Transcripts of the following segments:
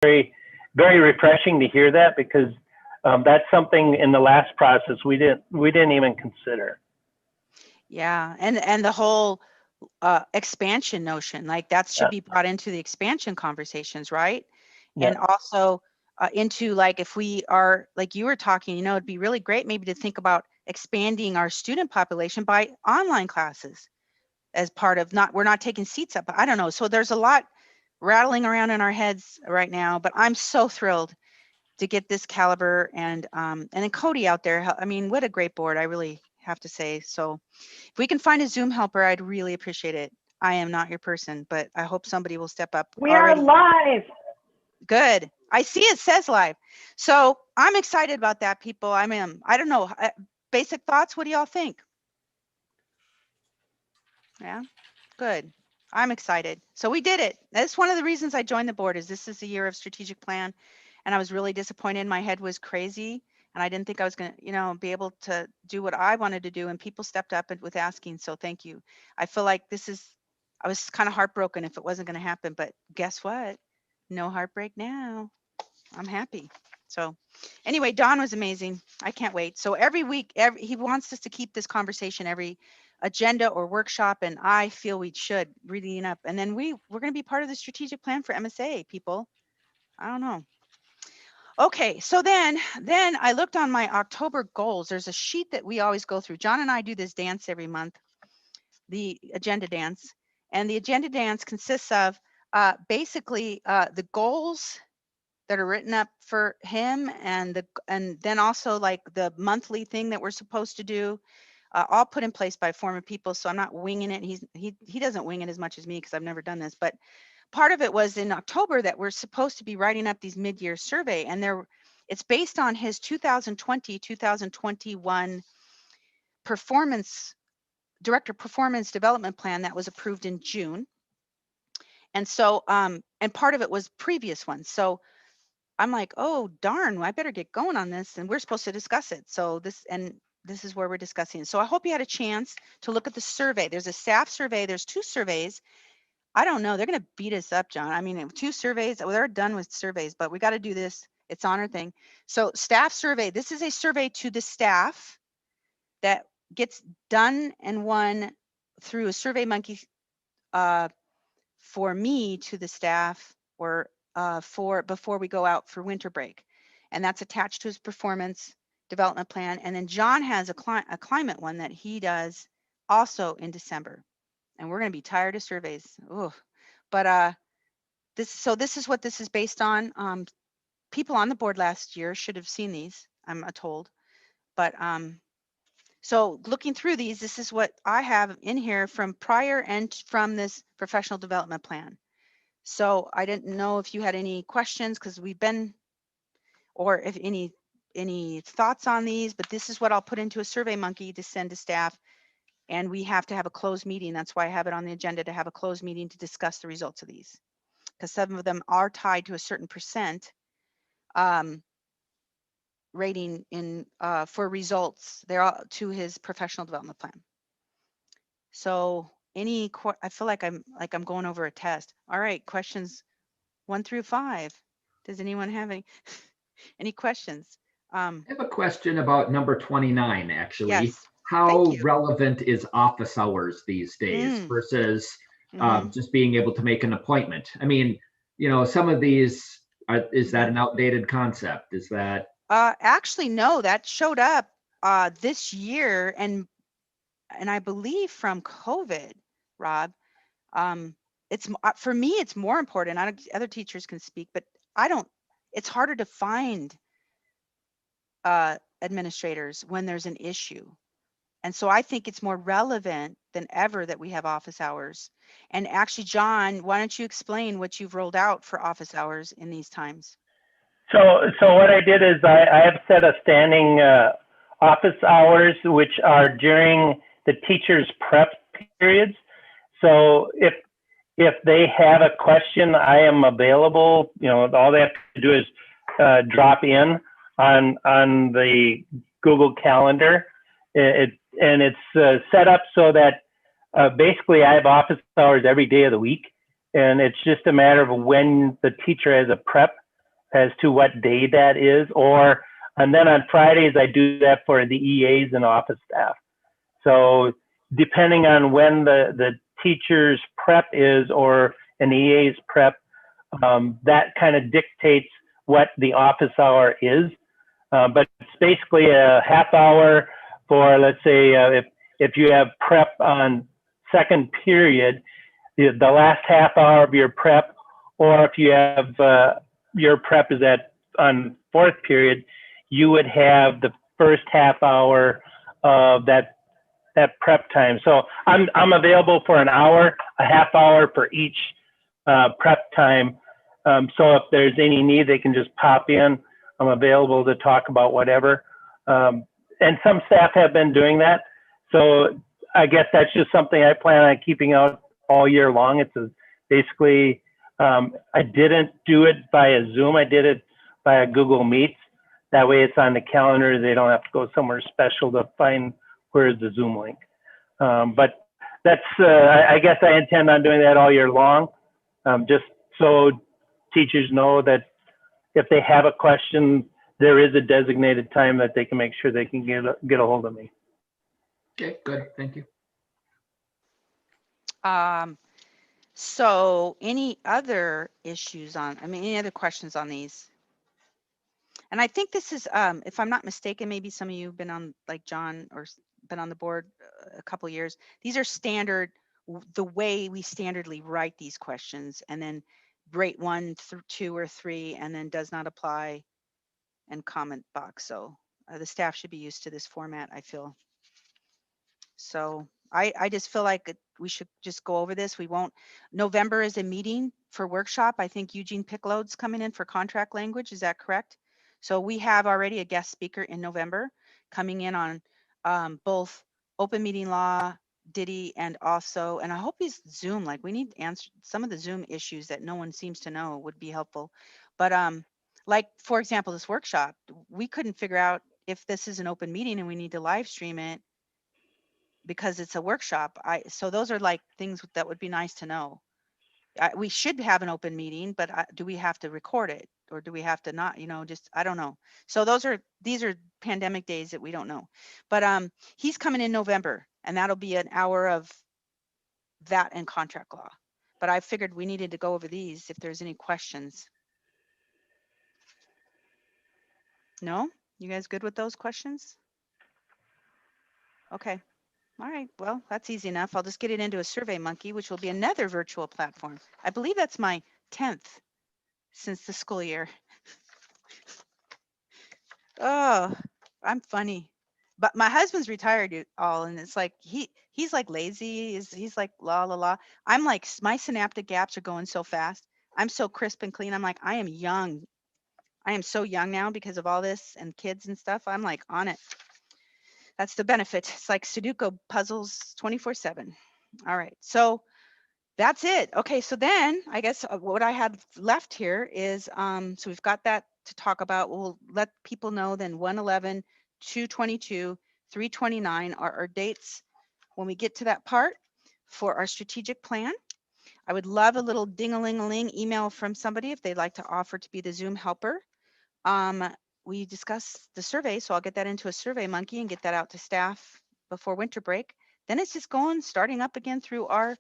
very, very refreshing to hear that, because that's something in the last process we didn't even consider. Yeah, and the whole expansion notion, like that should be brought into the expansion conversations, right? Yeah. And also into, like, if we are, like you were talking, it'd be really great maybe to think about expanding our student population by online classes as part of, we're not taking seats up. I don't know. So there's a lot rattling around in our heads right now, but I'm so thrilled to get this caliber and then Cody out there. I mean, what a great board, I really have to say. So if we can find a Zoom helper, I'd really appreciate it. I am not your person, but I hope somebody will step up. We are live. Good. I see it says live. So I'm excited about that, people. I don't know. Basic thoughts. What do y'all think? Yeah, good. I'm excited. So we did it. That's one of the reasons I joined the board, is this is a year of strategic plan. And I was really disappointed. My head was crazy. And I didn't think I was going to, be able to do what I wanted to do. And people stepped up with asking. So thank you. I feel like I was kind of heartbroken if it wasn't going to happen. But guess what? No heartbreak now. I'm happy. So anyway, Don was amazing. I can't wait. So every week, he wants us to keep this conversation every agenda or workshop. And I feel we should reading up. And then we're going to be part of the strategic plan for MSA, people. I don't know. Okay, so then I looked on my October goals. There's a sheet that we always go through. John and I do this dance every month, the agenda dance. And the agenda dance consists of basically the goals that are written up for him, and then also like the monthly thing that we're supposed to do, all put in place by former people. So I'm not winging it. He doesn't wing it as much as me, because I've never done this, but part of it was in October that we're supposed to be writing up these mid-year survey, and it's based on his 2020-2021 director performance development plan that was approved in June. And so, and part of it was previous ones. So I'm like, oh, darn, I better get going on this. And we're supposed to discuss it. So this is where we're discussing. So I hope you had a chance to look at the survey. There's a staff survey. There's 2 surveys. I don't know. They're going to beat us up, John. I mean, 2 surveys. Well, they're done with surveys, but we got to do this. It's on our thing. So staff survey. This is a survey to the staff that gets done and won through a Survey Monkey for me to the staff, or before we go out for winter break. And that's attached to his performance development plan. And then John has a climate one that he does also in December. And we're going to be tired of surveys. Ooh. But this is what this is based on. People on the board last year should have seen these, I'm told. But so looking through these, this is what I have in here from prior and from this professional development plan. So I didn't know if you had any questions, because or if any thoughts on these, but this is what I'll put into a Survey Monkey to send to staff. And we have to have a closed meeting. That's why I have it on the agenda, to have a closed meeting to discuss the results of these, because some of them are tied to a certain percent rating for results. They're all to his professional development plan. So I feel like I'm going over a test. All right, questions 1 through 5. Does anyone have any questions? I have a question about number 29, actually. Yes. How relevant is office hours these days versus just being able to make an appointment? I mean, some of these, is that an outdated concept? Is that? Actually, no, that showed up this year, and I believe from COVID, Rob. It's for me, it's more important. Other teachers can speak, but it's harder to find administrators when there's an issue. And so I think it's more relevant than ever that we have office hours. And actually, John, why don't you explain what you've rolled out for office hours in these times? So what I did is I have set a standing office hours, which are during the teachers' prep periods. So if they have a question, I am available. All they have to do is drop in on the Google Calendar. It's set up so that basically I have office hours every day of the week, and it's just a matter of when the teacher has a prep as to what day that is, and then on Fridays, I do that for the EAs and office staff. So depending on when the teacher's prep is or an EA's prep, that kind of dictates what the office hour is. But it's basically a half hour for, let's say, if you have prep on second period, the last half hour of your prep, or if you have your prep is on fourth period, you would have the first half hour of that prep time. So I'm available for an hour, a half hour for each prep time. So if there's any need, they can just pop in. I'm available to talk about whatever. And some staff have been doing that. So I guess that's just something I plan on keeping out all year long. It's basically, I didn't do it via Zoom. I did it via Google Meets. That way it's on the calendar. They don't have to go somewhere special to find where's the Zoom link. But that's, I guess I intend on doing that all year long, just so teachers know that if they have a question, there is a designated time that they can make sure they can get a hold of me. Okay, good. Thank you. So any other issues any other questions on these? And I think this is, if I'm not mistaken, maybe some of you have been on, like John, or been on the board a couple years. These are standard, the way we standardly write these questions, and then rate 1 through 2 or 3, and then does not apply and comment box. So the staff should be used to this format, I feel. So I just feel like we should just go over this. November is a meeting for workshop. I think Eugene Pickload's coming in for contract language. Is that correct? So we have already a guest speaker in November coming in on both open meeting law, Diddy, and also, and I hope he's Zoom, like we need to answer some of the Zoom issues that no one seems to know would be helpful. But like, for example, this workshop, we couldn't figure out if this is an open meeting and we need to live stream it because it's a workshop. So those are like things that would be nice to know. We should have an open meeting, but do we have to record it, or do we have to not, just, I don't know. So these are pandemic days that we don't know. But he's coming in November, and that'll be an hour of that and contract law. But I figured we needed to go over these if there's any questions. No? You guys good with those questions? Okay. All right, well, that's easy enough. I'll just get it into a SurveyMonkey, which will be another virtual platform. I believe that's my 10th since the school year. Oh, I'm funny. But my husband's retired all, and it's like he's like lazy. He's like la la la. I'm like, my synaptic gaps are going so fast. I'm so crisp and clean. I'm like, I am young. I am so young now because of all this and kids and stuff. I'm like on it. That's the benefit. It's like Sudoku puzzles 24/7. All right, so that's it. Okay, so then I guess what I had left here is, so we've got that to talk about. We'll let people know then 1/11, 2/22, 3/29 are our dates when we get to that part for our strategic plan. I would love a little ding-a-ling-a-ling email from somebody if they'd like to offer to be the Zoom helper. We discussed the survey, so I'll get that into a SurveyMonkey and get that out to staff before winter break. Then it's just starting up again through our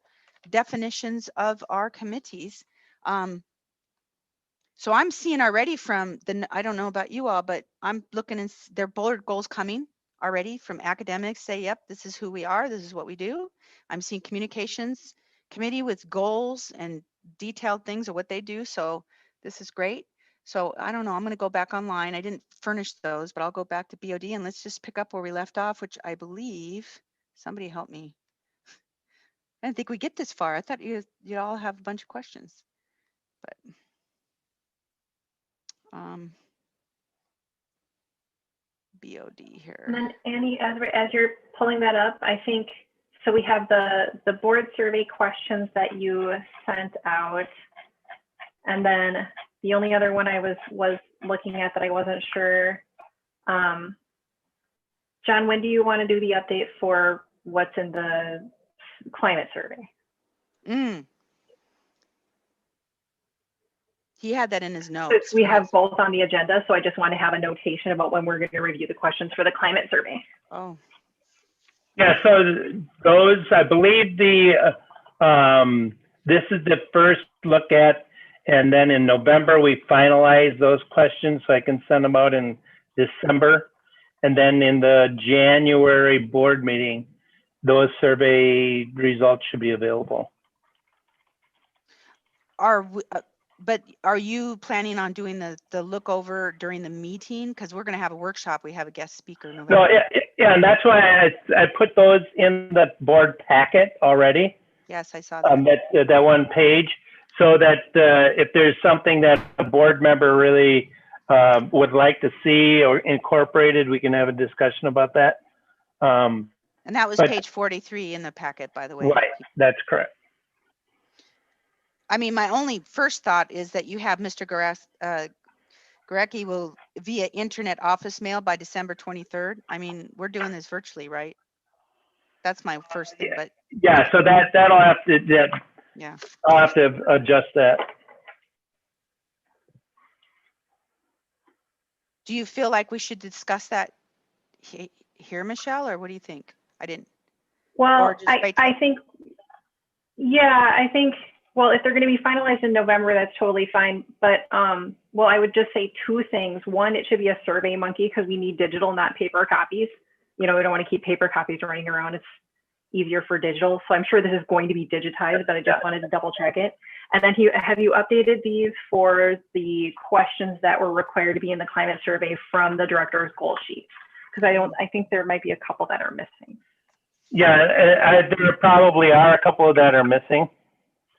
definitions of our committees. So I'm seeing already from I don't know about you all, but I'm looking in their board goals coming already from academics say, yep, this is who we are. This is what we do. I'm seeing communications committee with goals and detailed things of what they do. So this is great. So I don't know, I'm going to go back online. I didn't furnish those, but I'll go back to BOD and let's just pick up where we left off, which I believe, somebody help me. I didn't think we get this far. I thought you all have a bunch of questions, but BOD here. And then Annie, as you're pulling that up, I think, so we have the board survey questions that you sent out. And then the only other one I was looking at that I wasn't sure. John, when do you want to do the update for what's in the climate survey? He had that in his notes. We have both on the agenda, so I just want to have a notation about when we're going to review the questions for the climate survey. Oh, Yeah, so those, I believe this is the first look at, and then in November, we finalize those questions so I can send them out in December. And then in the January board meeting, those survey results should be available. but are you planning on doing the look over during the meeting? Because we're going to have a workshop. We have a guest speaker in November. No, yeah, and that's why I put those in the board packet already. Yes, I saw that. That one page, so that if there's something that a board member really would like to see or incorporated, we can have a discussion about that. And that was page 43 in the packet, by the way. Right, that's correct. I mean, my only first thought is that you have Mr. Gurecki will via internet office mail by December 23rd. I mean, we're doing this virtually, right? That's my first thing, but yeah, so that'll have to, yeah, I'll have to adjust that. do you feel like we should discuss that here, Michelle, or what do you think? I didn't. Well, I think, yeah, I think, well, if they're going to be finalized in November, that's totally fine. But, well, I would just say two things. One, it should be a Survey Monkey because we need digital, not paper copies. You know, we don't want to keep paper copies running around. It's easier for digital. So I'm sure this is going to be digitized, but I just wanted to double check it. And then have you updated these for the questions that were required to be in the climate survey from the director's goal sheet? Because I think there might be a couple that are missing. Yeah, there probably are a couple that are missing.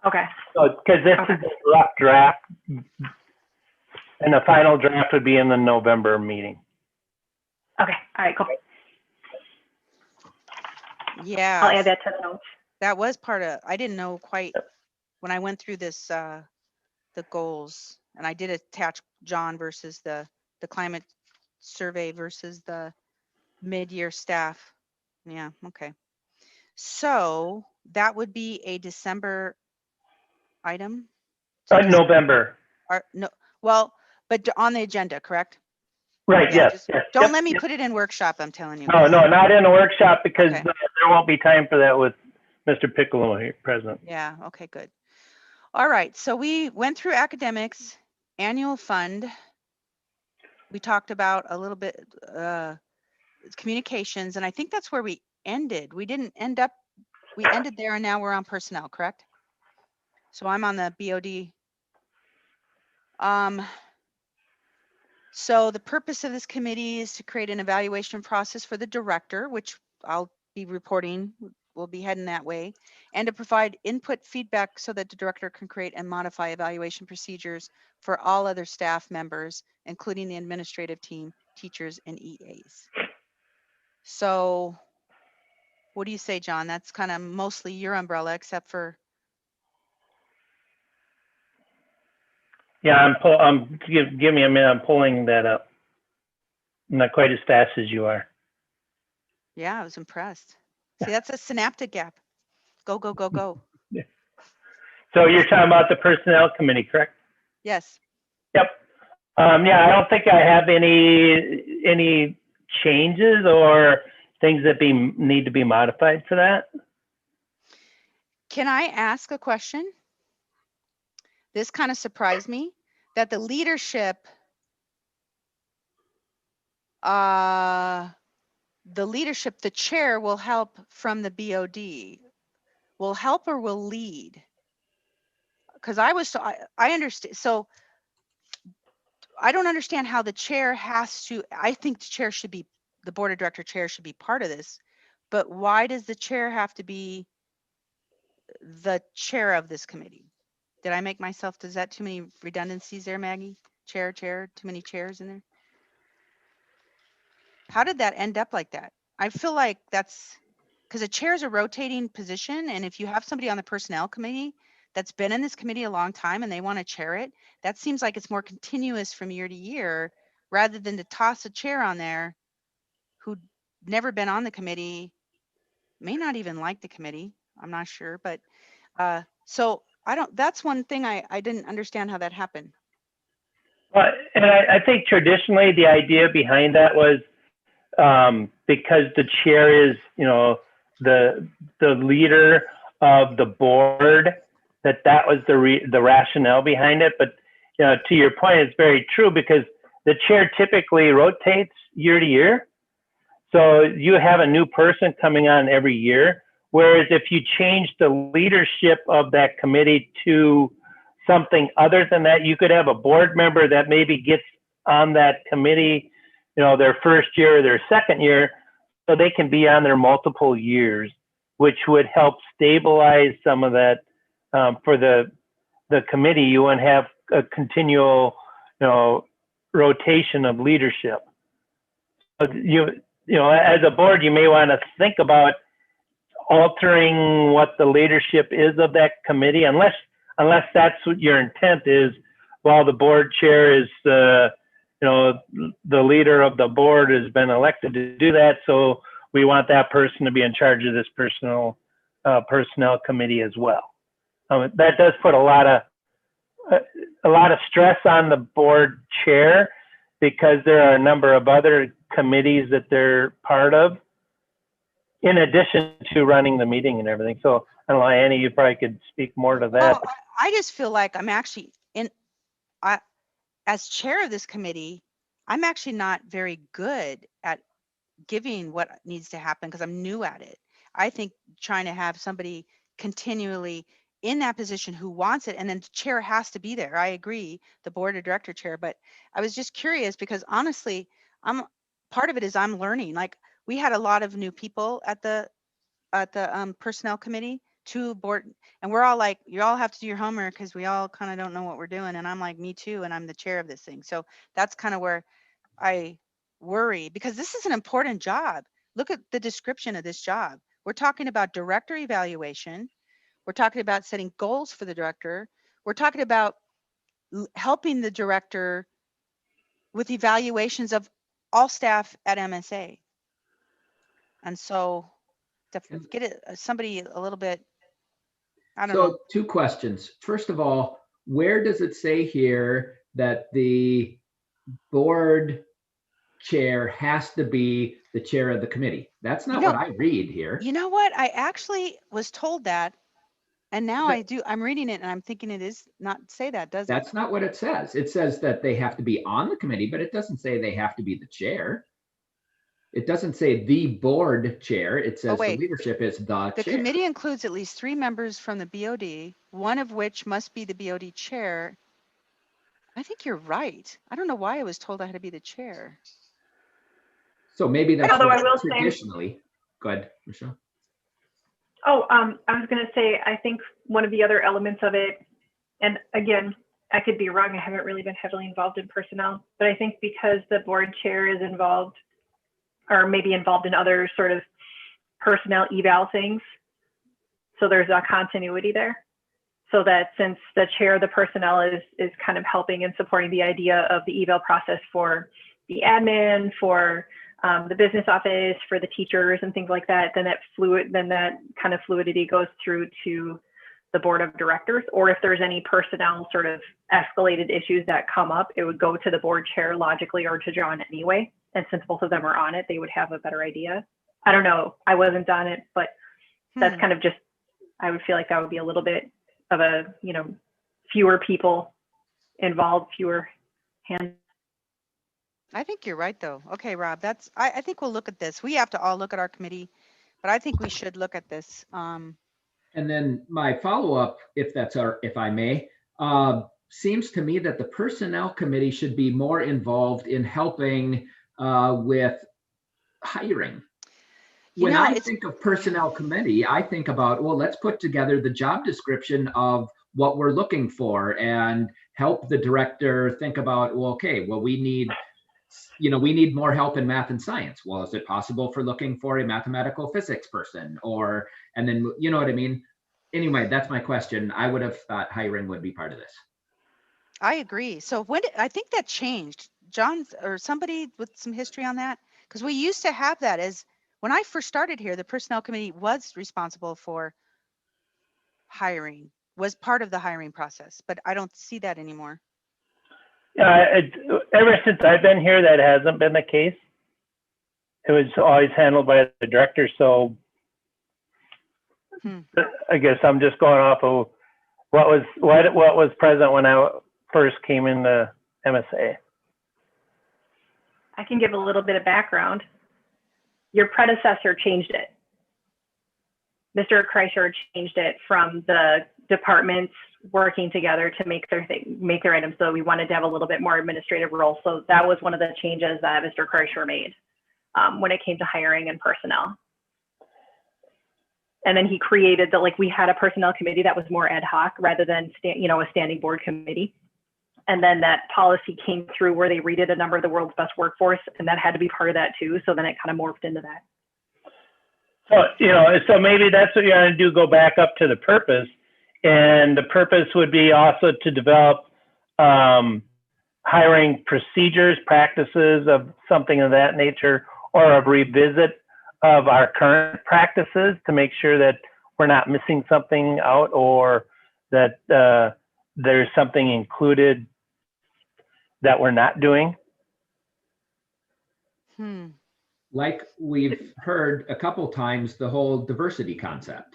Okay. So, because this is a rough draft, and the final draft would be in the November meeting. Okay. All right. Cool. Yeah. I'll add that to the notes. That was part of. I didn't know quite when I went through this the goals, and I did attach John versus the climate survey versus the mid-year staff. Yeah. Okay. So that would be a December item. November. Or, no, well, but on the agenda, correct? Right. Yeah, Yes. Yes. Don't let me put it in workshop. I'm telling you. No, not in a workshop because Okay. there won't be time for that with Mr. Piccolo here present. Yeah. Okay. Good. All right. So we went through academics, annual fund. We talked about a little bit communications, and I think that's where we ended. We didn't end up. We ended there, and now we're on personnel, correct? So I'm on the BOD. So the purpose of this committee is to create an evaluation process for the director, which I'll be reporting, we'll be heading that way, and to provide input feedback so that the director can create and modify evaluation procedures for all other staff members, including the administrative team, teachers, and EAs. So what do you say, John? That's kind of mostly your umbrella, except for. Yeah, give me a minute. I'm pulling that up. Not quite as fast as you are. Yeah, I was impressed. See, that's a synaptic gap. Go, go, go, go. Yeah. So you're talking about the personnel committee, correct? Yes. Yep. Yeah, I don't think I have any changes or things that need to be modified for that. Can I ask a question? This kind of surprised me that the leadership, the chair will help from the BOD. Will help or will lead? Because I understand. So I don't understand how the chair has to. I think the chair should be, the board of director chair should be part of this. But why does the chair have to be the chair of this committee? Did I make myself, is that too many redundancies there, Maggie? Chair, too many chairs in there? How did that end up like that? I feel like that's because a chair is a rotating position. And if you have somebody on the personnel committee that's been in this committee a long time and they want to chair it, that seems like it's more continuous from year to year rather than to toss a chair on there who'd never been on the committee, may not even like the committee. I'm not sure, but so that's one thing I didn't understand how that happened. And I think traditionally the idea behind that was because the chair is, the leader of the board, that was the rationale behind it. But to your point, it's very true because the chair typically rotates year to year. So you have a new person coming on every year. Whereas if you change the leadership of that committee to something other than that, you could have a board member that maybe gets on that committee, their first year or their second year, so they can be on there multiple years, which would help stabilize some of that for the committee. You wouldn't have a continual, rotation of leadership. As a board, you may want to think about altering what the leadership is of that committee, unless that's what your intent is. While the board chair is, the leader of the board has been elected to do that, so we want that person to be in charge of this personnel committee as well. That does put a lot of stress on the board chair because there are a number of other committees that they're part of, in addition to running the meeting and everything. So I don't know, Annie, you probably could speak more to that. Oh, I just feel like I'm actually as chair of this committee, I'm actually not very good at giving what needs to happen because I'm new at it. I think trying to have somebody continually in that position who wants it, and then the chair has to be there. I agree, the board of director chair, but I was just curious because honestly, part of it is I'm learning. Like we had a lot of new people at the personnel committee, to board, and we're all like, you all have to do your homework because we all kind of don't know what we're doing. And I'm like, me too, and I'm the chair of this thing. So that's kind of where I worry, because this is an important job. Look at the description of this job. We're talking about director evaluation. We're talking about setting goals for the director. We're talking about helping the director with evaluations of all staff at MSA. And so to get it, somebody a little bit, I don't know. So 2 questions. First of all, where does it say here that the board chair has to be the chair of the committee? That's not what I read here. You know what? I actually was told that, and now I'm reading it and I'm thinking it is not say that, does it? That's not what it says. It says that they have to be on the committee, but it doesn't say they have to be the chair. It doesn't say the board chair. It says the leadership is the chair. The committee includes at least 3 members from the BOD, one of which must be the BOD chair. I think you're right. I don't know why I was told I had to be the chair. So maybe that's traditionally. Go ahead, Michelle. Oh, I was going to say, I think one of the other elements of it, and again, I could be wrong, I haven't really been heavily involved in personnel, but I think because the board chair is involved, or maybe involved in other sort of personnel eval things, so there's a continuity there. So that since the chair of the personnel is kind of helping and supporting the idea of the eval process for the admin, for the business office, for the teachers and things like that, then that kind of fluidity goes through to the board of directors. Or if there's any personnel sort of escalated issues that come up, it would go to the board chair logically, or to John anyway. And since both of them are on it, they would have a better idea. I don't know, I wasn't on it, but that's kind of just, I would feel like that would be a little bit of a, fewer people involved, fewer hands. I think you're right though. Okay, Rob, I think we'll look at this. We have to all look at our committee, but I think we should look at this. And then my follow-up, if I may, seems to me that the personnel committee should be more involved in helping with hiring. When I think of personnel committee, I think about, well, let's put together the job description of what we're looking for and help the director think about, well, okay, well, we need more help in math and science. Well, is it possible for looking for a mathematical physics person? And then, you know what I mean? Anyway, that's my question. I would have thought hiring would be part of this. I agree. So I think that changed, John, or somebody with some history on that, because we used to have that as, when I first started here, the personnel committee was responsible for hiring, was part of the hiring process, but I don't see that anymore. Ever since I've been here, that hasn't been the case. It was always handled by the director. So I guess I'm just going off of what was present when I first came into MSA. I can give a little bit of background. Your predecessor changed it. Mr. Kreischer changed it from the departments working together to make their items. So we wanted to have a little bit more administrative role. So that was one of the changes that Mr. Kreischer made when it came to hiring and personnel. And then he created we had a personnel committee that was more ad hoc rather than a standing board committee. And then that policy came through where they rated a number of the world's best workforce, and that had to be part of that too. So then it kind of morphed into that. So, so maybe that's what you're going to do, go back up to the purpose. And the purpose would be also to develop hiring procedures, practices of something of that nature, or a revisit of our current practices to make sure that we're not missing something out, or that there's something included that we're not doing. Like we've heard a couple times, the whole diversity concept.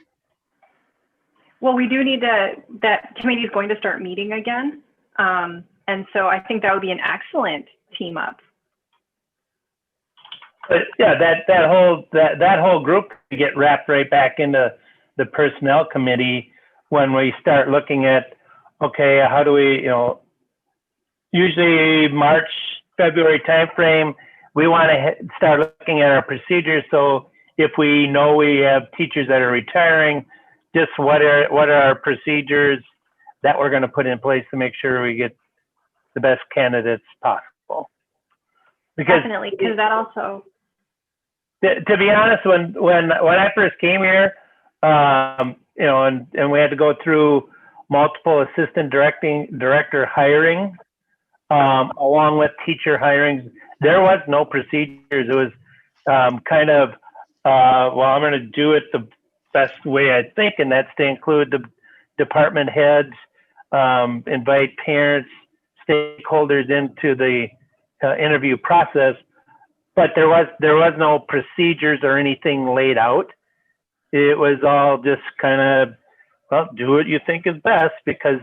Well, we do need that committee is going to start meeting again. And so I think that would be an excellent team up. But yeah, that whole group could get wrapped right back into the personnel committee when we start looking at, okay, how do we, usually March, February timeframe, we want to start looking at our procedures. So if we know we have teachers that are retiring, just what are our procedures that we're going to put in place to make sure we get the best candidates possible. Because definitely, because that also. To be honest, when I first came here, and we had to go through multiple assistant director hiring, along with teacher hirings, there was no procedures. It was kind of, well, I'm going to do it the best way I think, and that's to include the department heads, invite parents, stakeholders into the interview process. But there was no procedures or anything laid out. It was all just kind of, well, do what you think is best, because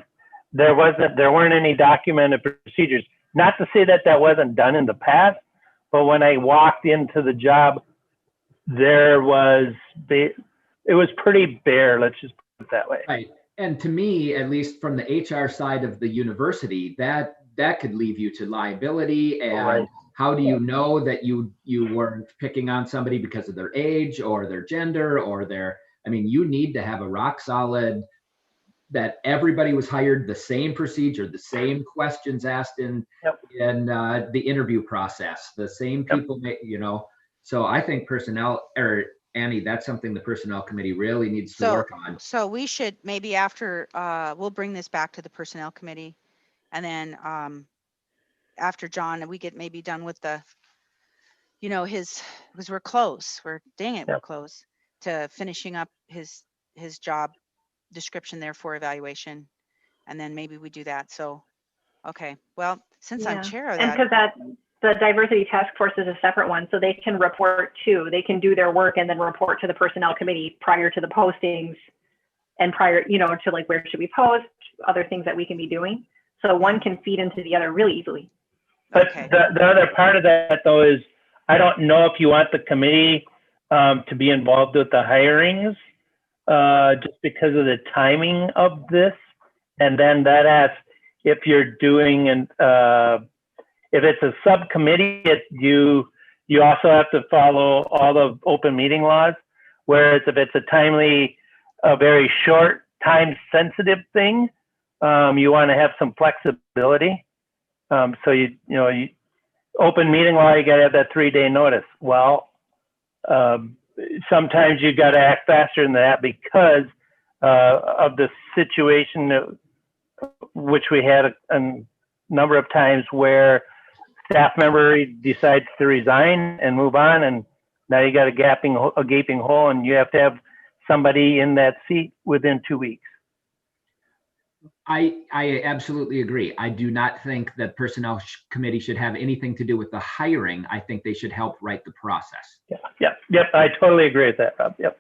there weren't any documented procedures. Not to say that wasn't done in the past, but when I walked into the job, it was pretty bare. Let's just put it that way. Right. And to me, at least from the HR side of the university, that could leave you to liability. And right. How do you know that you weren't picking on somebody because of their age or their gender or you need to have a rock solid that everybody was hired, the same procedure, the same questions asked in the interview process, the same people, so I think personnel, or Annie, that's something the personnel committee really needs to work on. So we should maybe after, we'll bring this back to the personnel committee, and then after John, we get maybe done with the, because we're close, we're close to finishing up his job description there for evaluation, and then maybe we do that. So, okay, well, since I'm chair of that. And because the diversity task force is a separate one, so they can they can do their work and then report to the personnel committee prior to the postings and prior, to where should we post, other things that we can be doing. So one can feed into the other really easily. But the other part of that, though, is I don't know if you want the committee to be involved with the hirings just because of the timing of this. And then that asks if you're doing, if it's a subcommittee, you also have to follow all the open meeting laws. Whereas if it's a very short, time-sensitive thing, you want to have some flexibility. So you open meeting law, you got to have that 3-day notice. Well, sometimes you got to act faster than that because of the situation which we had a number of times where staff member decides to resign and move on, and now you got a gaping hole, and you have to have somebody in that seat within 2 weeks. I absolutely agree. I do not think that personnel committee should have anything to do with the hiring. I think they should help write the process. Yep. I totally agree with that, Rob. Yep.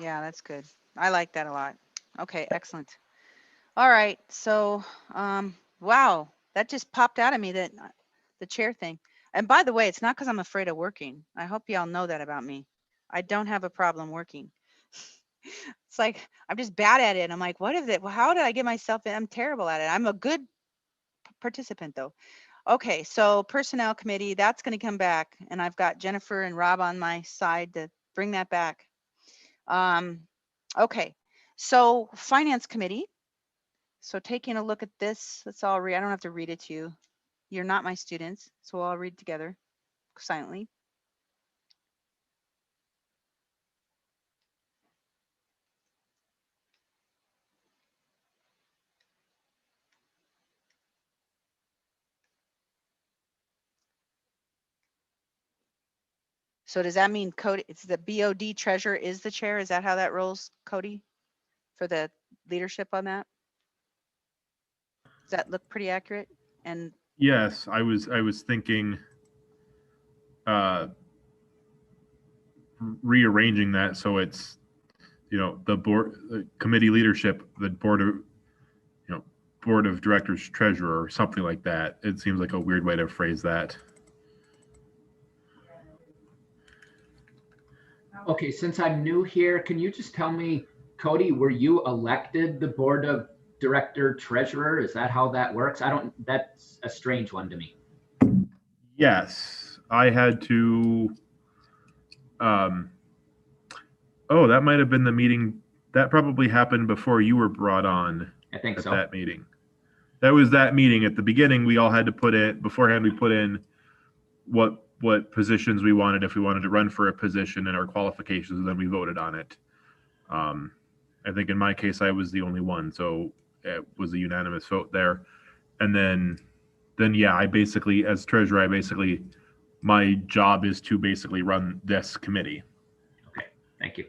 Yeah, that's good. I like that a lot. Okay, excellent. All right, so wow, that just popped out of me, that the chair thing. And by the way, it's not because I'm afraid of working. I hope y'all know that about me. I don't have a problem working. It's like I'm just bad at it. I'm like, what is it? Well, how did I get myself in? I'm terrible at it. I'm a good participant though. Okay, so personnel committee, that's going to come back, and I've got Jennifer and Rob on my side to bring that back. Okay, so finance committee. So taking a look at this, let's all read. I don't have to read it to you. You're not my students, so we'll all read together silently. So does that mean Cody, it's the BOD treasurer is the chair? Is that how that rolls, Cody, for the leadership on that? Does that look pretty accurate? And yes, I was thinking rearranging that so it's, the board, the committee leadership, the board of directors treasurer or something like that. It seems like a weird way to phrase that. Okay, since I'm new here, can you just tell me, Cody, were you elected the board of director treasurer? Is that how that works? That's a strange one to me. Yes, I had to. Oh, that might have been the meeting. That probably happened before you were brought on. I think at so. That meeting. That was that meeting at the beginning. We all had to put in beforehand. We put in what positions we wanted, if we wanted to run for a position, and our qualifications, and then we voted on it. I think in my case, I was the only one, so it was a unanimous vote there. And then yeah, I basically, as treasurer, my job is to basically run this committee. Okay, thank you.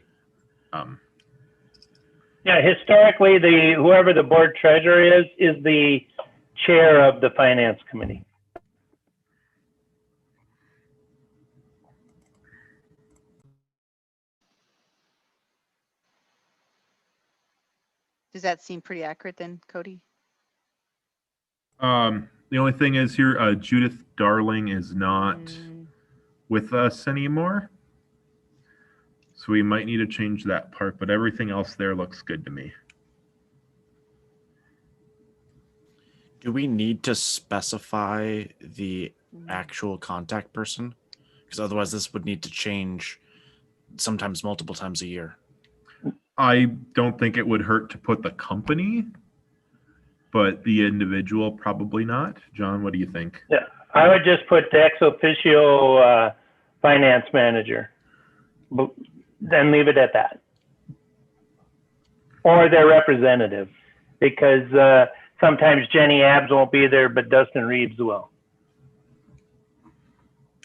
Yeah, historically, whoever the board treasurer is the chair of the finance committee. does that seem pretty accurate then, Cody? The only thing is here, Judith Darling is not with us anymore. So we might need to change that part, but everything else there looks good to me. Do we need to specify the actual contact person? Because otherwise this would need to change sometimes multiple times a year. I don't think it would hurt to put the company, but the individual probably not. John, what do you think? Yeah, I would just put the ex officio finance manager, then leave it at that, or their representative, because sometimes Jenny Abbs won't be there, but Dustin Reeves will.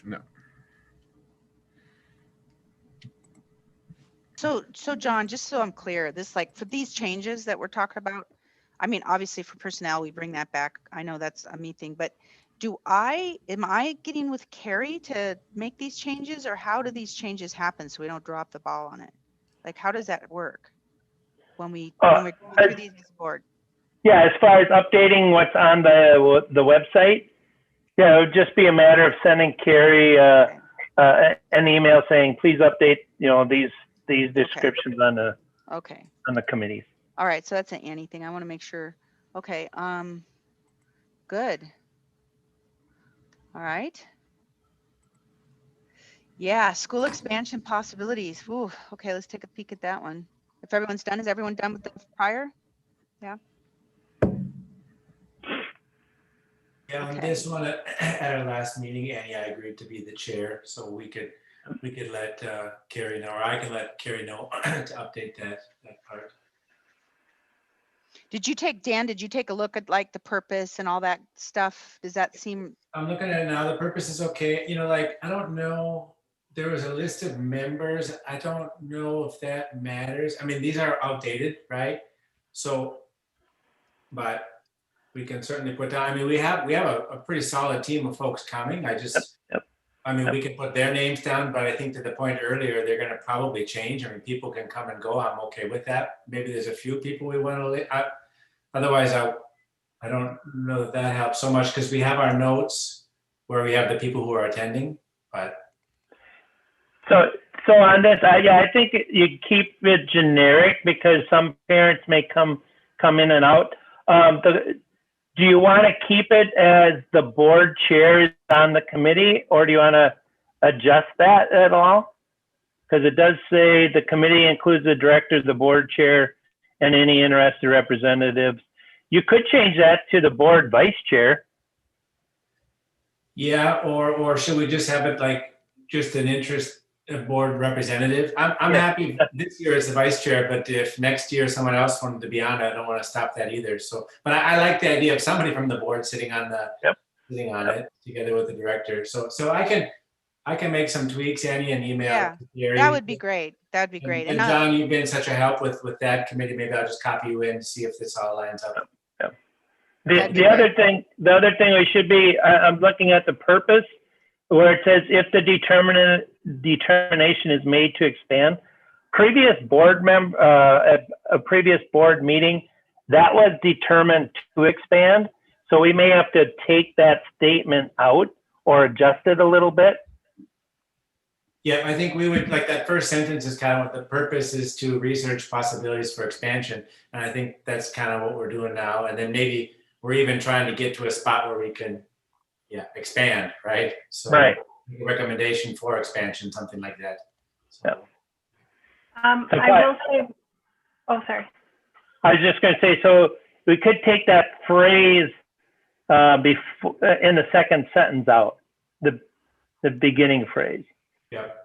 No. So John, just so I'm clear, this, like, for these changes that we're talking about, I mean, obviously for personnel, we bring that back. I know that's a me thing, but am I getting with Carrie to make these changes, or how do these changes happen so we don't drop the ball on it? Like, how does that work when we go through these as a board? Yeah, as far as updating what's on the website, yeah, it would just be a matter of sending Carrie an email saying, please update, these descriptions on the committees. All right, so that's an Annie thing. I want to make sure. Okay, good. All right. Yeah, school expansion possibilities. Ooh, okay, let's take a peek at that one. If everyone's done, is everyone done with the prior? Yeah. Yeah, on this one at our last meeting, Annie, I agreed to be the chair, so we could let Carrie know, or I can let Carrie know to update that part. Did you take a look at, like, the purpose and all that stuff? Does that seem? I'm looking at it now. The purpose is okay. I don't know. There was a list of members. I don't know if that matters. I mean, these are outdated, right? So, but we can certainly put down, I mean, we have a pretty solid team of folks coming. Yep. I mean, we can put their names down, but I think to the point earlier, they're gonna probably change. I mean, people can come and go. I'm okay with that. Maybe there's a few people we want to, otherwise I don't know that that helps so much because we have our notes where we have the people who are attending, but. So on this, I think you keep it generic because some parents may come in and out. Do you want to keep it as the board chair is on the committee, or do you want to adjust that at all? Because it does say the committee includes the director, the board chair, and any interested representatives. You could change that to the board vice chair. Yeah, or should we just have it like just an interest board representative? I'm happy this year as the vice chair, but if next year someone else wanted to be on it, I don't want to stop that either. So, but I like the idea of somebody from the board sitting on it together with the director. So I can make some tweaks, Annie, and email. Yeah, to Gary. that would be great. That'd be great. And John, you've been such a help with that committee. Maybe I'll just copy you in to see if this all lines up. The other thing we should be, I'm looking at the purpose where it says if the determination is made to expand. Previous board a previous board meeting, that was determined to expand. So we may have to take that statement out or adjust it a little bit. Yeah, I think we would, like, that first sentence is kind of what the purpose is, to research possibilities for expansion. And I think that's kind of what we're doing now. And then maybe we're even trying to get to a spot where we can, expand, right? So right. A recommendation for expansion, something like that. So. Yep. I will say, oh, sorry. I was just going to say, so we could take that phrase before in the second sentence out, the beginning phrase. Yep.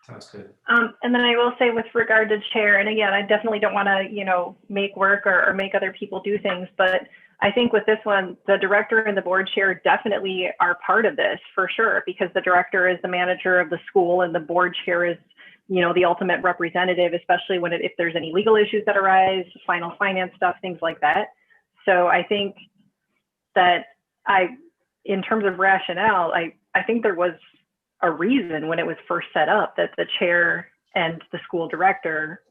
Sounds good. And then I will say with regard to chair, and again, I definitely don't want to, make work or make other people do things, but I think with this one, the director and the board chair definitely are part of this for sure, because the director is the manager of the school and the board chair is, the ultimate representative, especially if there's any legal issues that arise, final finance stuff, things like that. So I think that in terms of rationale, I think there was a reason when it was first set up that the chair and the school director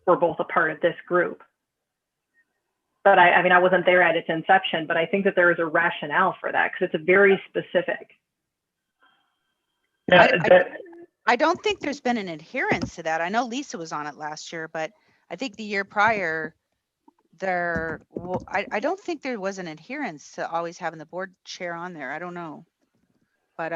were both a part of this group. But I mean, I wasn't there at its inception, but I think that there is a rationale for that because it's very specific. Yeah, I don't think there's been an adherence to that. I know Lisa was on it last year, but I think the year prior, I don't think there was an adherence to always having the board chair on there. I don't know, but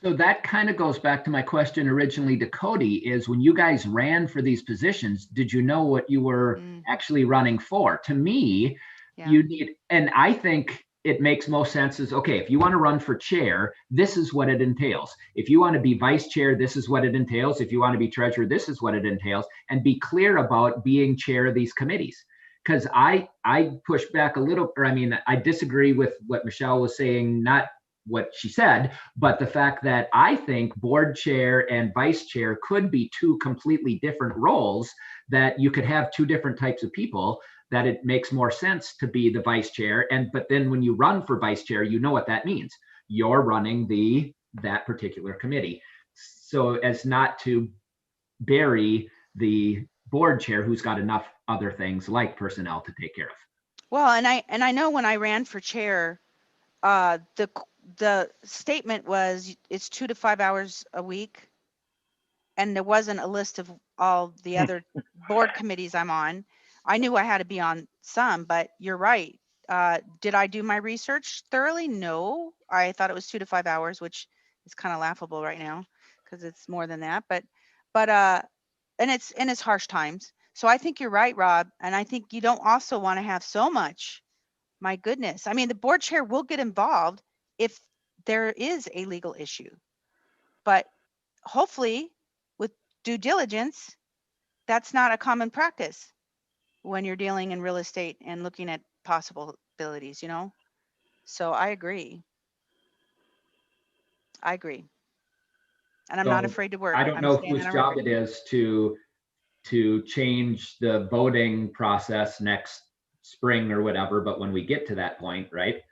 So that kind of goes back to my question originally to Cody, is when you guys ran for these positions, did you know what you were actually running for? To me, you need, and I think it makes most sense is, okay, if you want to run for chair, this is what it entails. If you want to be vice chair, this is what it entails. If you want to be treasurer, this is what it entails, and be clear about being chair of these committees. Because I push back a little, or I mean, I disagree with what Michelle was saying, not what she said, but the fact that I think board chair and vice chair could be two completely different roles, that you could have two different types of people, that it makes more sense to be the vice chair. But then when you run for vice chair, you know what that means. You're running that particular committee. So as not to bury the board chair who's got enough other things like personnel to take care of. Well, and I know when I ran for chair, the statement was it's 2 to 5 hours a week, and there wasn't a list of all the other board committees I'm on. I knew I had to be on some, but you're right. Did I do my research thoroughly? No, I thought it was 2 to 5 hours, which is kind of laughable right now because it's more than that. But and it's harsh times. So I think you're right, Rob, and I think you don't also want to have so much. My goodness, I mean, the board chair will get involved if there is a legal issue, but hopefully, with due diligence, that's not a common practice when you're dealing in real estate and looking at possibilities, So I agree. And I'm not afraid to work. I don't know whose job it is to to change the voting process next spring or whatever, but when we get to that point, right,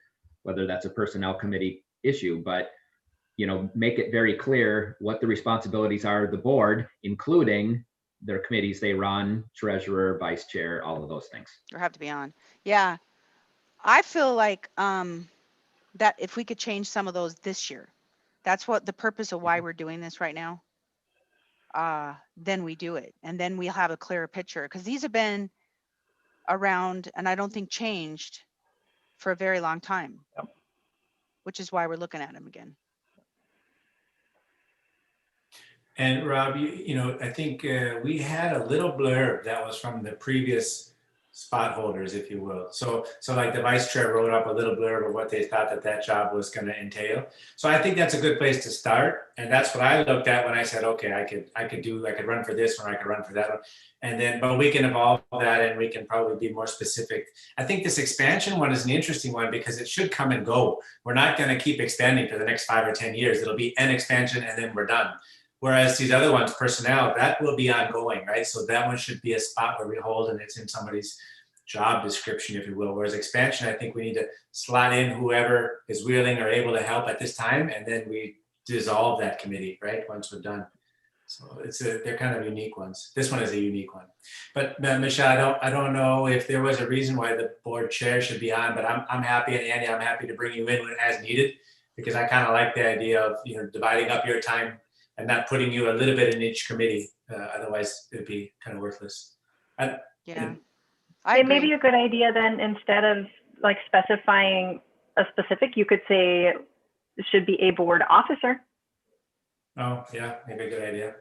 whether that's a personnel committee issue, but make it very clear what the responsibilities are of the board, including their committees they run, treasurer, vice chair, all of those things. Or have to be on. Yeah. I feel like that if we could change some of those this year, that's what the purpose of why we're doing this right now. Then we do it, and then we'll have a clearer picture, because these have been around and I don't think changed for a very long time. Yep. Which is why we're looking at them again. And Rob, I think we had a little blurb that was from the previous spot holders, if you will. So like the vice chair wrote up a little blurb of what they thought that job was going to entail. So I think that's a good place to start. And that's what I looked at when I said, okay, I could run for this one, or I could run for that one. And then, but we can evolve that and we can probably be more specific. I think this expansion one is an interesting one because it should come and go. We're not going to keep expanding for the next 5 or 10 years. It'll be an expansion and then we're done. Whereas these other ones, personnel, that will be ongoing, right? So that one should be a spot where we hold and it's in somebody's job description, if you will. Whereas expansion, I think we need to slot in whoever is willing or able to help at this time, and then we dissolve that committee, right? Once we're done. So they're kind of unique ones. This one is a unique one. But Michelle, I don't know if there was a reason why the board chair should be on, but I'm happy, and Andy, I'm happy to bring you in as needed, because I kind of like the idea of dividing up your time and not putting you a little bit in each committee. Otherwise, it'd be kind of worthless. Yeah. It may be a good idea then, instead of like specifying a specific, you could say it should be a board officer. Oh, yeah, maybe a good idea.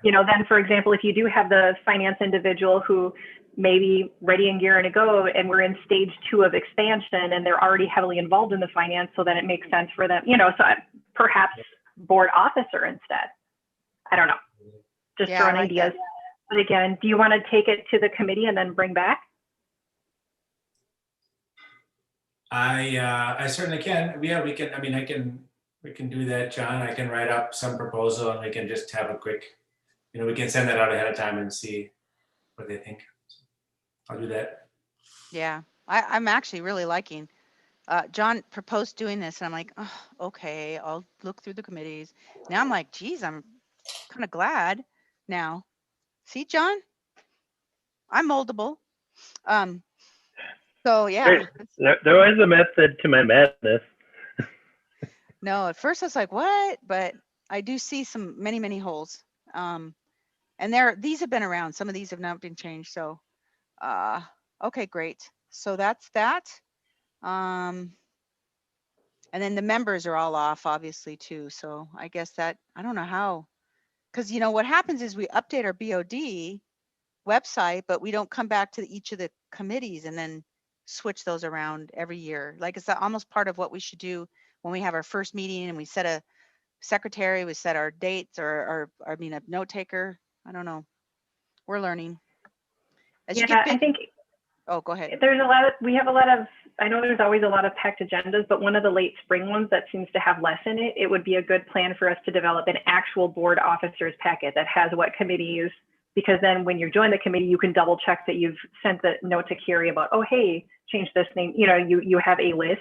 Then for example, if you do have the finance individual who may be ready and gearing to go, and we're in stage 2 of expansion and they're already heavily involved in the finance, so then it makes sense for them, so perhaps board officer instead. I don't know. Just throwing ideas. But again, do you want to take it to the committee and then bring back? I certainly can. Yeah, we can. I mean, we can do that, John. I can write up some proposal and we can just have a quick, we can send that out ahead of time and see what they think. I'll do that. Yeah, I'm actually really liking. John proposed doing this, and I'm like, oh, okay, I'll look through the committees. Now I'm like, geez, I'm kind of glad now. See, John, I'm moldable. So yeah. There is a method to my madness. No, at first I was like, what? But I do see many holes. And these have been around. Some of these have not been changed. So, okay, great. So that's that. And then the members are all off, obviously, too. So I guess that, I don't know how, because what happens is we update our BOD website, but we don't come back to each of the committees and then switch those around every year. Like it's almost part of what we should do when we have our first meeting and we set a secretary, we set our dates, or a note taker. I don't know. We're learning. I think. Oh, go ahead. We have a lot of, I know there's always a lot of packed agendas, but one of the late spring ones that seems to have less in it, it would be a good plan for us to develop an actual board officers packet that has what committees, because then when you join the committee, you can double check that you've sent the note to Carrie about, oh, hey, change this name. You have a list.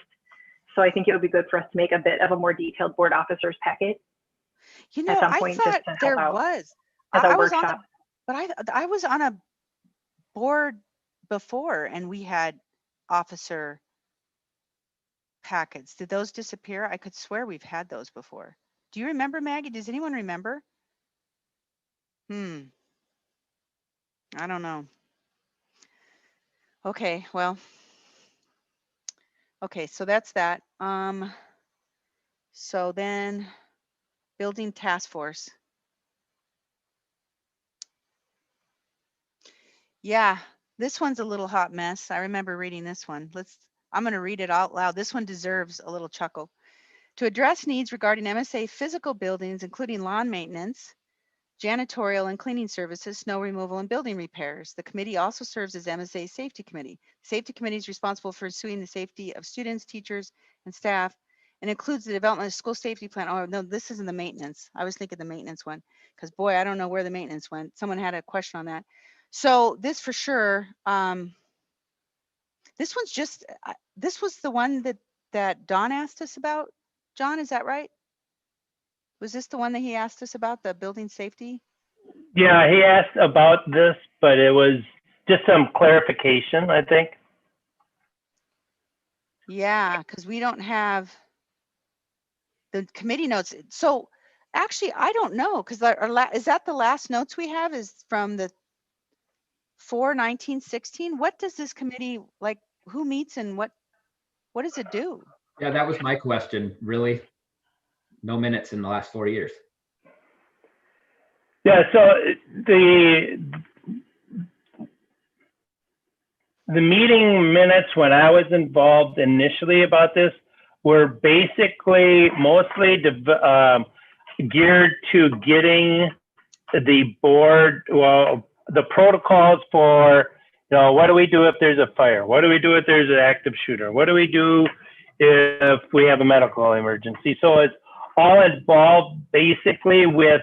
So I think it would be good for us to make a bit of a more detailed board officers packet. At some point, I thought there was. As a workshop. I was on a board before and we had officer packets. Did those disappear? I could swear we've had those before. Do you remember, Maggie? Does anyone remember? I don't know. Okay, well. Okay, so that's that. So then building task force. Yeah, this one's a little hot mess. I remember reading this one. I'm going to read it out loud. This one deserves a little chuckle. To address needs regarding MSA physical buildings, including lawn maintenance, janitorial and cleaning services, snow removal, and building repairs. The committee also serves as MSA Safety Committee. The Safety Committee is responsible for ensuring the safety of students, teachers, and staff, and includes the development of school safety plan. Oh, no, this isn't the maintenance. I was thinking the maintenance one, because boy, I don't know where the maintenance went. Someone had a question on that. So this for sure, this one's just, this was the one that Don asked us about. John, is that right? Was this the one that he asked us about, the building safety? Yeah, he asked about this, but it was just some clarification, I think. Yeah, because we don't have the committee notes. So actually, I don't know, because is that the last notes we have is from the 4/19/16? What does this committee, like, who meets and what does it do? Yeah, that was my question, really. No minutes in the last 4 years. Yeah, so the meeting minutes when I was involved initially about this were basically mostly geared to getting the board, well, the protocols for, what do we do if there's a fire? What do we do if there's an active shooter? What do we do if we have a medical emergency? So it's all involved basically with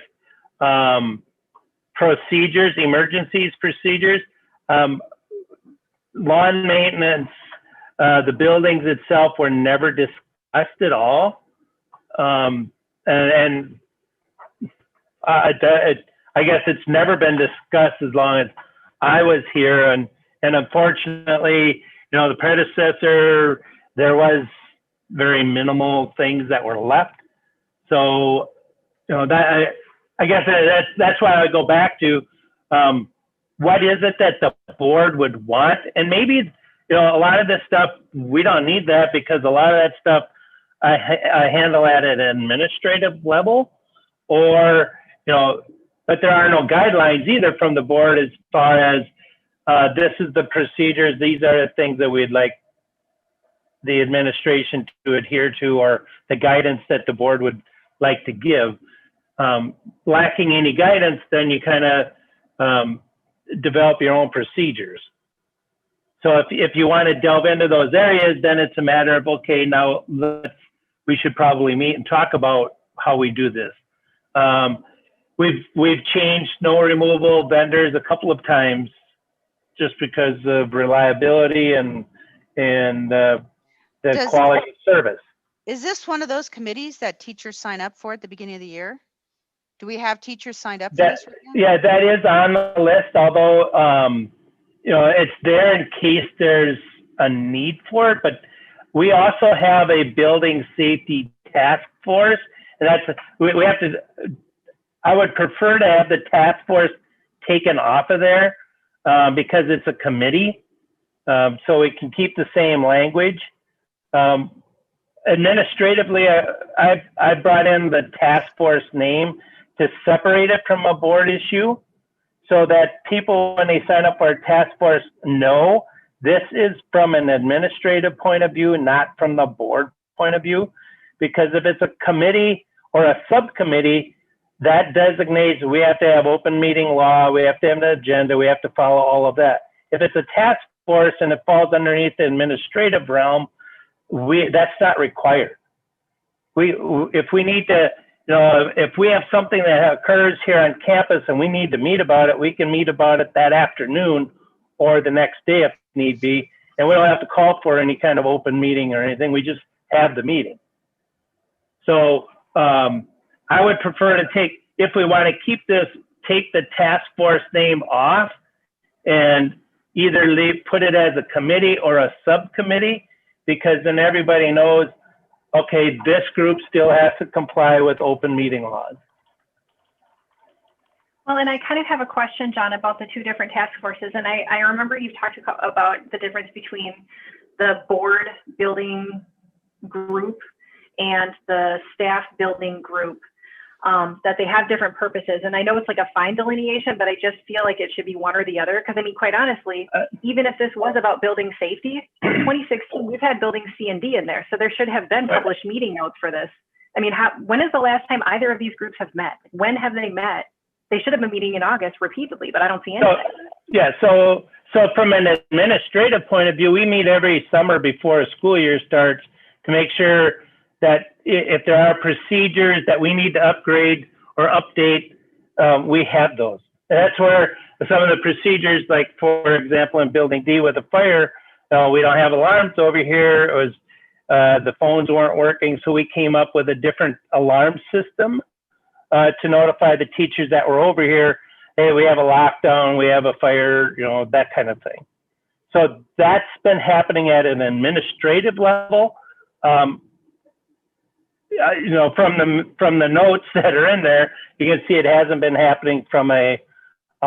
procedures, emergencies procedures, lawn maintenance, the buildings itself were never discussed at all. I guess it's never been discussed as long as I was here. And unfortunately, the predecessor, there was very minimal things that were left. So, that I guess that's why I go back to what is it that the board would want? And maybe, a lot of this stuff, we don't need that because a lot of that stuff I handle at an administrative level, or, but there are no guidelines either from the board as far as this is the procedures, these are the things that we'd like the administration to adhere to, or the guidance that the board would like to give. Lacking any guidance, then you kind of develop your own procedures. So if you want to delve into those areas, then it's a matter of, okay, now we should probably meet and talk about how we do this. We've changed snow removal vendors a couple of times just because of reliability and the quality of service. Is this one of those committees that teachers sign up for at the beginning of the year? Do we have teachers signed up for this right now? Yeah, that is on the list, although it's there in case there's a need for it. But we also have a building safety task force, and we have to. I would prefer to have the task force taken off of there because it's a committee, so we can keep the same language. Administratively, I brought in the task force name to separate it from a board issue so that people, when they sign up for a task force, know this is from an administrative point of view, not from the board point of view. Because if it's a committee or a subcommittee, that designates we have to have open meeting law, we have to have an agenda, we have to follow all of that. If it's a task force and it falls underneath the administrative realm, that's not required. If we need to, if we have something that occurs here on campus and we need to meet about it, we can meet about it that afternoon or the next day if need be, and we don't have to call for any kind of open meeting or anything. We just have the meeting. So I would prefer to if we want to keep this, take the task force name off and either put it as a committee or a subcommittee, because then everybody knows, okay, this group still has to comply with open meeting laws. Well, and I kind of have a question, John, about the two different task forces. And I remember you've talked about the difference between the board building group and the staff building group, that they have different purposes. And I know it's like a fine delineation, but I just feel like it should be one or the other. Because I mean, quite honestly, even if this was about building safety, in 2016, we've had building C and D in there. So there should have been published meeting notes for this. I mean, when is the last time either of these groups have met? When have they met? They should have been meeting in August repeatedly, but I don't see anything. So from an administrative point of view, we meet every summer before a school year starts to make sure that if there are procedures that we need to upgrade or update, we have those. And that's where some of the procedures, like for example, in Building D with a fire, we don't have alarms over here. It was the phones weren't working, so we came up with a different alarm system to notify the teachers that were over here. Hey, we have a lockdown, we have a fire, that kind of thing. So that's been happening at an administrative level. From the notes that are in there, you can see it hasn't been happening from a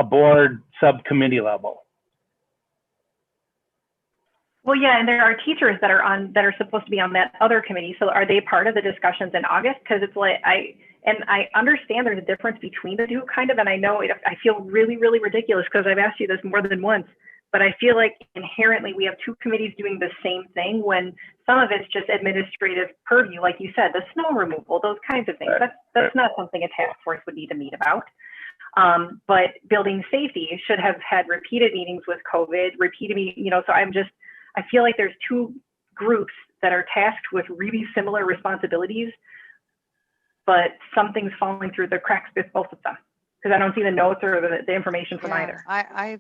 board subcommittee level. Well, yeah, and there are teachers that are supposed to be on that other committee. So are they part of the discussions in August? Because it's like I understand there's a difference between the two, kind of, and I know I feel really, really ridiculous because I've asked you this more than once. But I feel like inherently we have two committees doing the same thing when some of it's just administrative purview, like you said, the snow removal, those kinds of things. That's not something a task force would need to meet about. But building safety should have had repeated meetings with COVID, so I feel like there's two groups that are tasked with really similar responsibilities, but something's falling through the cracks with both of them. Because I don't see the notes or the information from either. By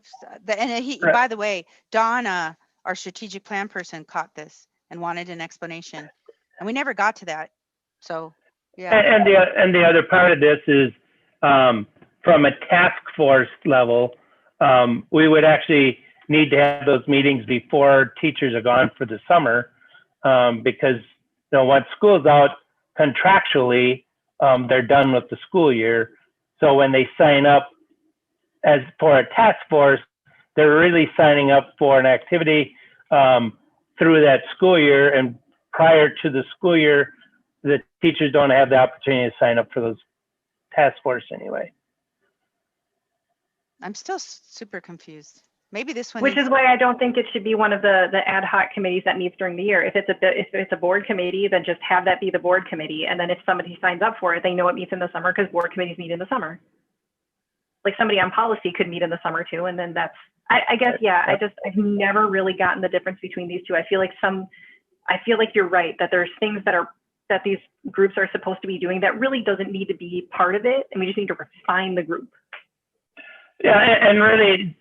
the way, Dawn, our strategic plan person, caught this and wanted an explanation, and we never got to that. So, yeah. And the other part of this is from a task force level, we would actually need to have those meetings before teachers are gone for the summer, because once school's out contractually, they're done with the school year. So when they sign up for a task force, they're really signing up for an activity through that school year. And prior to the school year, the teachers don't have the opportunity to sign up for those task force anyway. I'm still super confused. Maybe this one. Which is why I don't think it should be one of the ad hoc committees that meets during the year. If it's a board committee, then just have that be the board committee. And then if somebody signs up for it, they know it meets in the summer because board committees meet in the summer. Like somebody on policy could meet in the summer too. And then I guess, yeah, I've never really gotten the difference between these two. I feel like you're right, that there's things that these groups are supposed to be doing that really doesn't need to be part of it. And we just need to refine the group. Yeah, and really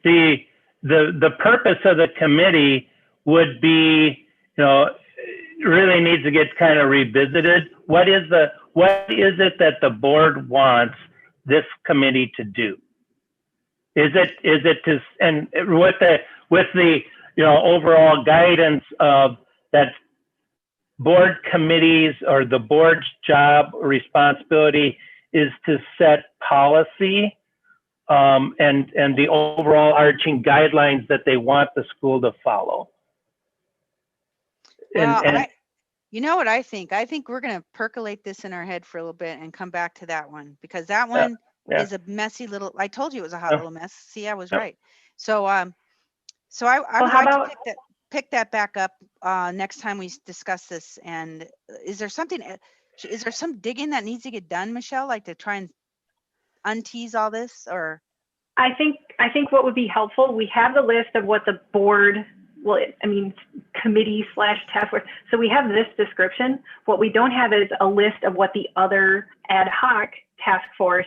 the purpose of the committee would be, really needs to get kind of revisited. What is it that the board wants this committee to do? Is it to, and with the overall guidance of that board committees or the board's job or responsibility is to set policy and the overall arching guidelines that they want the school to follow. Well, you know what I think? I think we're going to percolate this in our head for a little bit and come back to that one, because that one is a messy little, I told you it was a hot little mess. See, I was right. So, I would like to pick that back up next time we discuss this. And is there some digging that needs to get done, Michelle, like to try and untease all this? Or I think what would be helpful, we have the list of what the board, committee / task force. So we have this description. What we don't have is a list of what the other ad hoc task force,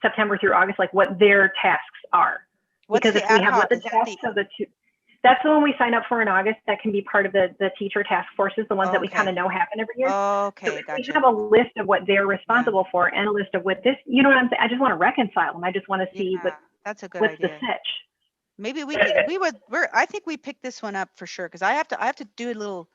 September through August, like what their tasks are. Because if we have what the tasks of the two, that's the one we sign up for in August. That can be part of the teacher task forces, the ones that we kind of know happen every year. Okay, so gotcha. We have a list of what they're responsible for and a list of what this, you know what I'm saying? I just want to reconcile them. I just want to see that's a good what's idea. the sitch. Maybe I think we picked this one up for sure, because I have to do a little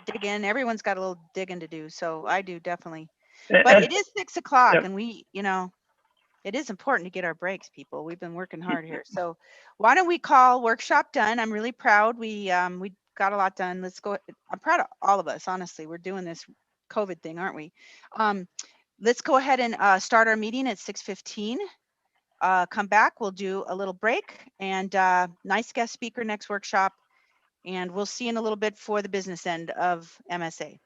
dig in. Everyone's got a little digging to do, so I do definitely. But it is 6 o'clock, and we, it is important to get our breaks, people. We've been working hard here. So why don't we call workshop done? I'm really proud. We got a lot done. Let's go. I'm proud of all of us, honestly. We're doing this COVID thing, aren't we? Let's go ahead and start our meeting at 6:15. Come back, we'll do a little break, and nice guest speaker next workshop, and we'll see you in a little bit for the business end of MSA.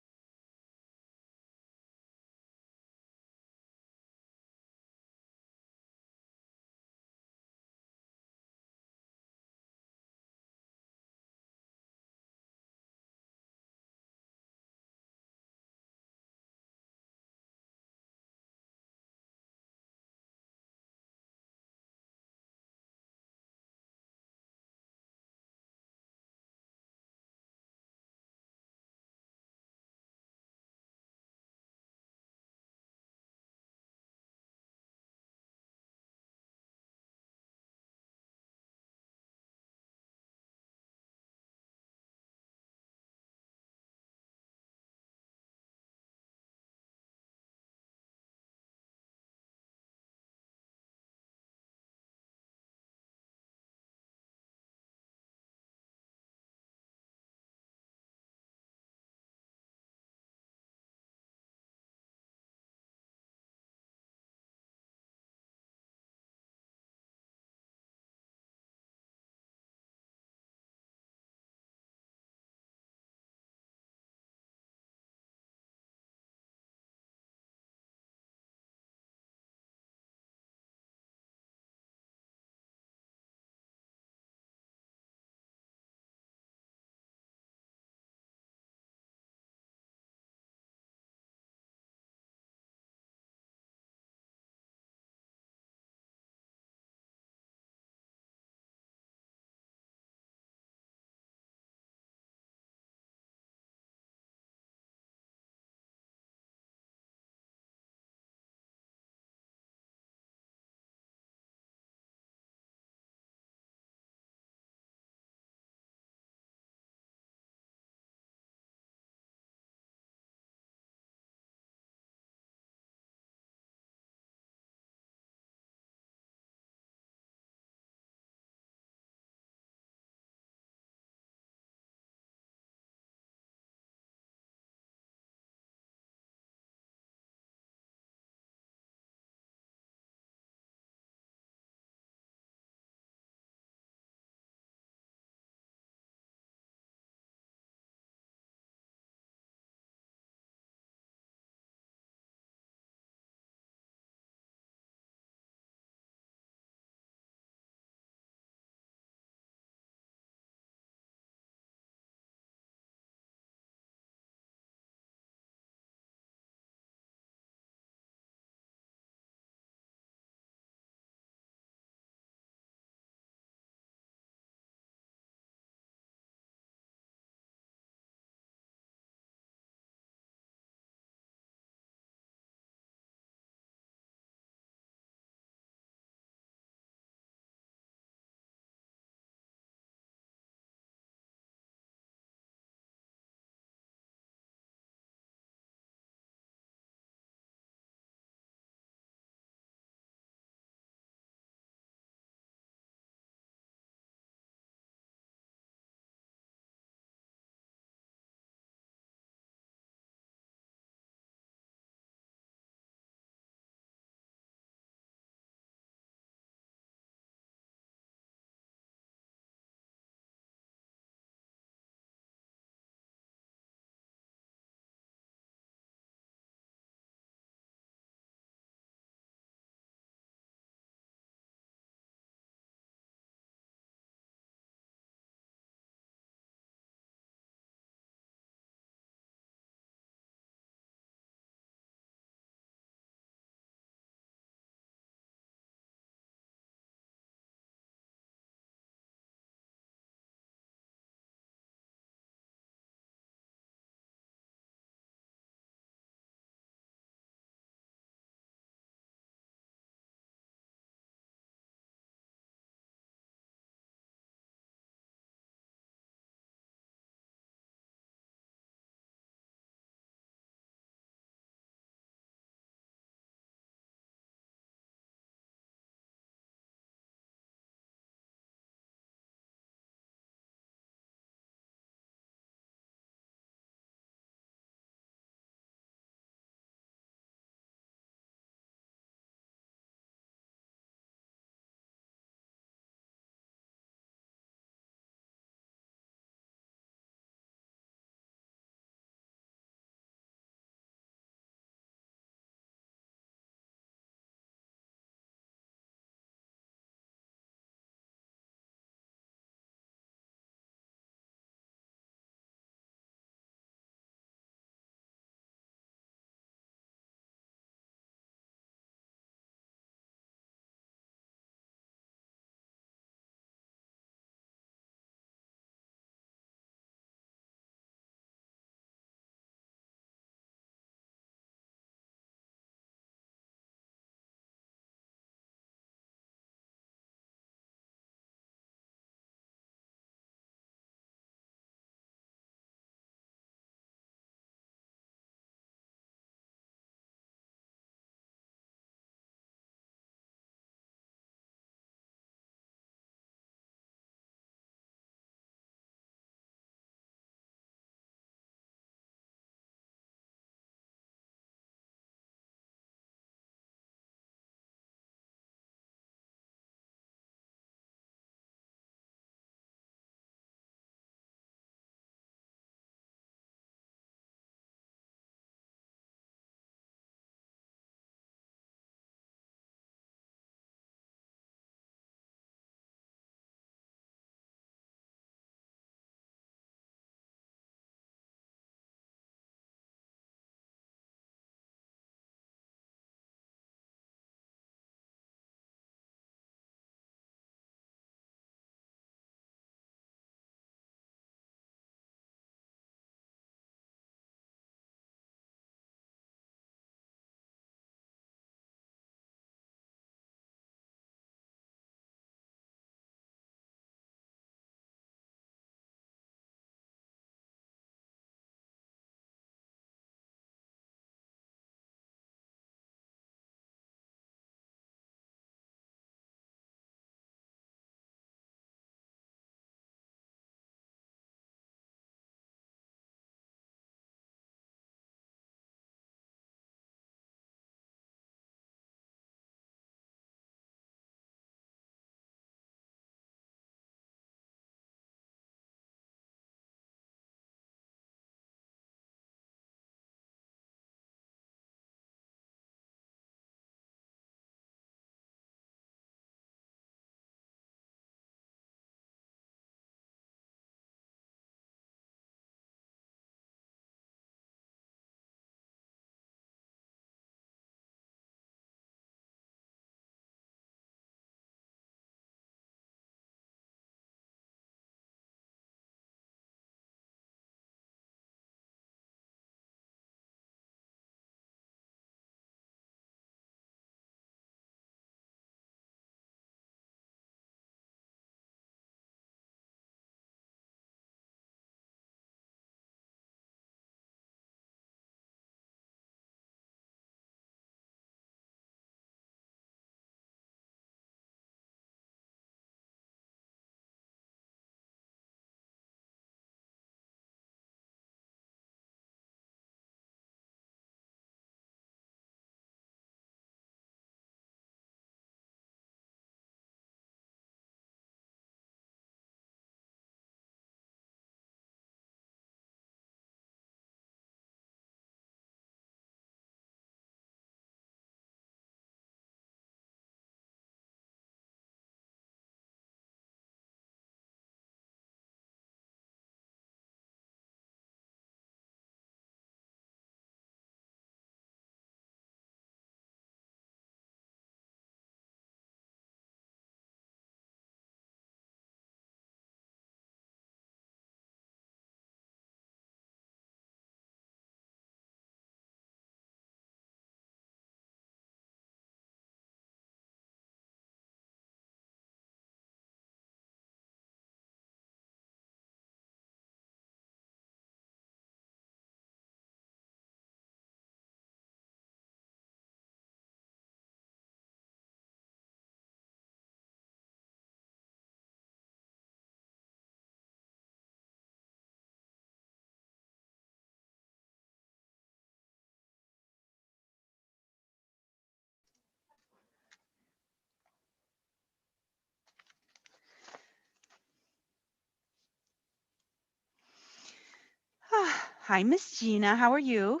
Hi, Miss Gina. How are you?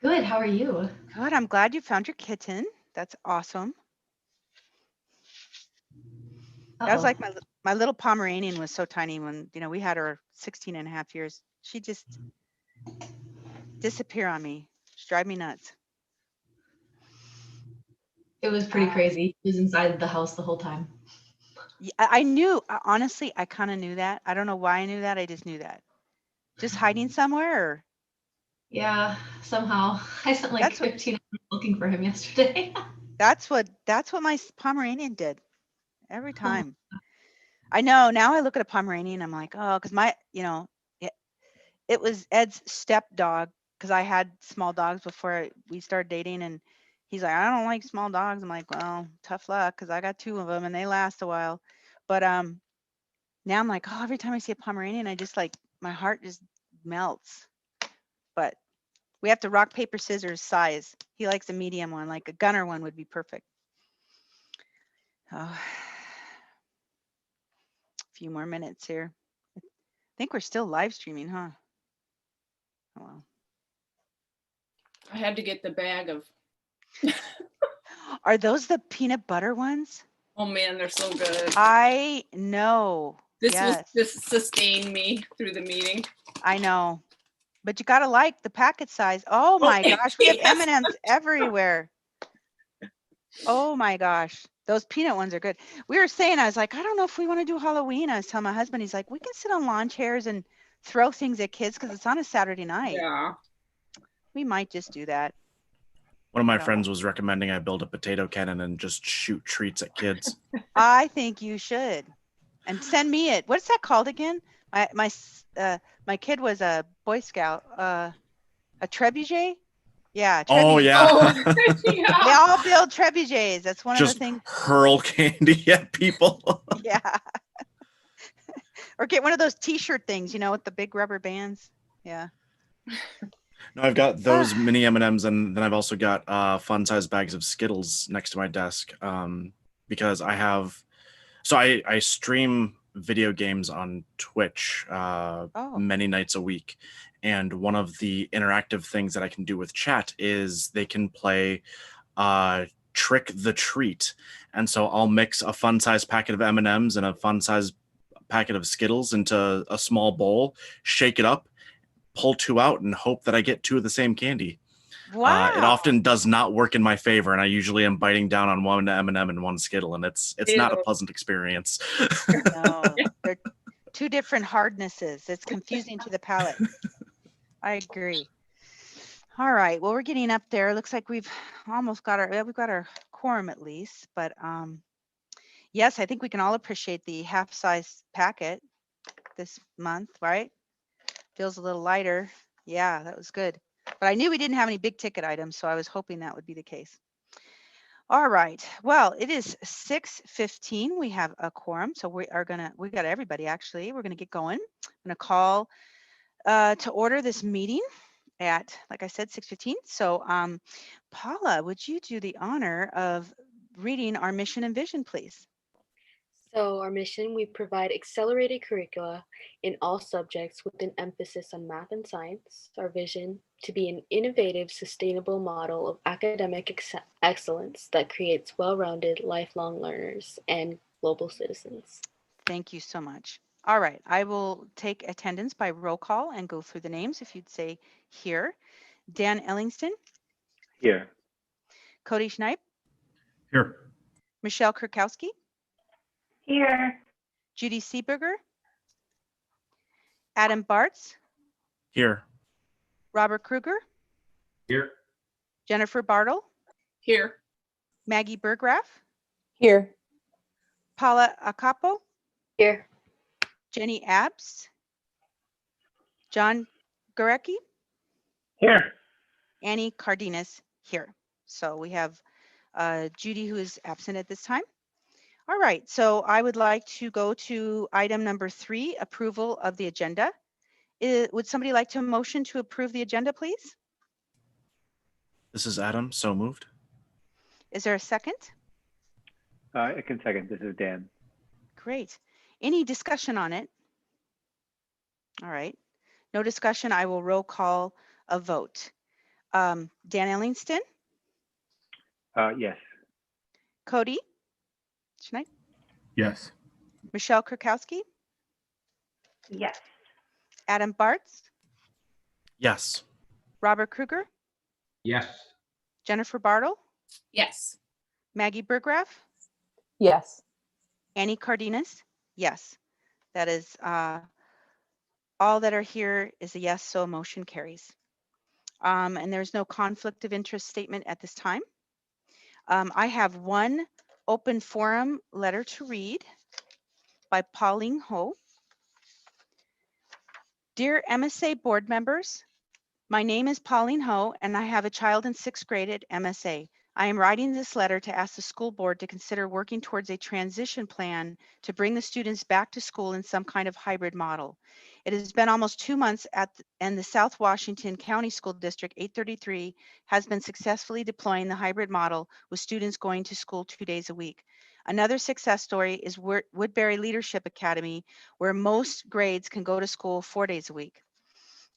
Good. How are you? Good. I'm glad you found your kitten. That's awesome. That was Uh-oh. like my little Pomeranian was so tiny when, we had her 16 and a half years. She just disappear on me. She drive me nuts. It was pretty crazy. He was inside the house the whole time. Yeah, I knew, honestly, I kind of knew that. I don't know why I knew that. I just knew that. Just hiding somewhere or Yeah, somehow. I spent like that's what 15 hours looking for him yesterday. that's what my Pomeranian did every Oh my- time. I know. Now I look at a Pomeranian, I'm like, oh, because it was Ed's step dog because I had small dogs before we started dating, and he's like, I don't like small dogs. I'm like, well, tough luck because I got 2 of them and they last a while. But now I'm like, oh, every time I see a Pomeranian, I just like my heart just melts. But we have to rock, paper, scissors size. He likes a medium one, like a gunner one would be perfect. Oh, a few more minutes here. I think we're still live streaming, huh? Oh, well. I had to get the bag of, Are those the peanut butter ones? oh man, they're so good. I know. Yes, This sustained me through the meeting. I know. But you gotta like the packet size. Oh my gosh, we have yes. M&Ms everywhere. Oh my gosh, those peanut ones are good. We were saying, I was like, I don't know if we want to do Halloween. I was telling my husband, he's like, we can sit on lawn chairs and throw things at kids because it's on a Saturday night. Yeah. We might just do that. One of my No. friends was recommending I build a potato cannon and just shoot treats at kids. I think you should. And send me it. What's that called again? My kid was a Boy Scout. A trebuchet? Yeah, trebuchet. Oh yeah. Oh, yeah. They all build trebuchets. That's one Just of the things. hurl candy at people. Yeah. Or get one of those T-shirt things, with the big rubber bands. Yeah. No, I've got those mini M&Ms, and then I've also got fun-sized bags of Skittles next to my desk because I stream video games on Twitch many nights a week, and one of the interactive things that I can do with chat is they can play Trick the Treat, and so I'll mix a fun-sized packet of M&Ms and a fun-sized packet of Skittles into a small bowl, shake it up, pull 2 out, and hope that I get 2 of the same candy. Wow. It often does not work in my favor, and I usually am biting down on one M&M and one Skittle, and it's not a pleasant experience. No, they're 2 different hardnesses. It's confusing to the palate. I agree. All right. Well, we're getting up there. Looks like we've almost got our quorum at least. But yes, I think we can all appreciate the half-size packet this month, right? Feels a little lighter. Yeah, that was good. But I knew we didn't have any big ticket items, so I was hoping that would be the case. All right. Well, it is 6:15. We have a quorum, so we got everybody actually. We're gonna get going. I'm gonna call to order this meeting at, like I said, 6:15. So Paula, would you do the honor of reading our mission and vision, please? So our mission, we provide accelerated curricula in all subjects with an emphasis on math and science. Our vision, to be an innovative, sustainable model of academic excellence that creates well-rounded, lifelong learners and global citizens. Thank you so much. All right, I will take attendance by roll call and go through the names. If you'd say here. Dan Ellingston. Here. Cody Schneip. Here. Michelle Kurkowski. Here. Judy Seeberger. Adam Bartz. Here. Robert Kruger. Here. Jennifer Bartle. Here. Maggie Berggraf. Here. Paula Acapo. Here. Jenny Abs. John Gurecki. Here. Annie Cardenas here. So we have Judy, who is absent at this time. All right, so I would like to go to item number 3, approval of the agenda. Would somebody like to motion to approve the agenda, please? This is Adam, so moved. Is there a second? I can second. This is Dan. Great. Any discussion on it? All right. No discussion. I will roll call a vote. Dan Ellingston, Yes. Cody Schneid, Yes. Michelle Kurkowski, Yes. Adam Bartz, Yes. Robert Kruger, Yes. Jennifer Bartle, Yes. Maggie Burgraff, Yes. Annie Cardenas. Yes. That is all that are here is a yes, so a motion carries. And there's no conflict of interest statement at this time. I have one open forum letter to read by Pauline Ho. Dear MSA board members, my name is Pauline Ho, and I have a child in 6th grade at MSA. I am writing this letter to ask the school board to consider working towards a transition plan to bring the students back to school in some kind of hybrid model. It has been almost 2 months and the South Washington County School District 833 has been successfully deploying the hybrid model with students going to school 2 days a week. Another success story is Woodbury Leadership Academy, where most grades can go to school 4 days a week.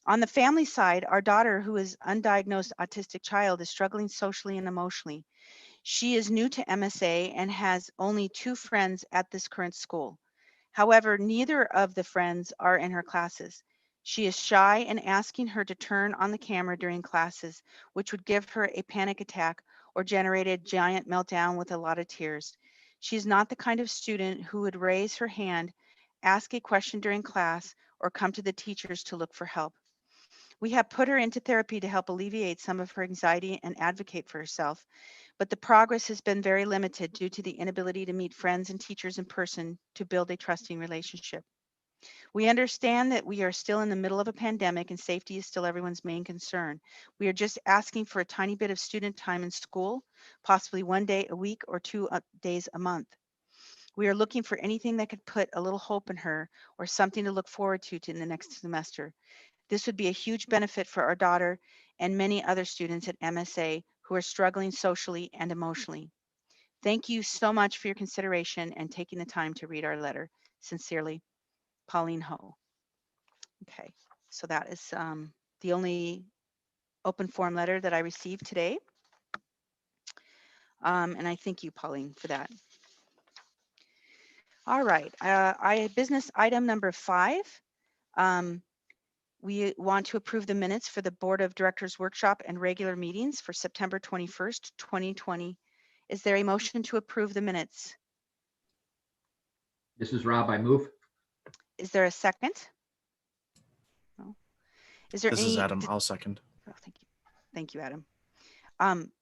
On the family side, our daughter, who is undiagnosed autistic child, is struggling socially and emotionally. She is new to MSA and has only 2 friends at this current school. However, neither of the friends are in her classes. She is shy and asking her to turn on the camera during classes, which would give her a panic attack or generate a giant meltdown with a lot of tears. She is not the kind of student who would raise her hand, ask a question during class, or come to the teachers to look for help. We have put her into therapy to help alleviate some of her anxiety and advocate for herself, but the progress has been very limited due to the inability to meet friends and teachers in person to build a trusting relationship. We understand that we are still in the middle of a pandemic and safety is still everyone's main concern. We are just asking for a tiny bit of student time in school, possibly 1 day a week or 2 days a month. We are looking for anything that could put a little hope in her or something to look forward to in the next semester. This would be a huge benefit for our daughter and many other students at MSA who are struggling socially and emotionally. Thank you so much for your consideration and taking the time to read our letter. Sincerely, Pauline Ho. Okay, so that is the only open forum letter that I received today. And I thank you, Pauline, for that. All right, business item number 5. We want to approve the minutes for the Board of Directors workshop and regular meetings for September 21st, 2020. Is there a motion to approve the minutes? This is Rob. I move. Is there a second? No. Is there This any? is Adam. I'll second. Oh, thank you. Thank you, Adam.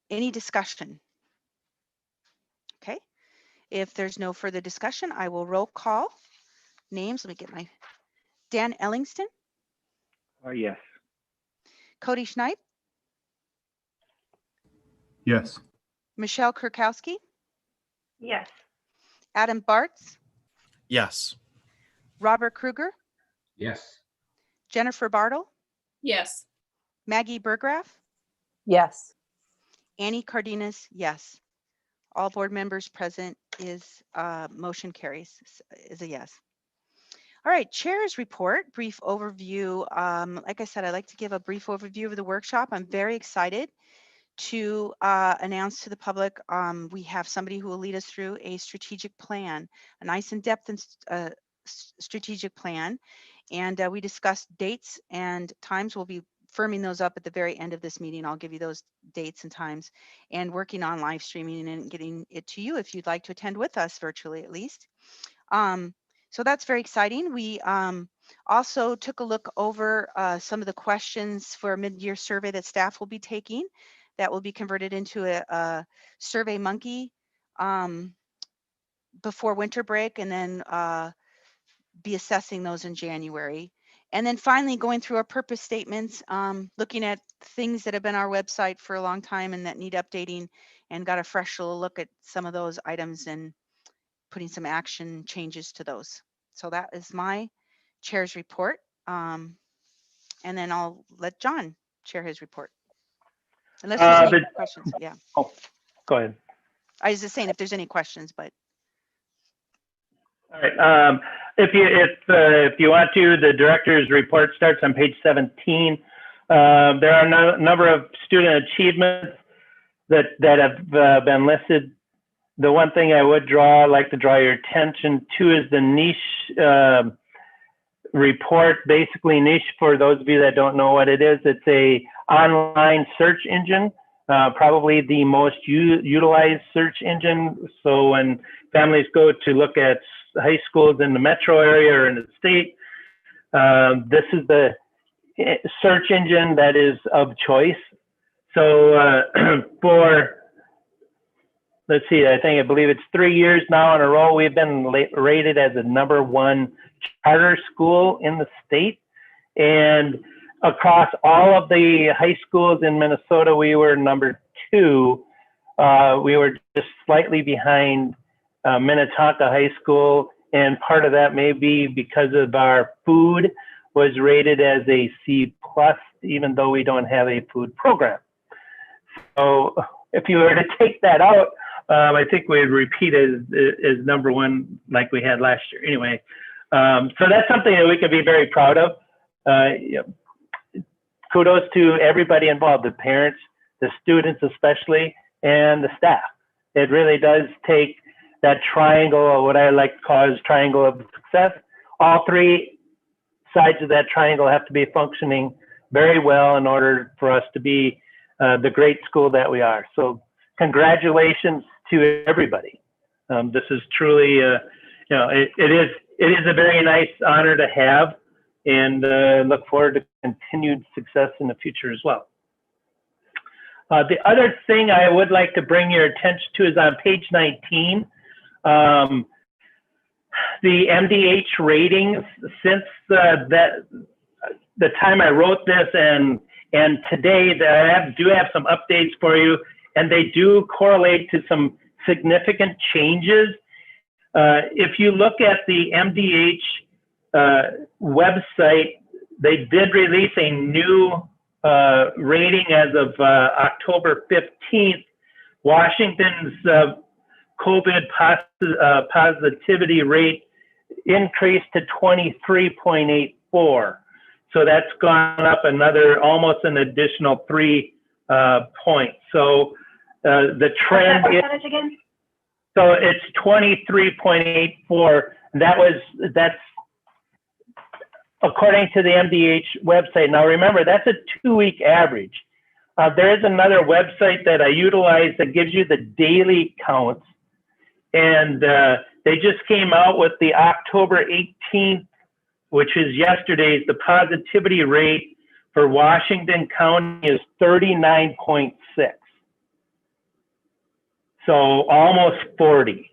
Any discussion? Okay. If there's no further discussion, I will roll call names. Let me get my Dan Ellingston, Yes. Cody Schneid, Yes. Michelle Kurkowski, Yes. Adam Bartz, Yes. Robert Kruger, Yes. Jennifer Bartle, Yes. Maggie Burgraff, Yes. Annie Cardenas, yes. All board members present is motion carries is a yes. All right, chair's report, brief overview. Like I said, I'd like to give a brief overview of the workshop. I'm very excited to announce to the public we have somebody who will lead us through a strategic plan, a nice in-depth and strategic plan. And we discussed dates and times. We'll be firming those up at the very end of this meeting. I'll give you those dates and times, and working on live streaming and getting it to you if you'd like to attend with us virtually at least. So that's very exciting. We also took a look over some of the questions for a mid-year survey that staff will be taking that will be converted into a Survey Monkey before winter break, and then be assessing those in January. And then finally going through our purpose statements, looking at things that have been our website for a long time and that need updating, and got a fresh look at some of those items and putting some action changes to those. So that is my chair's report. And then I'll let John share his report. Unless there's any questions, yeah. Oh, go ahead. I was just saying if there's any questions, but. All right. If you want to, the director's report starts on page 17. There are a number of student achievements that have been listed. The one thing I would like to draw your attention to is the niche report. Basically, niche, for those of you that don't know what it is, it's a online search engine, probably the most utilized search engine. So when families go to look at high schools in the metro area or in the state, this is the search engine that is of choice. So let's see, I believe it's 3 years now in a row, we've been rated as the #1 charter school in the state. And across all of the high schools in Minnesota, we were #2. We were just slightly behind Minnetonka High School. And part of that may be because of our food was rated as a C+, even though we don't have a food program. So if you were to take that out, I think we'd repeat as #1 like we had last year. Anyway, so that's something that we can be very proud of. Kudos to everybody involved, the parents, the students especially, and the staff. It really does take that triangle, or what I like to call is triangle of success. All three sides of that triangle have to be functioning very well in order for us to be the great school that we are. So congratulations to everybody. This is truly, it is a very nice honor to have, and look forward to continued success in the future as well. The other thing I would like to bring your attention to is on page 19. The MDH ratings, since the time I wrote this and today, I do have some updates for you, and they do correlate to some significant changes. If you look at the MDH website, they did release a new rating as of October 15th. Washington's COVID positivity rate increased to 23.84. So that's gone up almost an additional 3 points. So the trend What's that percentage again? So it's 23.84. That's according to the MDH website. Now remember, that's a 2-week average. There is another website that I utilize that gives you the daily counts. And they just came out with the October 18th, which is yesterday's, the positivity rate for Washington County is 39.6. So almost 40,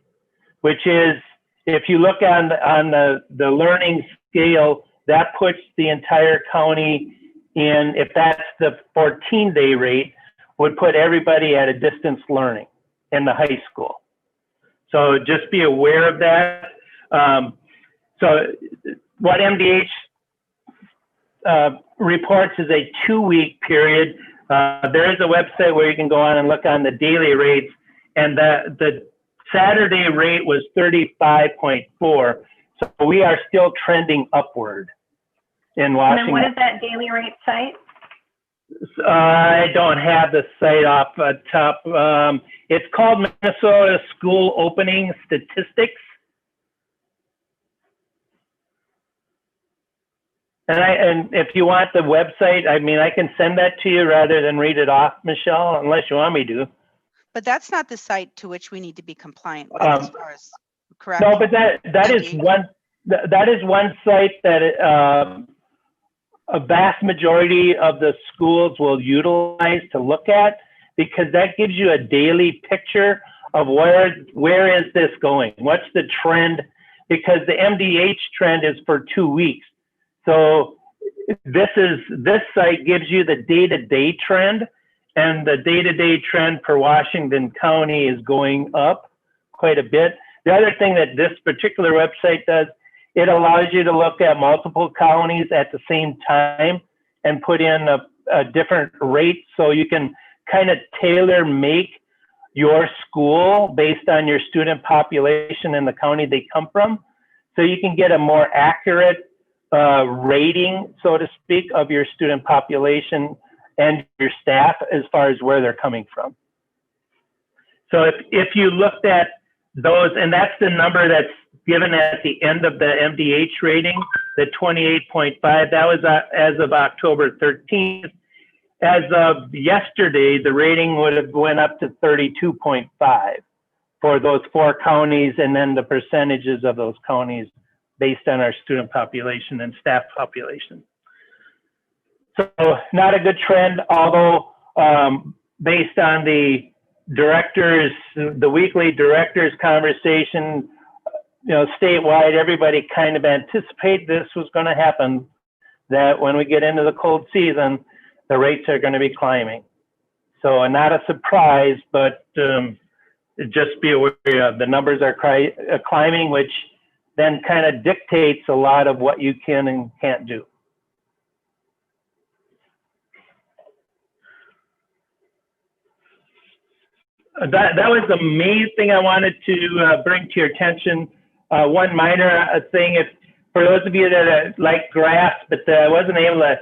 which is, if you look on the learning scale, that puts the entire county in, if that's the 14-day rate, would put everybody at a distance learning in the high school. So just be aware of that. So what MDH reports is a 2-week period. There is a website where you can go on and look on the daily rates, and the Saturday rate was 35.4. So we are still trending upward in Washington. And then what is that daily rate site? I don't have the site off the top. It's called Minnesota School Opening Statistics. And if you want the website, I mean, I can send that to you rather than read it off, Michelle, unless you want me to. But that's not the site to which we need to be compliant with, as far as, correct? No, but that is one site that a vast majority of the schools will utilize to look at, because that gives you a daily picture of where is this going? What's the trend? Because the MDH trend is for 2 weeks. So this site gives you the day-to-day trend, and the day-to-day trend for Washington County is going up quite a bit. The other thing that this particular website does, it allows you to look at multiple counties at the same time and put in a different rate, so you can kind of tailor make your school based on your student population and the county they come from. so you can get a more accurate rating, so to speak, of your student population and your staff as far as where they're coming from. So if you looked at those, and that's the number that's given at the end of the MDH rating, the 28.5, that was as of October 13th. As of yesterday, the rating would have went up to 32.5 for those 4 counties, and then the percentages of those counties based on our student population and staff population. So not a good trend, although based on the directors, the weekly directors conversation, statewide, everybody kind of anticipated this was going to happen, that when we get into the cold season, the rates are going to be climbing. So not a surprise, but just be aware of the numbers are climbing, which then kind of dictates a lot of what you can and can't do. That was the main thing I wanted to bring to your attention. One minor thing, if for those of you that like graphs, but I wasn't able to,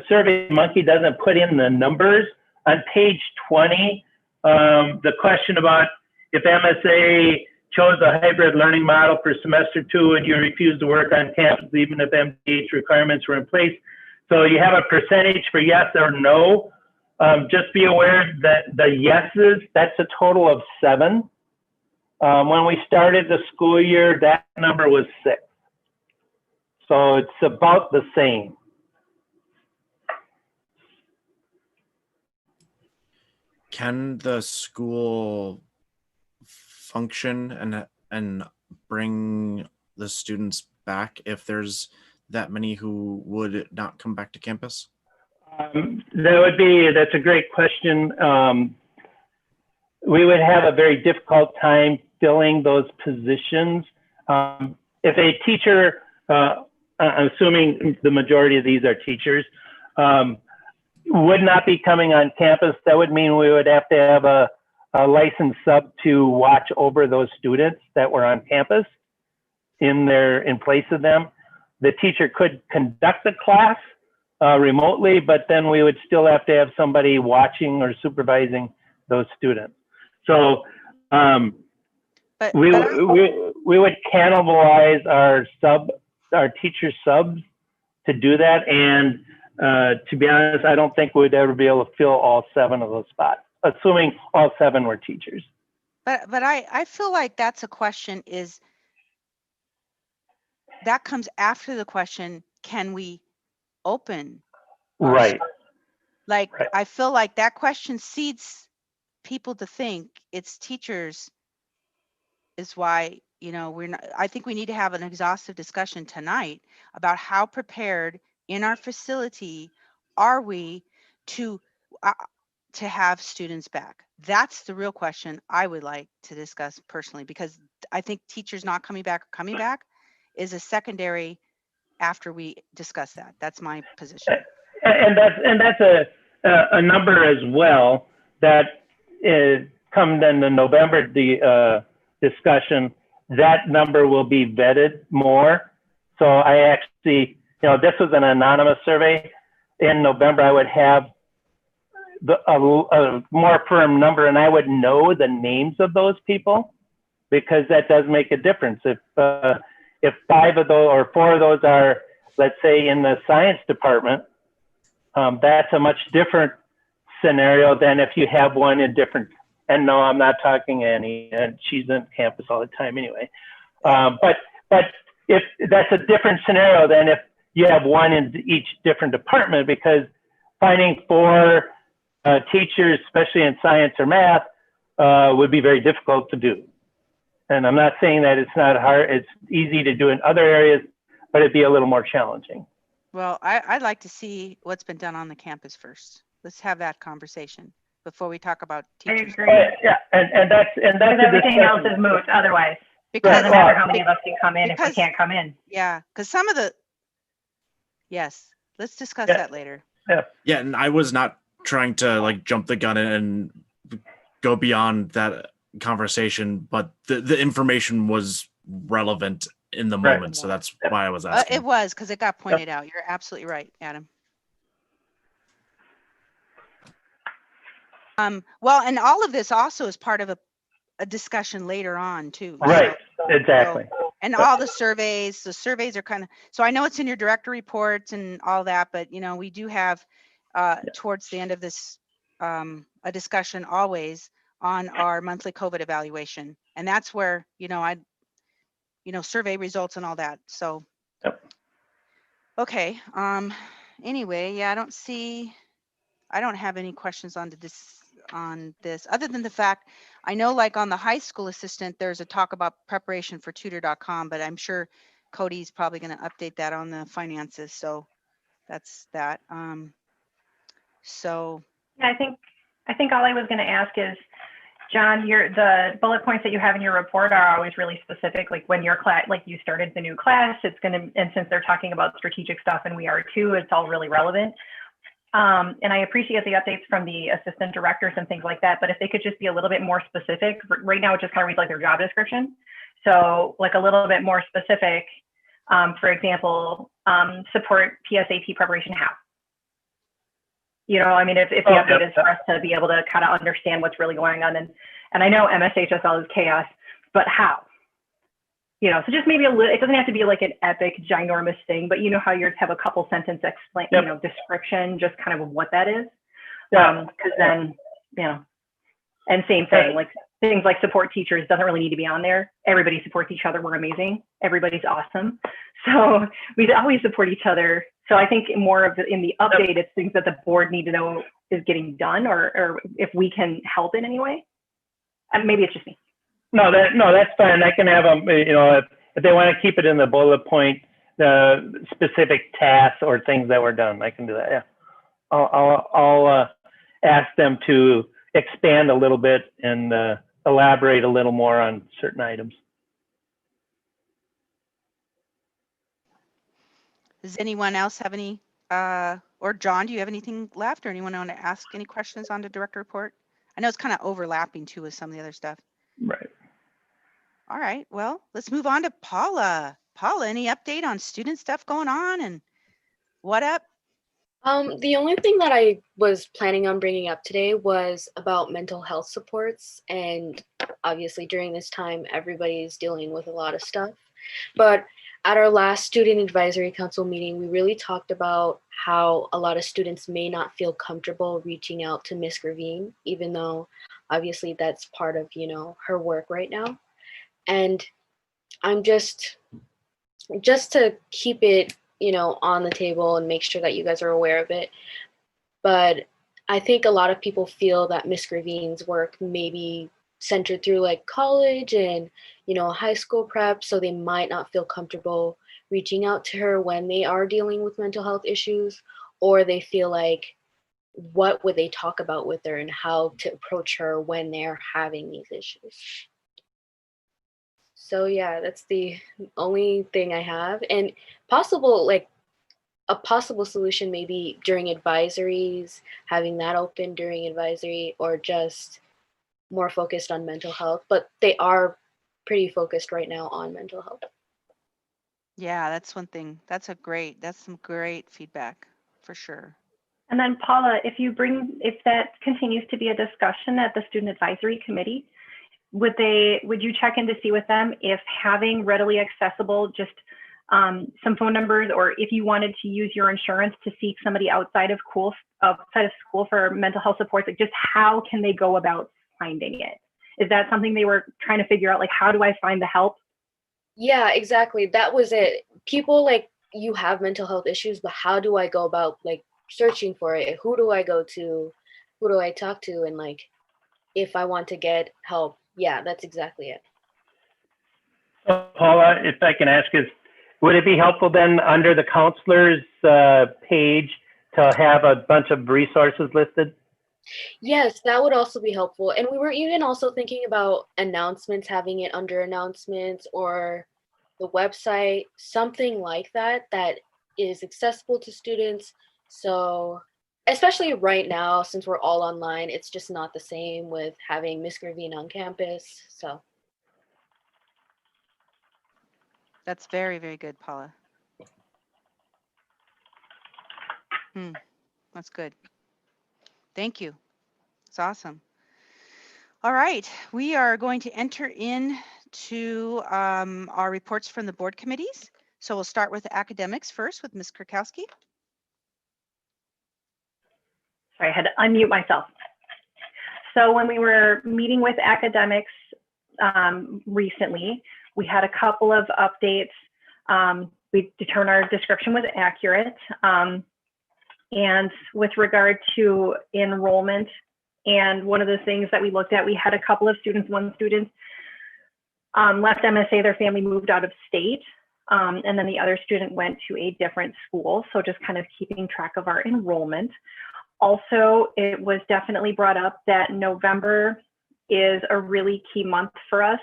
SurveyMonkey doesn't put in the numbers. On page 20, the question about if MSA chose a hybrid learning model for semester 2 and you refused to work on campus even if MDH requirements were in place. So you have a percentage for yes or no. Just be aware that the yeses, that's a total of 7. When we started the school year, that number was 6. So it's about the same. Can the school function and bring the students back if there's that many who would not come back to campus? That's a great question. We would have a very difficult time filling those positions. If a teacher, assuming the majority of these are teachers, would not be coming on campus, that would mean we would have to have a licensed sub to watch over those students that were on campus in place of them. The teacher could conduct the class remotely, but then we would still have to have somebody watching or supervising those students. So we would cannibalize our teacher subs to do that. And to be honest, I don't think we'd ever be able to fill all 7 of those spots, assuming all 7 were teachers. But I feel like that's a question that comes after the question, can we open? Right. Right. I feel like that question seeds people to think it's teachers is why, we're not, I think we need to have an exhaustive discussion tonight about how prepared in our facility are we to have students back. That's the real question I would like to discuss personally, because I think teachers not coming back or coming back is a secondary after we discuss that. That's my position. And that's a number as well that come in the November discussion. That number will be vetted more. So I actually, this was an anonymous survey. In November, I would have a more firm number, and I would know the names of those people, because that does make a difference. If 5 of those or 4 of those are, let's say, in the science department, that's a much different scenario than if you have one in different. And no, I'm not talking Annie, and she's on campus all the time anyway. But if that's a different scenario than if you have one in each different department, because finding 4 teachers, especially in science or math, would be very difficult to do. And I'm not saying that it's not hard, it's easy to do in other areas, but it'd be a little more challenging. Well, I'd like to see what's been done on the campus first. Let's have that conversation before we talk about teachers. I agree. Yeah, and that's everything else is moot otherwise. Because it doesn't matter how many of us can come in if we can't come in. Yeah, because some of the, yes, let's discuss that later. Yeah, and I was not trying to jump the gun and go beyond that conversation, but the information was relevant in the Right. moment. So that's why I was asking. It was, because it got pointed out. You're absolutely right, Adam. Well, and all of this also is part of a discussion later on too. Right, exactly. And all the surveys are kind of, so I know it's in your director reports and all that, but you know, we do have towards the end of this, a discussion always on our monthly COVID evaluation. And that's where, you know, survey results and all that. So, okay. Anyway, yeah, I don't have any questions on this other than the fact I know, like on the high school assistant, there's a talk about preparation for tutor.com, but I'm sure Cody's probably going to update that on the finances. So that's that. So Yeah, I think all I was going to ask is, John, the bullet points that you have in your report are always really specific. Like when your class, like you started the new class, it's going to, and since they're talking about strategic stuff and we are too, it's all really relevant. And I appreciate the updates from the assistant directors and things like that, but if they could just be a little bit more specific. Right now it just kind of reads like their job description. So like a little bit more specific, for example, support PSAT preparation, how? You know, I mean, if the update is for us to be able to kind of understand what's really going on, and I know MSHSL is chaos, but how? You know, so just maybe a little, it doesn't have to be like an epic, ginormous thing, but you know how yours have a couple sentence you know, description, just kind of what that is. Because then, you know, and same thing, like things like support teachers doesn't really need to be on there. Everybody supports each other. We're amazing. Everybody's awesome. So we always support each other. So I think more of in the update, it's things that the board need to know is getting done, or if we can help in any way. Maybe it's just me. No, that's fine. I can have them, you know, if they want to keep it in the bullet point, the specific tasks or things that were done, I can do that. Yeah. I'll ask them to expand a little bit and elaborate a little more on certain items. does anyone else have any, or John, do you have anything left, or anyone want to ask any questions on the director report? I know it's kind of overlapping too with some of the other stuff. Right. All right, well, let's move on to Paula. Paula, any update on student stuff going on and what up? The only thing that I was planning on bringing up today was about mental health supports. And obviously during this time, everybody's dealing with a lot of stuff. But at our last student advisory council meeting, we really talked about how a lot of students may not feel comfortable reaching out to Miss Gravine, even though obviously that's part of, you know, her work right now. And I'm just to keep it, you know, on the table and make sure that you guys are aware of it. But I think a lot of people feel that Miss Gravine's work may be centered through like college and, you know, high school prep. So they might not feel comfortable reaching out to her when they are dealing with mental health issues, or they feel like, what would they talk about with her and how to approach her when they're having these issues. So yeah, that's the only thing I have. And a possible solution maybe during advisories, having that open during advisory, or just more focused on mental health. But they are pretty focused right now on mental health. Yeah, that's one thing. That's some great feedback for sure. And then Paula, if that continues to be a discussion at the student advisory committee, would you check in to see with them if having readily accessible just some phone numbers, or if you wanted to use your insurance to seek somebody outside of school for mental health supports, like just how can they go about finding it? Is that something they were trying to figure out? Like, how do I find the help? Yeah, exactly. That was it. People like, you have mental health issues, but how do I go about like searching for it? Who do I go to? Who do I talk to? And like, if I want to get help, yeah, that's exactly it. So Paula, if I can ask, would it be helpful then under the counselors page to have a bunch of resources listed? Yes, that would also be helpful. And we were even also thinking about announcements, having it under announcements or the website, something like that, that is accessible to students. So especially right now, since we're all online, it's just not the same with having Miss Gravine on campus. So That's very, very good, Paula. That's good. Thank you. It's awesome. All right, we are going to enter into our reports from the board committees. So we'll start with the academics first with Ms. Kurkowski. Sorry, I had to unmute myself. So when we were meeting with academics recently, we had a couple of updates. We determined our description was accurate. And with regard to enrollment, and one of the things that we looked at, we had a couple of students, one student left MSA, their family moved out of state, and then the other student went to a different school. So just kind of keeping track of our enrollment. Also, it was definitely brought up that November is a really key month for us.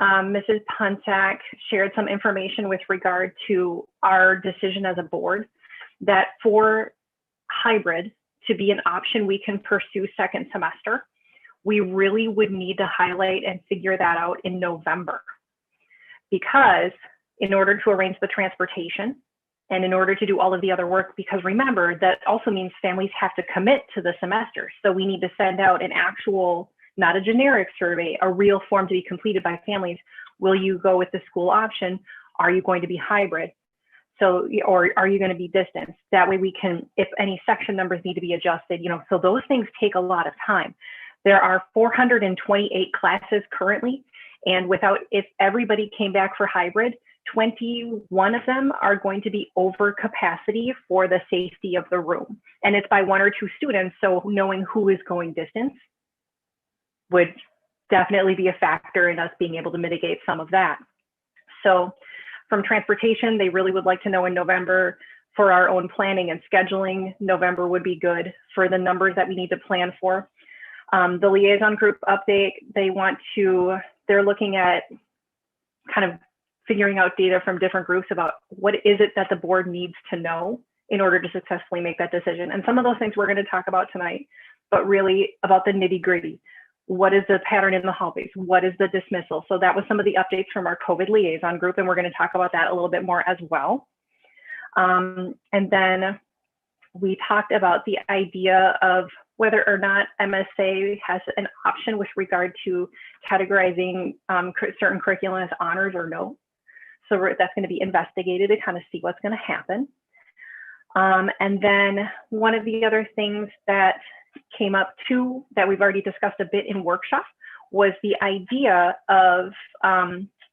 Mrs. Puntak shared some information with regard to our decision as a board that for hybrid to be an option we can pursue second semester, we really would need to highlight and figure that out in November. Because in order to arrange the transportation and in order to do all of the other work, because remember, that also means families have to commit to the semester. So we need to send out an actual, not a generic survey, a real form to be completed by families. Will you go with the school option? Are you going to be hybrid? So, or are you going to be distance? That way we can, if any section numbers need to be adjusted, so those things take a lot of time. There are 428 classes currently, and if everybody came back for hybrid, 21 of them are going to be over capacity for the safety of the room. And it's by 1 or 2 students, so knowing who is going distance would definitely be a factor in us being able to mitigate some of that. So from transportation, they really would like to know in November for our own planning and scheduling. November would be good for the numbers that we need to plan for. The liaison group update, they're looking at kind of figuring out data from different groups about what is it that the board needs to know in order to successfully make that decision. And some of those things we're going to talk about tonight, but really about the nitty gritty. What is the pattern in the hallways? What is the dismissal? So that was some of the updates from our COVID liaison group, and we're going to talk about that a little bit more as well. And then we talked about the idea of whether or not MSA has an option with regard to categorizing certain curriculum as honors or no. So that's going to be investigated to kind of see what's going to happen. And then one of the other things that came up too, that we've already discussed a bit in workshop, was the idea of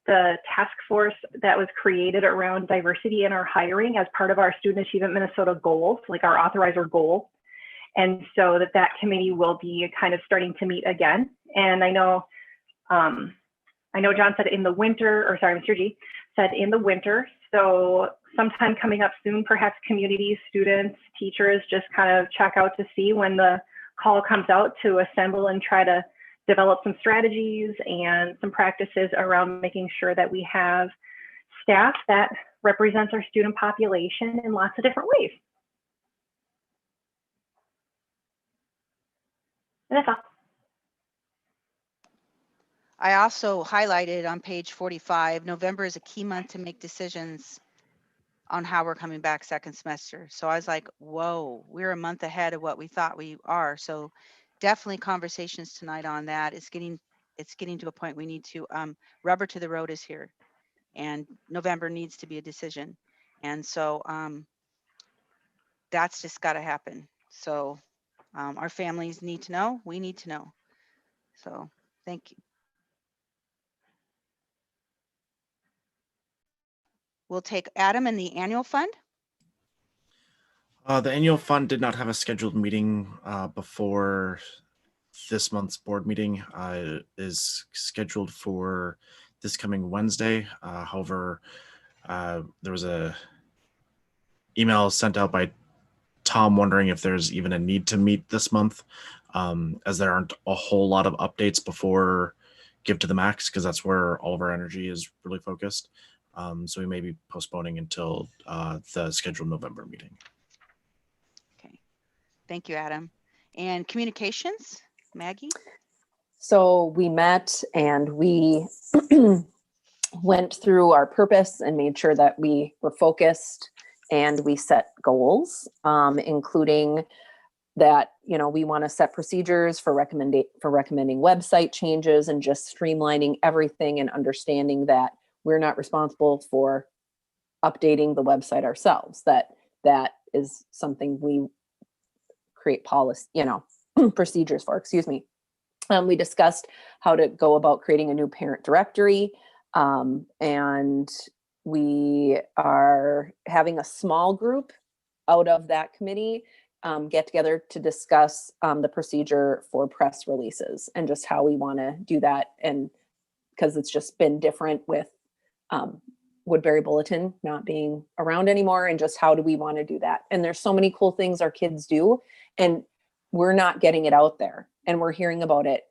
the task force that was created around diversity in our hiring as part of our Student Achievement Minnesota goals, like our authorizer goal. And so that committee will be kind of starting to meet again. And I know John said in the winter, or sorry, Mr. G said in the winter. So sometime coming up soon, perhaps communities, students, teachers, just kind of check out to see when the call comes out to assemble and try to develop some strategies and some practices around making sure that we have staff that represents our student population in lots of different ways. And that's all. I also highlighted on page 45, November is a key month to make decisions on how we're coming back second semester. So I was like, whoa, we're a month ahead of what we thought we are. So definitely conversations tonight on that. It's getting to a point we need to, rubber to the road is here, and November needs to be a decision. And so that's just got to happen. So our families need to know, we need to know. So thank you. We'll take Adam and the annual fund. The annual fund did not have a scheduled meeting before this month's board meeting. Is scheduled for this coming Wednesday. However, there was a email sent out by Tom wondering if there's even a need to meet this month, as there aren't a whole lot of updates before Give to the Max, because that's where all of our energy is really focused. So we may be postponing until the scheduled November meeting. Okay, thank you, Adam. And communications, Maggie? So we met and we went through our purpose and made sure that we were focused and we set goals, including that, you know, we want to set procedures for recommending website changes and just streamlining everything and understanding that we're not responsible for updating the website ourselves, that is something we create policy, you know, procedures for, excuse me. We discussed how to go about creating a new parent directory. And we are having a small group out of that committee get together to discuss the procedure for press releases and just how we want to do that. And because it's just been different with Woodbury Bulletin not being around anymore, and just how do we want to do that? And there's so many cool things our kids do, and we're not getting it out there, and we're hearing about it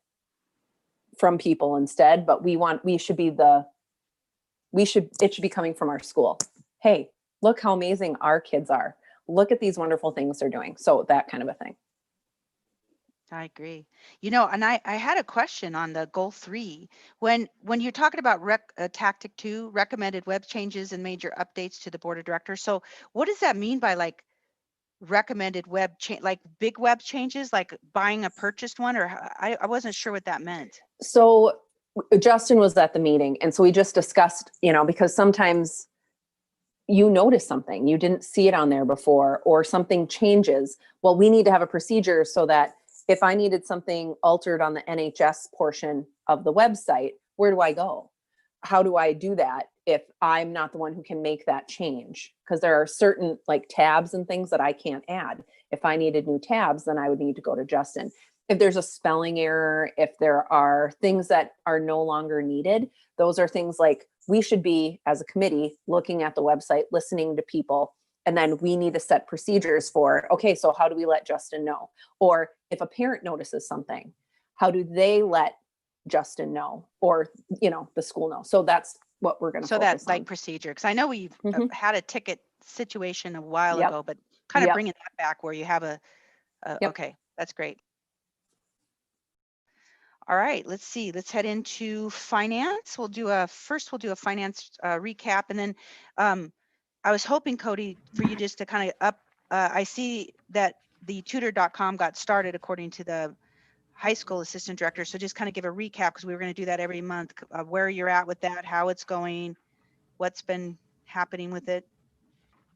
from people instead. But it should be coming from our school. Hey, look how amazing our kids are. Look at these wonderful things they're doing. So that kind of a thing. I agree. You know, and I had a question on the goal 3. When you're talking about tactic 2, recommended web changes and major updates to the board of directors. So what does that mean by like recommended web change, like big web changes, like buying a purchased one? Or I wasn't sure what that meant. So Justin was at the meeting, and so we just discussed, you know, because sometimes you notice something, you didn't see it on there before, or something changes. Well, we need to have a procedure so that if I needed something altered on the NHS portion of the website, where do I go? How do I do that if I'm not the one who can make that change? Because there are certain like tabs and things that I can't add. If I needed new tabs, then I would need to go to Justin. If there's a spelling error, if there are things that are no longer needed, those are things like we should be, as a committee, looking at the website, listening to people. And then we need to set procedures for, okay, so how do we let Justin know? Or if a parent notices something, how do they let Justin know, or, you know, the school know? So that's what we're going to focus on. So that's like procedure. Because I know we've had a ticket situation a while ago, but kind of bringing that back where you have okay, that's great. All right, let's see. Let's head into finance. We'll do a finance recap, and then I was hoping, Cody, for you just to kind of I see that the tutor.com got started according to the high school assistant director. So just kind of give a recap, because we were going to do that every month, where you're at with that, how it's going, what's been happening with it.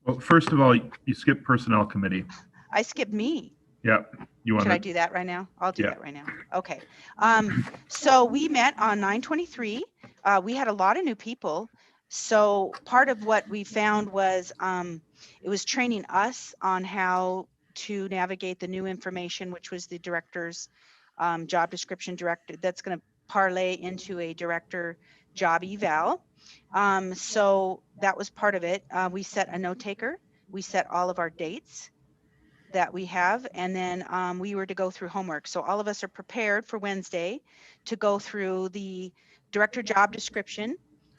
Well, first of all, you skipped personnel committee. I skipped me. Yep. Should I do that right now? I'll do that right now. Okay. So we met on 9/23. We had a lot of new people. So part of what we found was it was training us on how to navigate the new information, which was the director's job description director. That's going to parlay into a director job eval. So that was part of it. We set a note taker. We set all of our dates that we have, and then we were to go through homework. So all of us are prepared for Wednesday to go through the director job description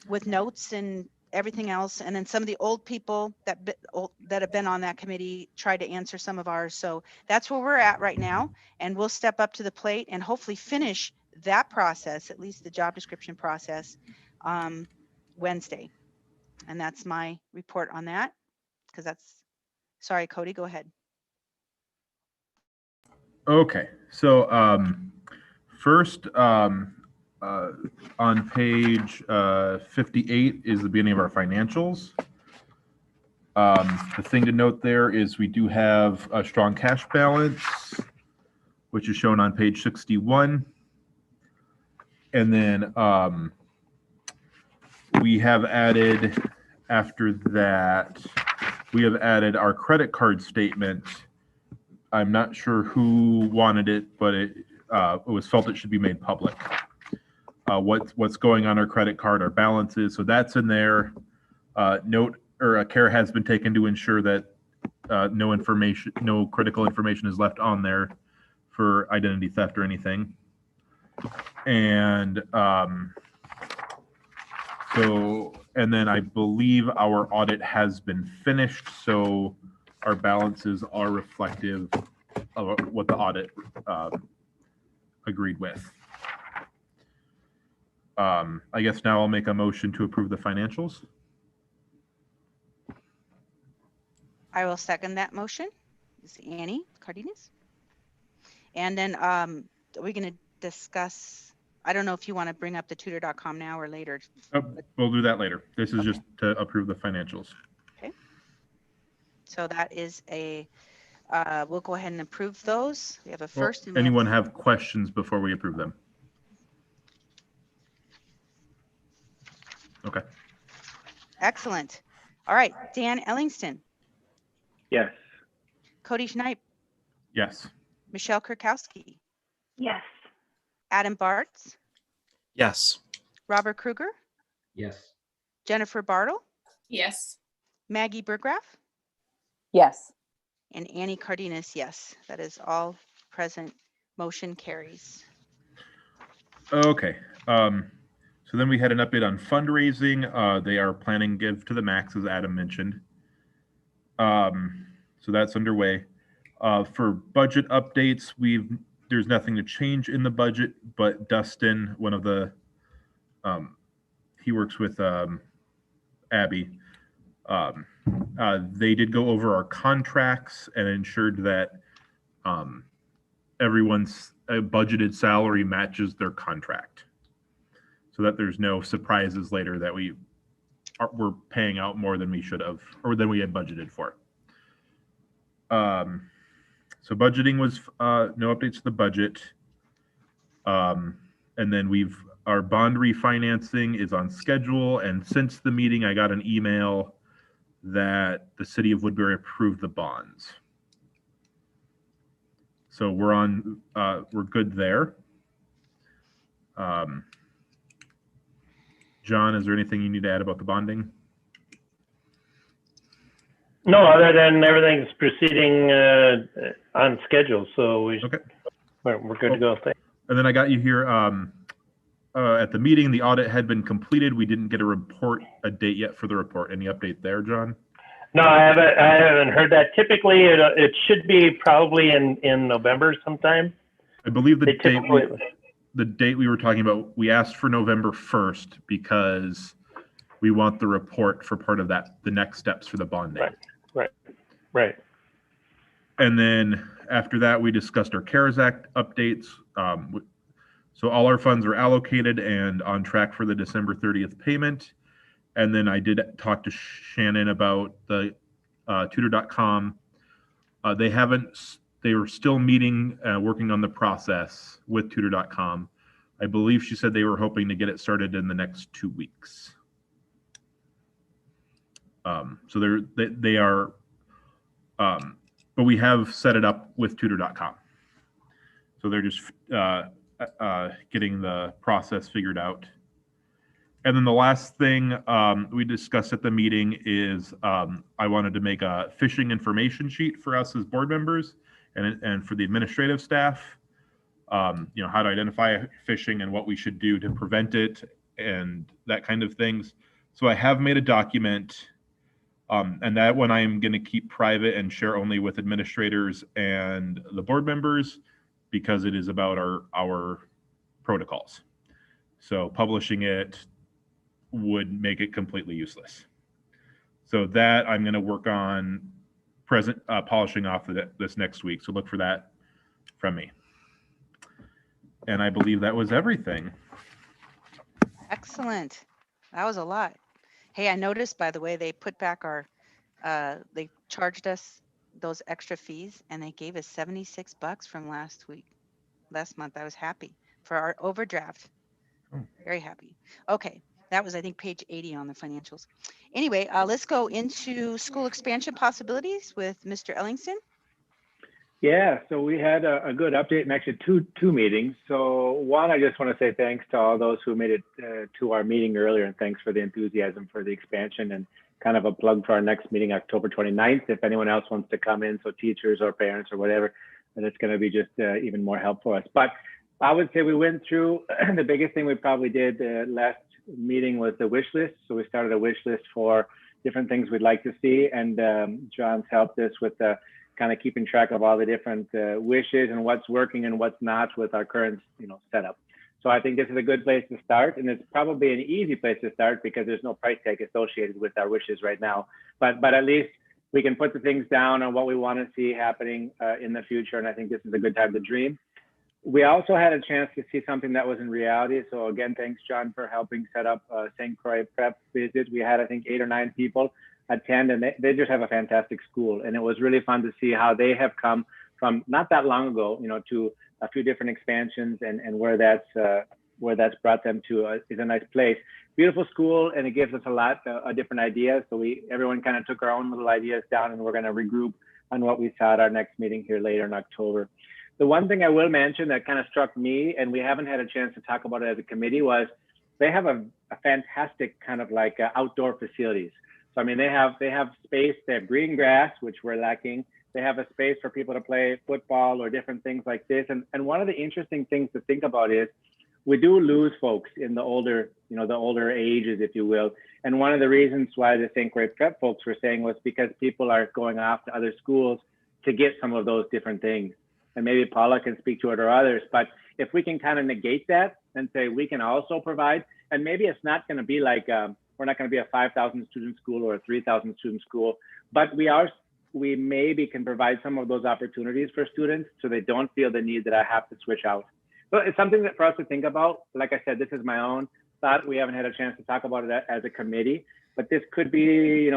with notes and everything else. And then some of the old people that have been on that committee tried to answer some of ours. So that's where we're at right now. And we'll step up to the plate and hopefully finish that process, at least the job description process, Wednesday. And that's my report on that, because sorry, Cody, go ahead. Okay, so first on page 58 is the beginning of our financials. The thing to note there is we do have a strong cash balance, which is shown on page 61. And then we have added, after that, we have added our credit card statement. I'm not sure who wanted it, but it was felt it should be made public. What's going on our credit card, our balances. So that's in there. Care has been taken to ensure that no critical information is left on there for identity theft or anything. And and then I believe our audit has been finished, so our balances are reflective of what the audit agreed with. I guess now I'll make a motion to approve the financials. I will second that motion. This is Annie Cardenas. And then we're going to discuss, I don't know if you want to bring up the tutor.com now or later. We'll do that later. This is just to approve the financials. Okay. So that is a, we'll go ahead and approve those. We have a first. Well, anyone have questions before we approve them? Okay. Excellent. All right. Dan Ellingston. Yes. Cody Schneip. Yes. Michelle Kurkowski. Yes. Adam Bartz. Yes. Robert Kruger. Yes. Jennifer Bartle. Yes. Maggie Burgraff. Yes. And Annie Cardenas. Yes. That is all present. Motion carries. Okay. So then we had an update on fundraising. They are planning Give to the Max, as Adam mentioned. So that's underway. For budget updates, there's nothing to change in the budget, but Dustin, one of the, he works with Abby. They did go over our contracts and ensured that everyone's budgeted salary matches their contract, so that there's no surprises later that we're paying out more than we should have or than we had budgeted for. So budgeting was no updates to the budget. And then our bond refinancing is on schedule. And since the meeting, I got an email that the city of Woodbury approved the bonds. So we're good there. John, is there anything you need to add about the bonding? No, other than everything's proceeding on schedule, so we're good to go. Thanks. And then I got you here at the meeting. The audit had been completed. We didn't get a date yet for the report. Any update there, John? No, I haven't heard that. Typically, it should be probably in November sometime. I believe the date we were talking about, we asked for November 1st because we want the report for part of that, the next steps for the bonding. Right. And then after that, we discussed our CARES Act updates. So all our funds are allocated and on track for the December 30th payment. And then I did talk to Shannon about the tutor.com. They were still meeting, working on the process with tutor.com. I believe she said they were hoping to get it started in the next 2 weeks. So they are, but we have set it up with tutor.com. So they're just getting the process figured out. And then the last thing we discussed at the meeting is I wanted to make a phishing information sheet for us as board members and for the administrative staff. How to identify phishing and what we should do to prevent it and that kind of things. So I have made a document. And that one I am going to keep private and share only with administrators and the board members because it is about our protocols. So publishing it would make it completely useless. So that I'm going to work on polishing off this next week. So look for that from me. And I believe that was everything. Excellent. That was a lot. Hey, I noticed, by the way, they put back they charged us those extra fees and they gave us $76 from last month. I was happy for our overdraft. Very happy. Okay. That was, I think, page 80 on the financials. Anyway, let's go into school expansion possibilities with Mr. Ellingston. Yeah, so we had a good update and actually two meetings. So one, I just want to say thanks to all those who made it to our meeting earlier, and thanks for the enthusiasm for the expansion, and kind of a plug for our next meeting, October 29th. If anyone else wants to come in, so teachers or parents or whatever, then it's going to be just even more help for us. But I would say we went through the biggest thing we probably did last meeting was the wish list. So we started a wish list for different things we'd like to see, and John's helped us with kind of keeping track of all the different wishes and what's working and what's not with our current setup. So I think this is a good place to start, and it's probably an easy place to start because there's no price tag associated with our wishes right now. But at least we can put the things down on what we want to see happening in the future, and I think this is a good time to dream. We also had a chance to see something that was in reality. So again, thanks, John, for helping set up St. Croix Prep visit. We had, I think, 8 or 9 people attend, and they just have a fantastic school. And it was really fun to see how they have come from not that long ago, to a few different expansions, and where that's brought them to is a nice place. Beautiful school, and it gives us a lot of different ideas. So everyone kind of took our own little ideas down, and we're going to regroup on what we saw at our next meeting here later in October. The one thing I will mention that kind of struck me, and we haven't had a chance to talk about it as a committee, was they have a fantastic kind of like outdoor facilities. So I mean, they have space, they have green grass, which we're lacking. They have a space for people to play football or different things like this. And one of the interesting things to think about is we do lose folks in the older ages, if you will. And one of the reasons why the St. Croix Prep folks were saying was because people are going off to other schools to get some of those different things. And maybe Paula can speak to it or others, but if we can kind of negate that and say we can also provide, and maybe it's not going to be like, we're not going to be a 5,000 student school or a 3,000 student school, but we maybe can provide some of those opportunities for students so they don't feel the need that I have to switch out. So it's something that for us to think about. Like I said, this is my own thought. We haven't had a chance to talk about it as a committee, but this could be,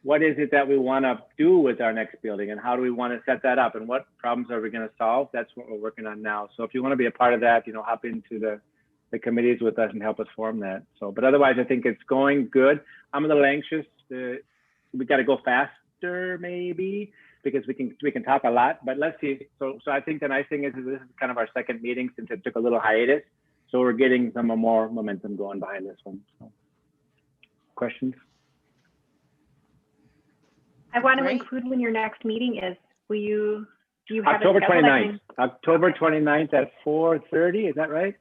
what is it that we want to do with our next building, and how do we want to set that up, and what problems are we going to solve? That's what we're working on now. So if you want to be a part of that, hop into the committees with us and help us form that. So, but otherwise, I think it's going good. I'm a little anxious. We got to go faster maybe, because we can talk a lot, but let's see. So I think the nice thing is this is kind of our second meeting since it took a little hiatus. So we're getting some more momentum going behind this one. So, questions? I want to Great. include when your next meeting is. Do you have October it scheduled? 29th. October 29th at 4:30. Is that right,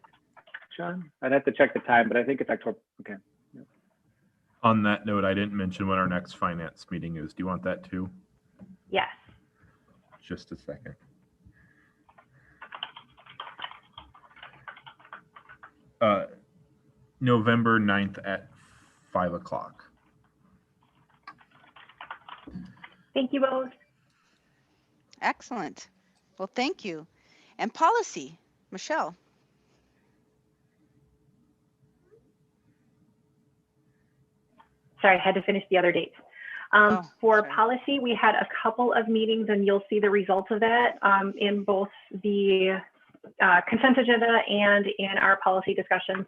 Sean? I'd have to check the time, but I think it's October. Okay. On that note, I didn't mention when our next finance meeting is. Do you want that too? Yes. Just a second. November 9th at 5 o'clock. Thank you both. Excellent. Well, thank you. And policy, Michelle. Sorry, I had to finish the other dates. For policy, we had a couple of meetings, and you'll see the results of that in both the consent agenda and in our policy discussions.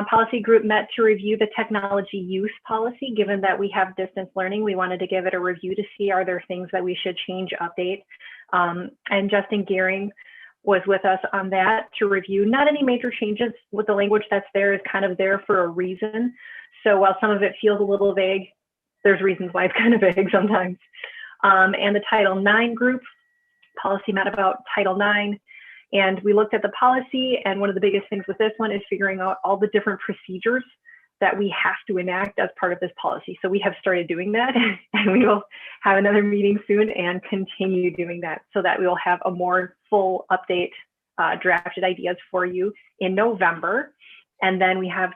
Policy group met to review the technology use policy. Given that we have distance learning, we wanted to give it a review to see are there things that we should change, update. And Justin Gearing was with us on that to review. Not any major changes with the language that's there is kind of there for a reason. So while some of it feels a little vague, there's reasons why it's kind of vague sometimes. And the Title IX group, policy met about Title IX. And we looked at the policy, and one of the biggest things with this one is figuring out all the different procedures that we have to enact as part of this policy. So we have started doing that, and we will have another meeting soon and continue doing that so that we will have a more full update, drafted ideas for you in November. And then we have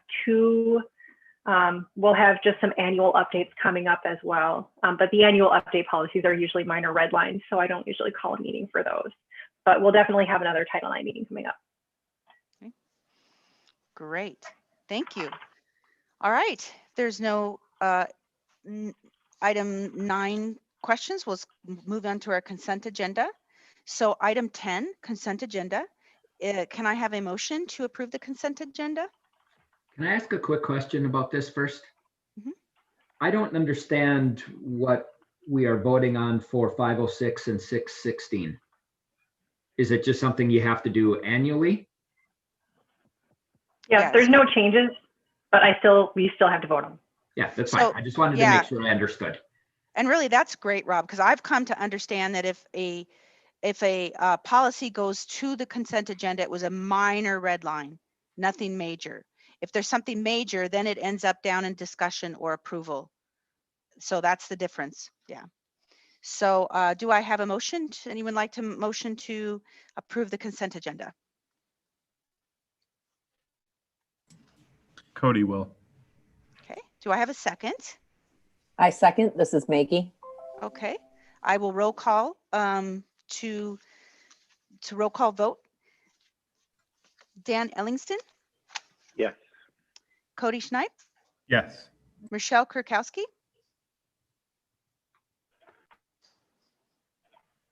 we'll have just some annual updates coming up as well. But the annual update policies are usually minor red lines, so I don't usually call a meeting for those. But we'll definitely have another Title IX meeting coming up. Okay. Great. Thank you. All right. There's no item 9 questions. We'll move on to our consent agenda. So item 10, consent agenda. Can I have a motion to approve the consent agenda? Can I ask a quick question about this first? Mm-hmm. I don't understand what we are voting on for 506 and 616. Is it just something you have to do annually? Yeah, Yes. There's no changes, but we still have to vote on. Yeah, that's So, fine. I just wanted to make sure I understood. And really, that's great, Rob, because I've come to understand that if a policy goes to the consent agenda, it was a minor red line, nothing major. If there's something major, then it ends up down in discussion or approval. So that's the difference. Yeah. So do I have a motion? Anyone like to motion to approve the consent agenda? Cody will. Okay, do I have a second? I second. This is Maggie. Okay, I will roll call to roll call vote. Dan Ellingston, Yes. Cody Schneip, Yes. Michelle Kurkowski,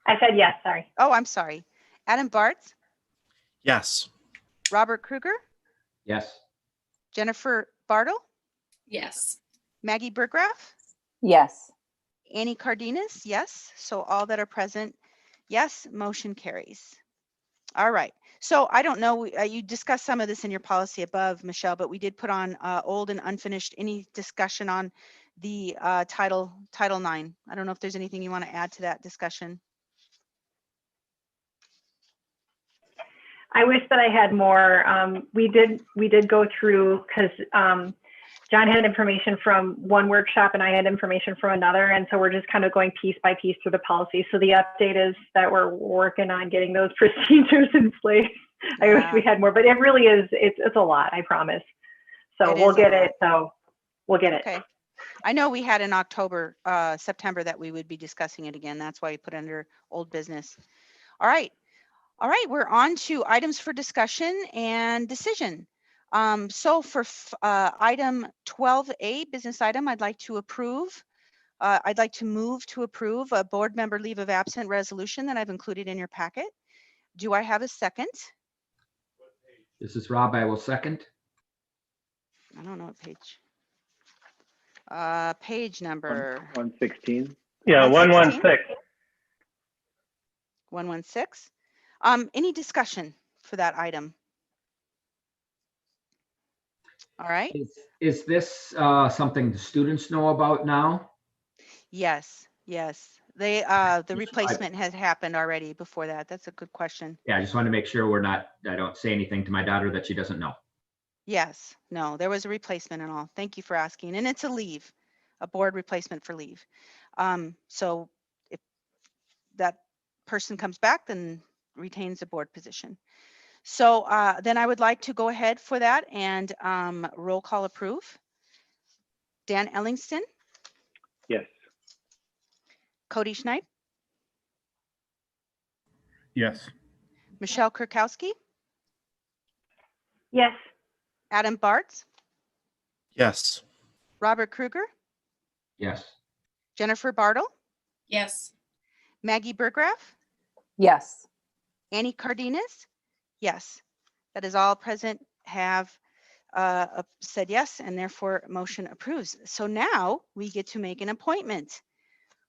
I said yes, sorry. oh, I'm sorry, Adam Bartz, Yes. Robert Kruger, Yes. Jennifer Bartle, Yes. Maggie Burgraff, Yes. Annie Cardenas, yes. So all that are present, yes, motion carries. All right. So I don't know, you discussed some of this in your policy above, Michelle, but we did put on old and unfinished. Any discussion on the Title IX? I don't know if there's anything you want to add to that discussion. I wish that I had more. We did go through because John had information from one workshop and I had information from another, and so we're just kind of going piece by piece through the policy. So the update is that we're working on getting those procedures in place. I wish we had more, but it really is. It's a lot. I promise. So we'll get it. So we'll get it. Okay. I know we had in October, September that we would be discussing it again. That's why we put under old business. All right. All right, we're on to items for discussion and decision. So for item 12A, business item, I'd like to move to approve a board member leave of absence resolution that I've included in your packet. Do I have a second? This is Rob. I will second. I don't know what page. Page number. 116. Yeah, 116. 116. 116. Any discussion for that item? All right. Is this something the students know about now? Yes, yes. They the replacement has happened already before that. That's a good question. Yeah, I just want to make sure I don't say anything to my daughter that she doesn't know. Yes, no, there was a replacement and all. Thank you for asking. And it's a leave, a board replacement for leave. So if that person comes back, then retains the board position. So then I would like to go ahead for that and roll call approve. Dan Ellingston, Yes. Cody Schneip, Yes. Michelle Kurkowski, Yes. Adam Bartz, Yes. Robert Kruger, Yes. Jennifer Bartle, Yes. Maggie Burgraff, Yes. Annie Cardenas, yes. That is all present have said yes, and therefore motion approves. So now we get to make an appointment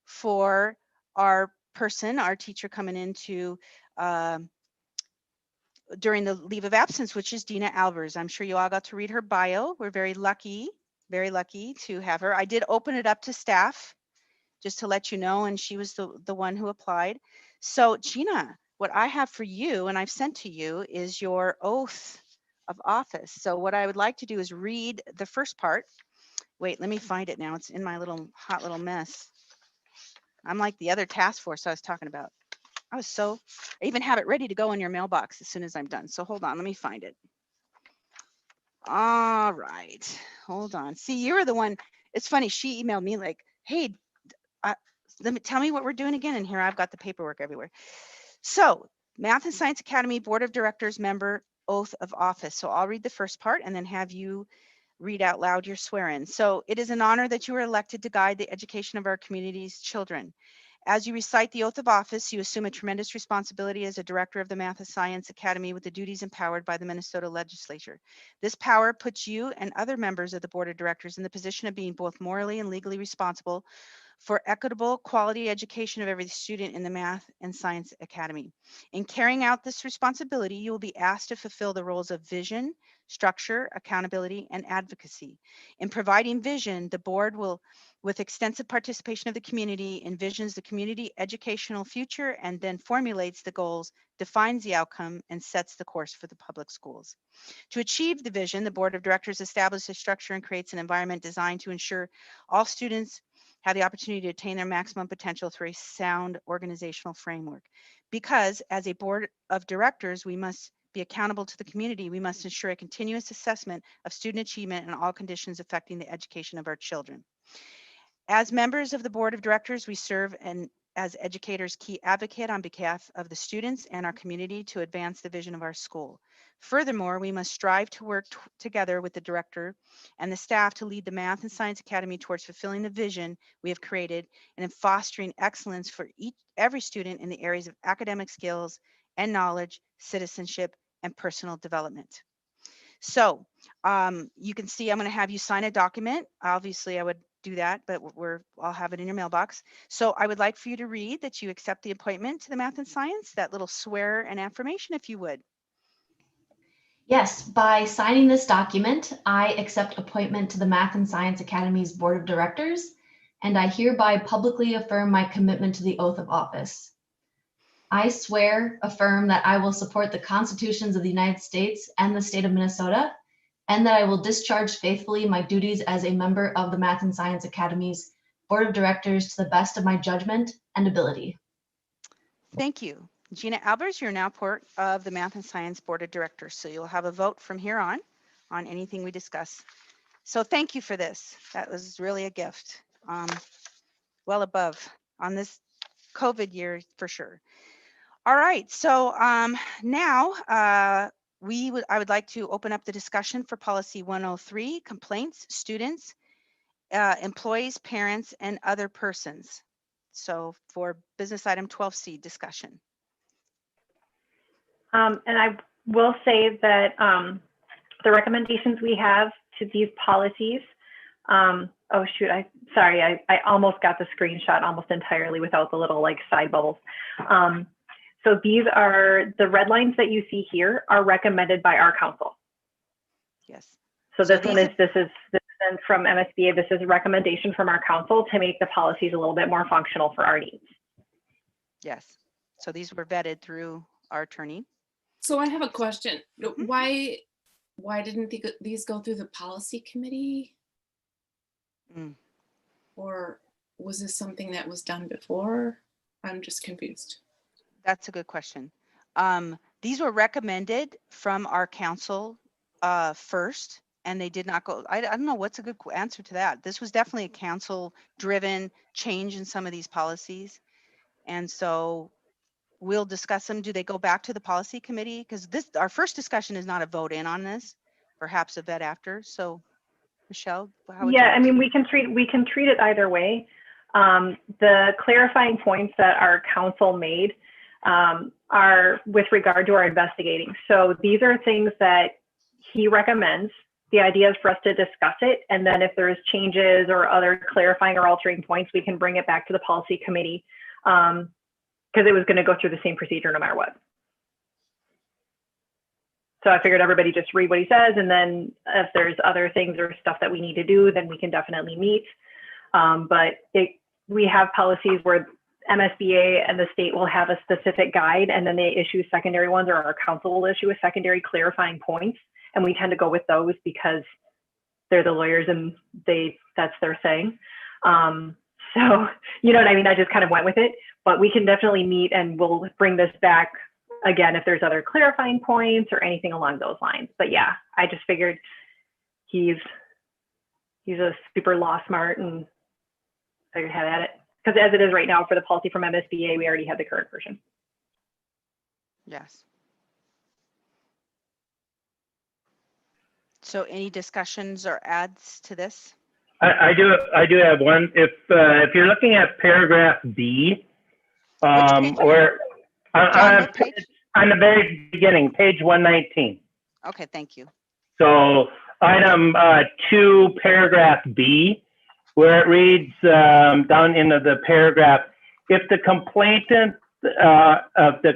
for our person, our teacher coming into during the leave of absence, which is Dina Albers. I'm sure you all got to read her bio. We're very lucky to have her. I did open it up to staff just to let you know, and she was the one who applied. So Gina, what I have for you and I've sent to you is your oath of office. So what I would like to do is read the first part. Wait, let me find it now. It's in my hot little mess. I'm like the other task force I was talking about. I even have it ready to go in your mailbox as soon as I'm done. So hold on, let me find it. All right, hold on. See, you were the one. It's funny. She emailed me like, hey, tell me what we're doing again. And here I've got the paperwork everywhere. So Math and Science Academy Board of Directors member oath of office. So I'll read the first part and then have you read out loud your swear in. So it is an honor that you are elected to guide the education of our community's children. As you recite the oath of office, you assume a tremendous responsibility as a director of the Math and Science Academy with the duties empowered by the Minnesota legislature. This power puts you and other members of the board of directors in the position of being both morally and legally responsible for equitable quality education of every student in the Math and Science Academy. In carrying out this responsibility, you will be asked to fulfill the roles of vision, structure, accountability, and advocacy. In providing vision, the board will, with extensive participation of the community, envisions the community educational future and then formulates the goals, defines the outcome, and sets the course for the public schools. To achieve the vision, the board of directors establishes a structure and creates an environment designed to ensure all students have the opportunity to attain their maximum potential through a sound organizational framework. Because as a board of directors, we must be accountable to the community, we must ensure a continuous assessment of student achievement and all conditions affecting the education of our children. As members of the board of directors, we serve as educators' key advocate on behalf of the students and our community to advance the vision of our school. Furthermore, we must strive to work together with the director and the staff to lead the Math and Science Academy towards fulfilling the vision we have created and in fostering excellence for every student in the areas of academic skills and knowledge, citizenship, and personal development. So you can see I'm going to have you sign a document. Obviously, I would do that, but I'll have it in your mailbox. So I would like for you to read that you accept the appointment to the Math and Science, that little swear and affirmation, if you would. Yes, by signing this document, I accept appointment to the Math and Science Academy's Board of Directors, and I hereby publicly affirm my commitment to the oath of office. I swear, affirm that I will support the constitutions of the United States and the state of Minnesota, and that I will discharge faithfully my duties as a member of the Math and Science Academy's Board of Directors to the best of my judgment and ability. Thank you. Gina Albers, you're now part of the Math and Science Board of Directors, so you'll have a vote from here on anything we discuss. So thank you for this. That was really a gift. Well above on this COVID year for sure. All right, so now I would like to open up the discussion for policy 103, complaints, students, employees, parents, and other persons. So for business item 12C, discussion. And I will say that the recommendations we have to these policies, oh shoot, I almost got the screenshot almost entirely without the little like side bubbles. So these are the red lines that you see here are recommended by our council. Yes. So this is from MSBA. This is a recommendation from our council to make the policies a little bit more functional for our needs. Yes. So these were vetted through our attorney. So I have a question. Why didn't these go through the policy committee? Or was this something that was done before? I'm just confused. That's a good question. These were recommended from our council first, and they did not go. I don't know what's a good answer to that. This was definitely a council-driven change in some of these policies, and so we'll discuss them. Do they go back to the policy committee? Because our first discussion is not a vote in on this, perhaps a vet after. So, Michelle, how would you? I mean, we can treat it either way. The clarifying points that our council made are with regard to our investigating. So these are things that he recommends. The idea is for us to discuss it, and then if there's changes or other clarifying or altering points, we can bring it back to the policy committee because it was going to go through the same procedure no matter what. So I figured everybody just read what he says, and then if there's other things or stuff that we need to do, then we can definitely meet. But we have policies where MSBA and the state will have a specific guide, and then they issue secondary ones, or our council will issue a secondary clarifying points. And we tend to go with those because they're the lawyers and that's their thing. So, you know what I mean? I just kind of went with it, but we can definitely meet and we'll bring this back again if there's other clarifying points or anything along those lines. But yeah, I just figured he's a super law smart and figured have at it. Because as it is right now for the policy from MSBA, we already have the current version. Yes. So any discussions or adds to this? I do have one. If you're looking at paragraph B, or on the very beginning, page 119. Okay, thank you. So item 2, paragraph B, where it reads down into the paragraph, if the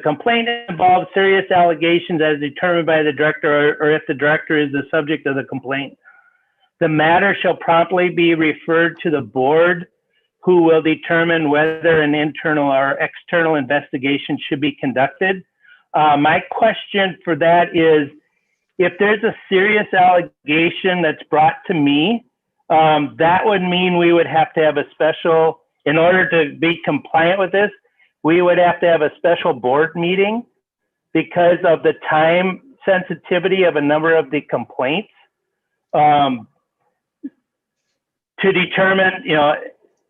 complaint involves serious allegations as determined by the director, or if the director is the subject of the complaint, the matter shall promptly be referred to the board, who will determine whether an internal or external investigation should be conducted. My question for that is, if there's a serious allegation that's brought to me, that would mean we would have to have a special, in order to be compliant with this, we would have to have a special board meeting because of the time sensitivity of a number of the complaints to determine,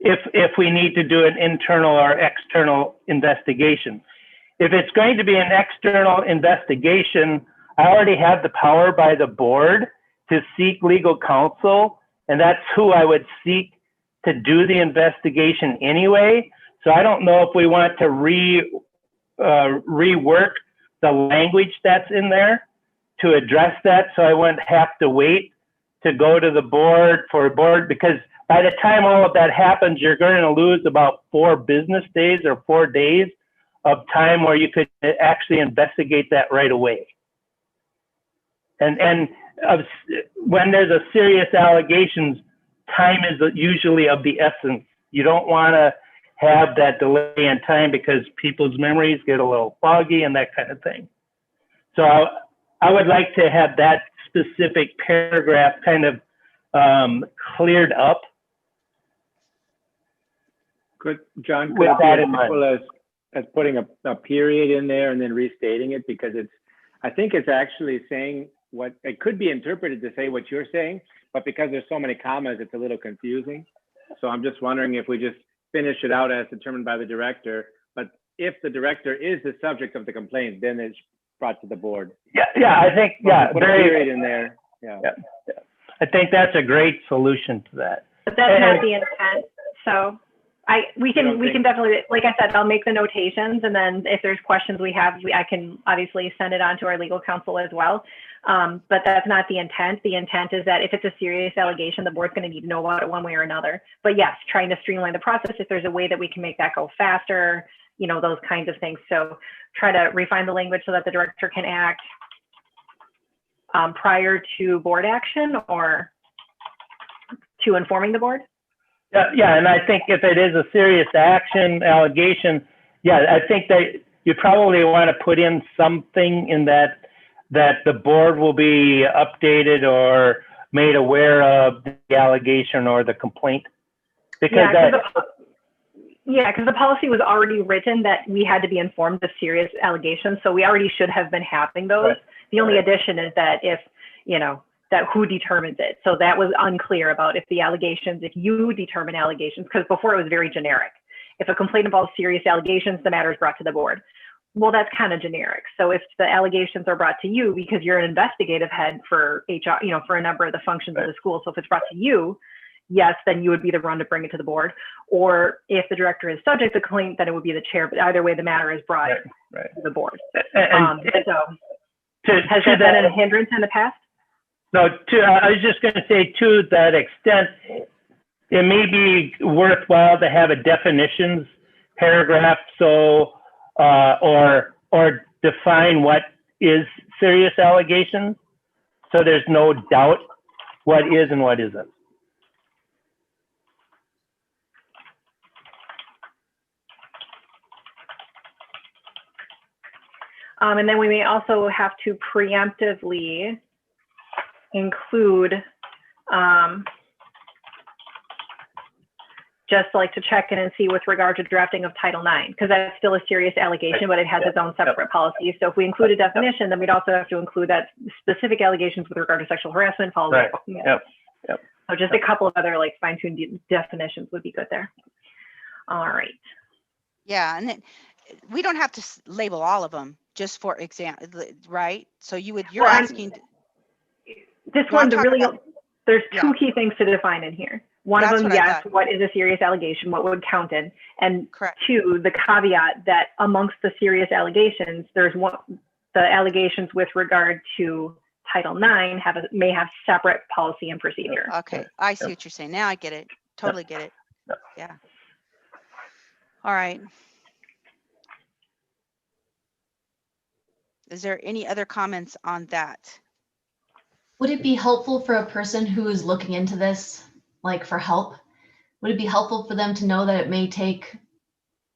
if we need to do an internal or external investigation. If it's going to be an external investigation, I already have the power by the board to seek legal counsel, and that's who I would seek to do the investigation anyway. So I don't know if we want to rework the language that's in there to address that, so I wouldn't have to wait to go to the board for a board, because by the time all of that happens, you're going to lose about 4 business days or 4 days of time where you could actually investigate that right away. And when there's a serious allegations, time is usually of the essence. You don't want to have that delay in time because people's memories get a little foggy and that kind of thing. So I would like to have that specific paragraph kind of cleared up. Could John, could With it be that as in mind. simple as putting a period in there and then restating it? Because I think it's actually saying what it could be interpreted to say what you're saying, but because there's so many commas, it's a little confusing. So I'm just wondering if we just finish it out as determined by the director, but if the director is the subject of the complaint, then it's brought to the board. Yeah, I think, Put a period in there. Yeah. I think that's a great solution to that. But that's not the intent. So we can definitely, like I said, I'll make the notations, and then if there's questions I can obviously send it on to our legal counsel as well. But that's not the intent. The intent is that if it's a serious allegation, the board's going to need to know about it one way or another. But yes, trying to streamline the process, if there's a way that we can make that go faster, those kinds of things. So try to refine the language so that the director can act prior to board action or to informing the board. Yeah, and I think if it is a serious allegation, I think that you probably want to put in something in that the board will be updated or made aware of the allegation or the complaint. Because because the policy was already written that we had to be informed of serious allegations, so we already should have been having those. Right. The only addition is that if, that who determines it. So that was unclear about if you determine allegations, because before it was very generic. If a complaint involves serious allegations, the matter is brought to the board. Well, that's kind of generic. So if the allegations are brought to you because you're an investigative head for HR, for a number of the functions of the school. So if it's brought to you, yes, then you would be the one to bring it to the board. Or if the director is subject to complaint, then it would be the chair. But either way, the matter is brought to the board. Has that been a hindrance in the past? No, I was just going to say, to that extent, it may be worthwhile to have a definitions paragraph, so or define what is serious allegations, so there's no doubt what is and what isn't. And then we may also have to preemptively include just like to check in and see with regard to drafting of Title IX, because that's still a serious allegation, but it has its own separate policy. So if we include a definition, then we'd also have to include that specific allegations with regard to sexual harassment follows. Right. So just a couple of other like fine-tuned definitions would be good there. All right. Yeah, and then we don't have to label all of them, just for example, right? So you're asking. This one, there's two key things to define in here. One of them, yes, what is a serious allegation? What would count in? And two, the caveat that amongst the serious allegations, there's the allegations with regard to Title IX may have separate policy and procedure. Okay, I see what you're saying. Now I get it. Totally get it. Yeah. All right. Is there any other comments on that? Would it be helpful for a person who is looking into this, like for help? Would it be helpful for them to know that it may take,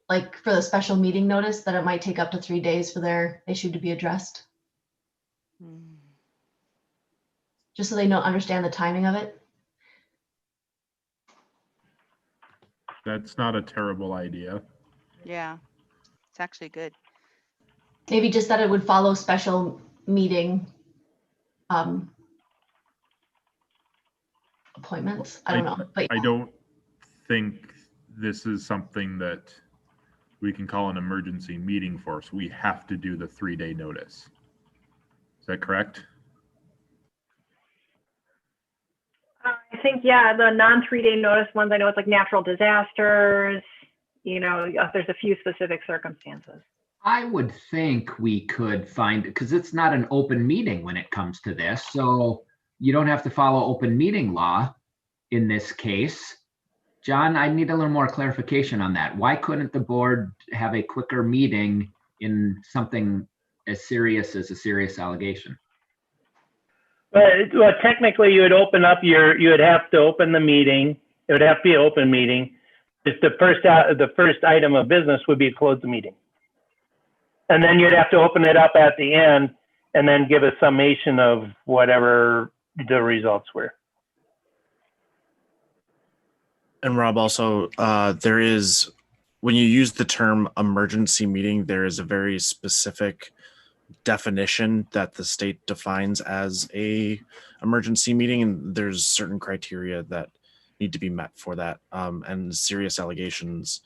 like for the special meeting notice, that it might take up to 3 days for their issue to be addressed? Just so they don't understand the timing of it? That's not a terrible idea. Yeah, it's actually good. Maybe just that it would follow special meeting appointments. I don't know, but I don't think this is something that we can call an emergency meeting for, so we have to do the 3-day notice. Is that correct? I think, yeah, the non 3-day notice ones, I know it's like natural disasters, you know, there's a few specific circumstances. I would think we could find, because it's not an open meeting when it comes to this, so you don't have to follow open meeting law in this case. John, I need a little more clarification on that. Why couldn't the board have a quicker meeting in something as serious as a serious allegation? Well, technically, you would open up you would have to open the meeting. It would have to be an open meeting. Just the first item of business would be to close the meeting. And then you'd have to open it up at the end and then give a summation of whatever the results were. And Rob, also, there is, when you use the term emergency meeting, there is a very specific definition that the state defines as a emergency meeting, and there's certain criteria that need to be met for that. And serious allegations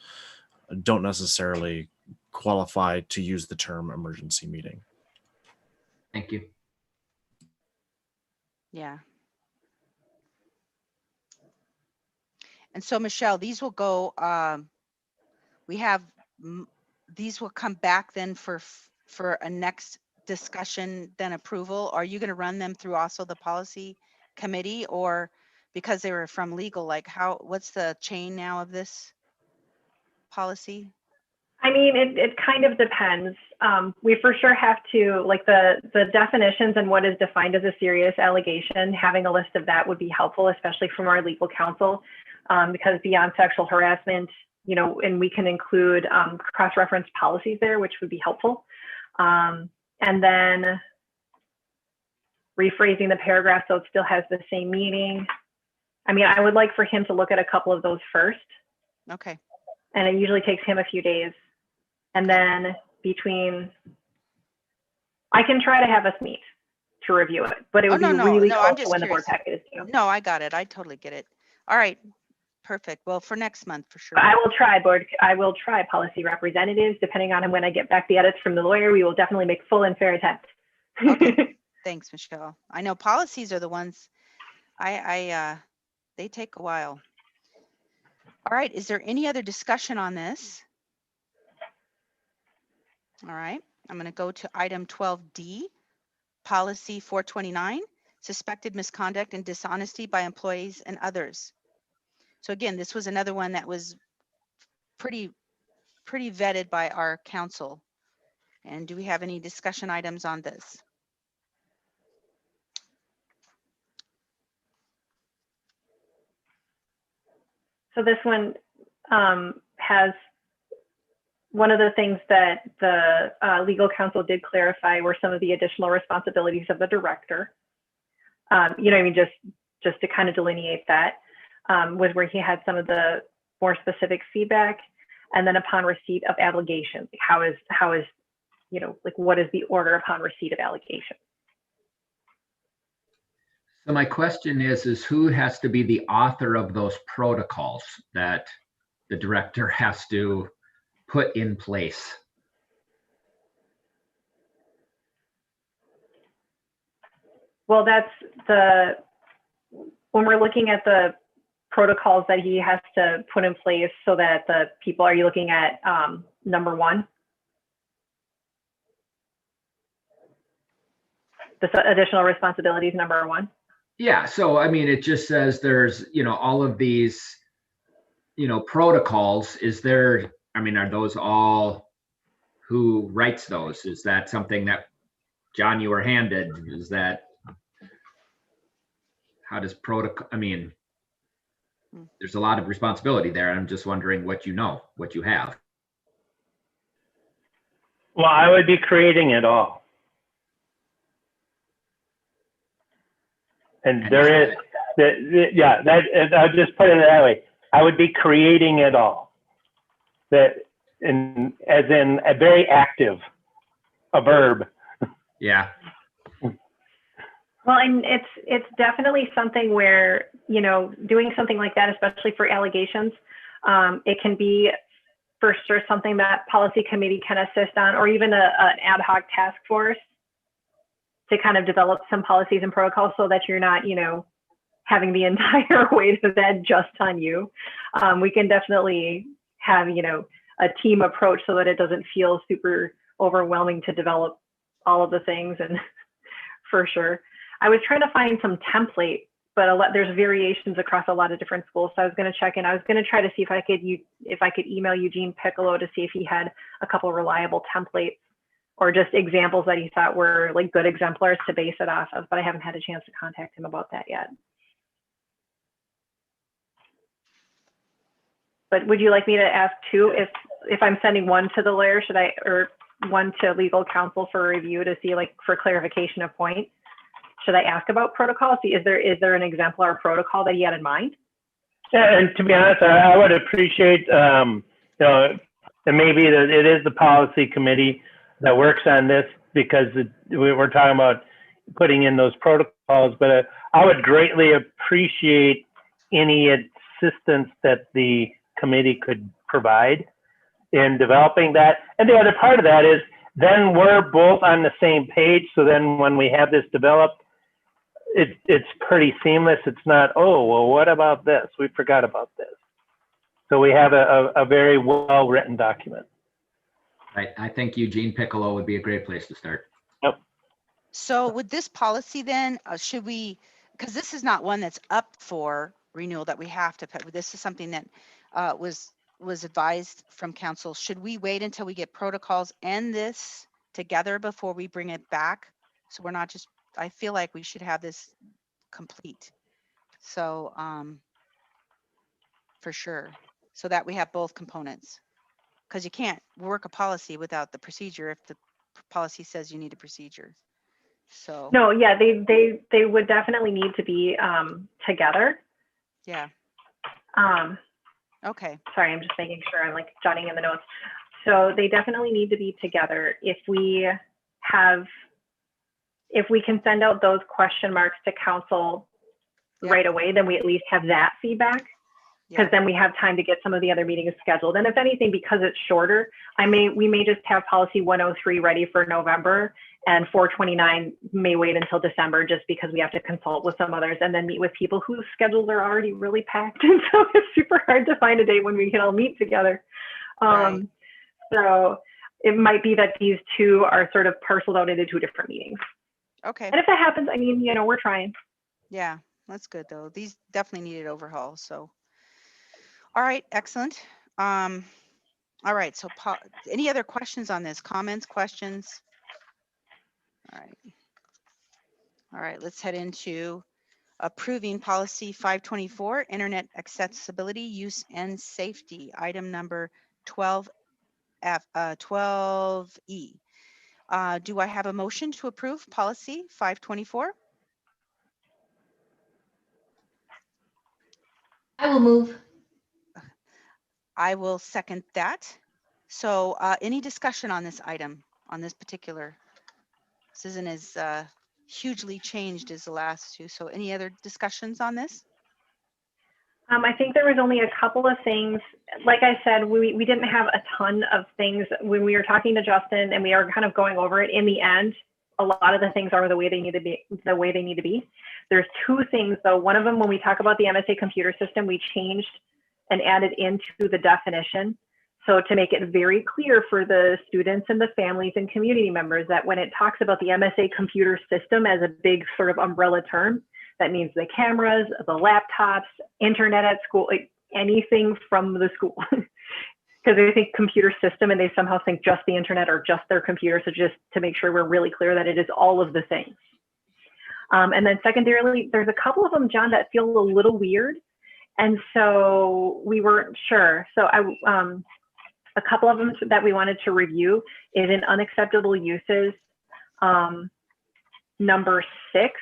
don't necessarily qualify to use the term emergency meeting. Thank you. Yeah. And so, Michelle, these will go, these will come back then for a next discussion, then approval. Are you going to run them through also the policy committee, or because they were from legal, like what's the chain now of this policy? I mean, it kind of depends. We for sure have to, like the definitions and what is defined as a serious allegation, having a list of that would be helpful, especially from our legal counsel, because beyond sexual harassment, you know, and we can include cross-reference policies there, which would be helpful. And then rephrasing the paragraph so it still has the same meaning. I mean, I would like for him to look at a couple of those first. Okay. And it usually takes him a few days. And then I can try to have us meet to review it, but it would be really close to when the board packet is due. No, I got it. I totally get it. All right. Perfect. Well, for next month, for sure. I will try policy representatives, depending on when I get back the edits from the lawyer. We will definitely make full and fair attempt. Okay. Thanks, Michelle. I know policies are the ones they take a while. All right. Is there any other discussion on this? All right. I'm going to go to item 12D, policy 429, suspected misconduct and dishonesty by employees and others. So again, this was another one that was pretty vetted by our council. And do we have any discussion items on this? So this one has one of the things that the legal counsel did clarify were some of the additional responsibilities of the director. You know, I mean, just to kind of delineate that was where he had some of the more specific feedback, and then upon receipt of allegations, how is you know, like what is the order upon receipt of allegation? So my question is who has to be the author of those protocols that the director has to put in place? Well, that's when we're looking at the protocols that he has to put in place so that the people, are you looking at number 1? The additional responsibilities, number 1? Yeah, so I mean, it just says there's, you know, all of these, you know, protocols. Is there, I mean, are those all, who writes those? Is that something that, John, you were handed? Is that, how does protocol, I mean, there's a lot of responsibility there. I'm just wondering what you know, what you have. Well, I would be creating it all. And there is, yeah, I'll just put it that way. I would be creating it all. That, as in a very active, a verb. Yeah. Well, and it's definitely something where, you know, doing something like that, especially for allegations, it can be for sure something that policy committee can assist on, or even an ad hoc task force to kind of develop some policies and protocols so that you're not, you know, having the entire weight of that just on you. We can definitely have, you know, a team approach so that it doesn't feel super overwhelming to develop all of the things. And for sure, I was trying to find some template, but there's variations across a lot of different schools. So I was going to check in. I was going to try to see if I could email Eugene Piccolo to see if he had a couple reliable templates or just examples that he thought were like good exemplars to base it off of, but I haven't had a chance to contact him about that yet. But would you like me to ask too, if I'm sending one to the lawyer, should I, or one to legal counsel for review to see, like, for clarification of point, should I ask about protocol? See, is there an exemplar protocol that he had in mind? Yeah, and to be honest, I would appreciate, you know, and maybe it is the policy committee that works on this, because we're talking about putting in those protocols, but I would greatly appreciate any assistance that the committee could provide in developing that. And the other part of that is then we're both on the same page. So then when we have this developed, it's pretty seamless. It's not, oh, well, what about this? We forgot about this. So we have a very well-written document. I think Eugene Piccolo would be a great place to start. Yep. So with this policy then, should we, because this is not one that's up for renewal that we have to put, this is something that was advised from council. Should we wait until we get protocols and this together before we bring it back? So we're not just, I feel like we should have this complete. So for sure, so that we have both components. Because you can't work a policy without the procedure if the policy says you need a procedure. So No, yeah, they would definitely need to be together. yeah. Okay. Sorry, I'm just making sure I'm like jotting in the notes. So they definitely need to be together. If we can send out those question marks to council right away, then we at least have that feedback, because then we have time to get some of the other meetings scheduled. And if anything, because it's shorter, we may just have policy 103 ready for November, and 429 may wait until December, just because we have to consult with some others and then meet with people whose schedules are already really packed. And so it's super hard to find a date when we can all meet together. Right. So it might be that these two are sort of parceled out into two different meetings. Okay. And if that happens, I mean, you know, we're trying. Yeah, that's good though. These definitely needed overhaul. So, all right, excellent. All right. So, any other questions on this? Comments, questions? All right. All right. Let's head into approving policy 524, internet accessibility, use and safety. Item number 12E. Do I have a motion to approve policy 524? I will move. I will second that. So any discussion on this item, on this particular? This isn't as hugely changed as the last two. So any other discussions on this? I think there was only a couple of things. Like I said, we didn't have a ton of things when we were talking to Justin, and we are kind of going over it. In the end, a lot of the things are the way they need to be. There's two things though. One of them, when we talk about the MSA computer system, we changed and added into the definition. So to make it very clear for the students and the families and community members that when it talks about the MSA computer system as a big sort of umbrella term, that means the cameras, the laptops, internet at school, like anything from the school. Because they think computer system and they somehow think just the internet or just their computer. So just to make sure we're really clear that it is all of the things. And then secondarily, there's a couple of them, John, that feel a little weird. And so we weren't sure. So a couple of them that we wanted to review is in unacceptable uses, number 6.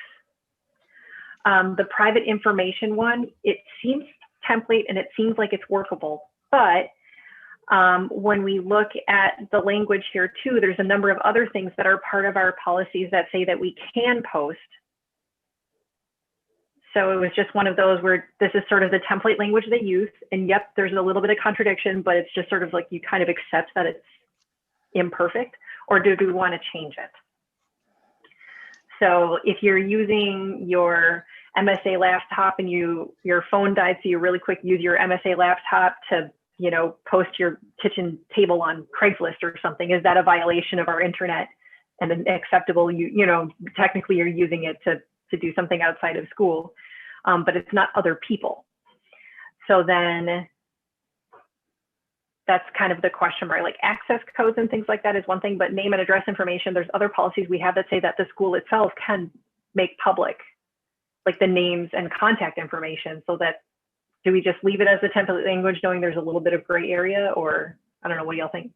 The private information one, it seems template and it seems like it's workable, but when we look at the language here too, there's a number of other things that are part of our policies that say that we can post So it was just one of those where this is sort of the template language they use. And yep, there's a little bit of contradiction, but it's just sort of like you kind of accept that it's imperfect, or do we want to change it? So if you're using your MSA laptop and your phone died, so you really quick use your MSA laptop to, you know, post your kitchen table on Craigslist or something, is that a violation of our internet and an acceptable, you know, technically you're using it to do something outside of school, but it's not other people. So then that's kind of the question, right? Like access codes and things like that is one thing, but name and address information, there's other policies we have that say that the school itself can make public, like the names and contact information. So that, do we just leave it as a template language knowing there's a little bit of gray area, or I don't know, what do y'all think?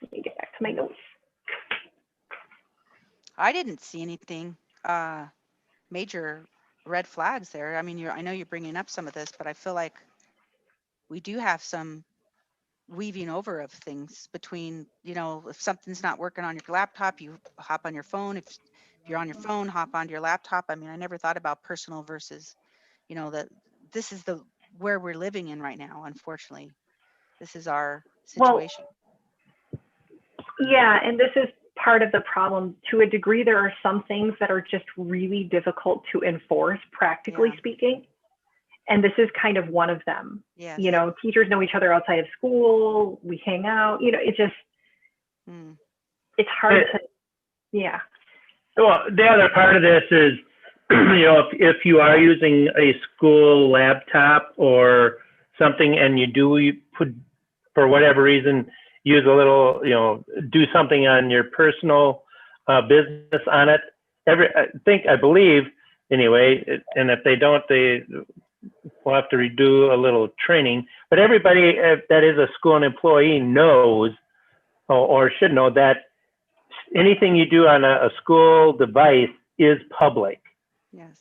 Let me get back to my notes. I didn't see anything major red flags there. I mean, I know you're bringing up some of this, but I feel like we do have some weaving over of things between, you know, if something's not working on your laptop, you hop on your phone. If you're on your phone, hop onto your laptop. I mean, I never thought about personal versus, you know, that this is where we're living in right now. Unfortunately, this is our situation. Well, yeah, and this is part of the problem. To a degree, there are some things that are just really difficult to enforce, practically speaking. And this is kind of one of them. Yes. You know, teachers know each other outside of school, we hang out, you know, it just, it's hard to, yeah. Well, the other part of this is, you know, if you are using a school laptop or something and you do put, for whatever reason, use a little, you know, do something on your personal business on it. I believe anyway, and if they don't, we'll have to redo a little training. But everybody that is a school employee knows, or should know, that anything you do on a school device is public. Yes.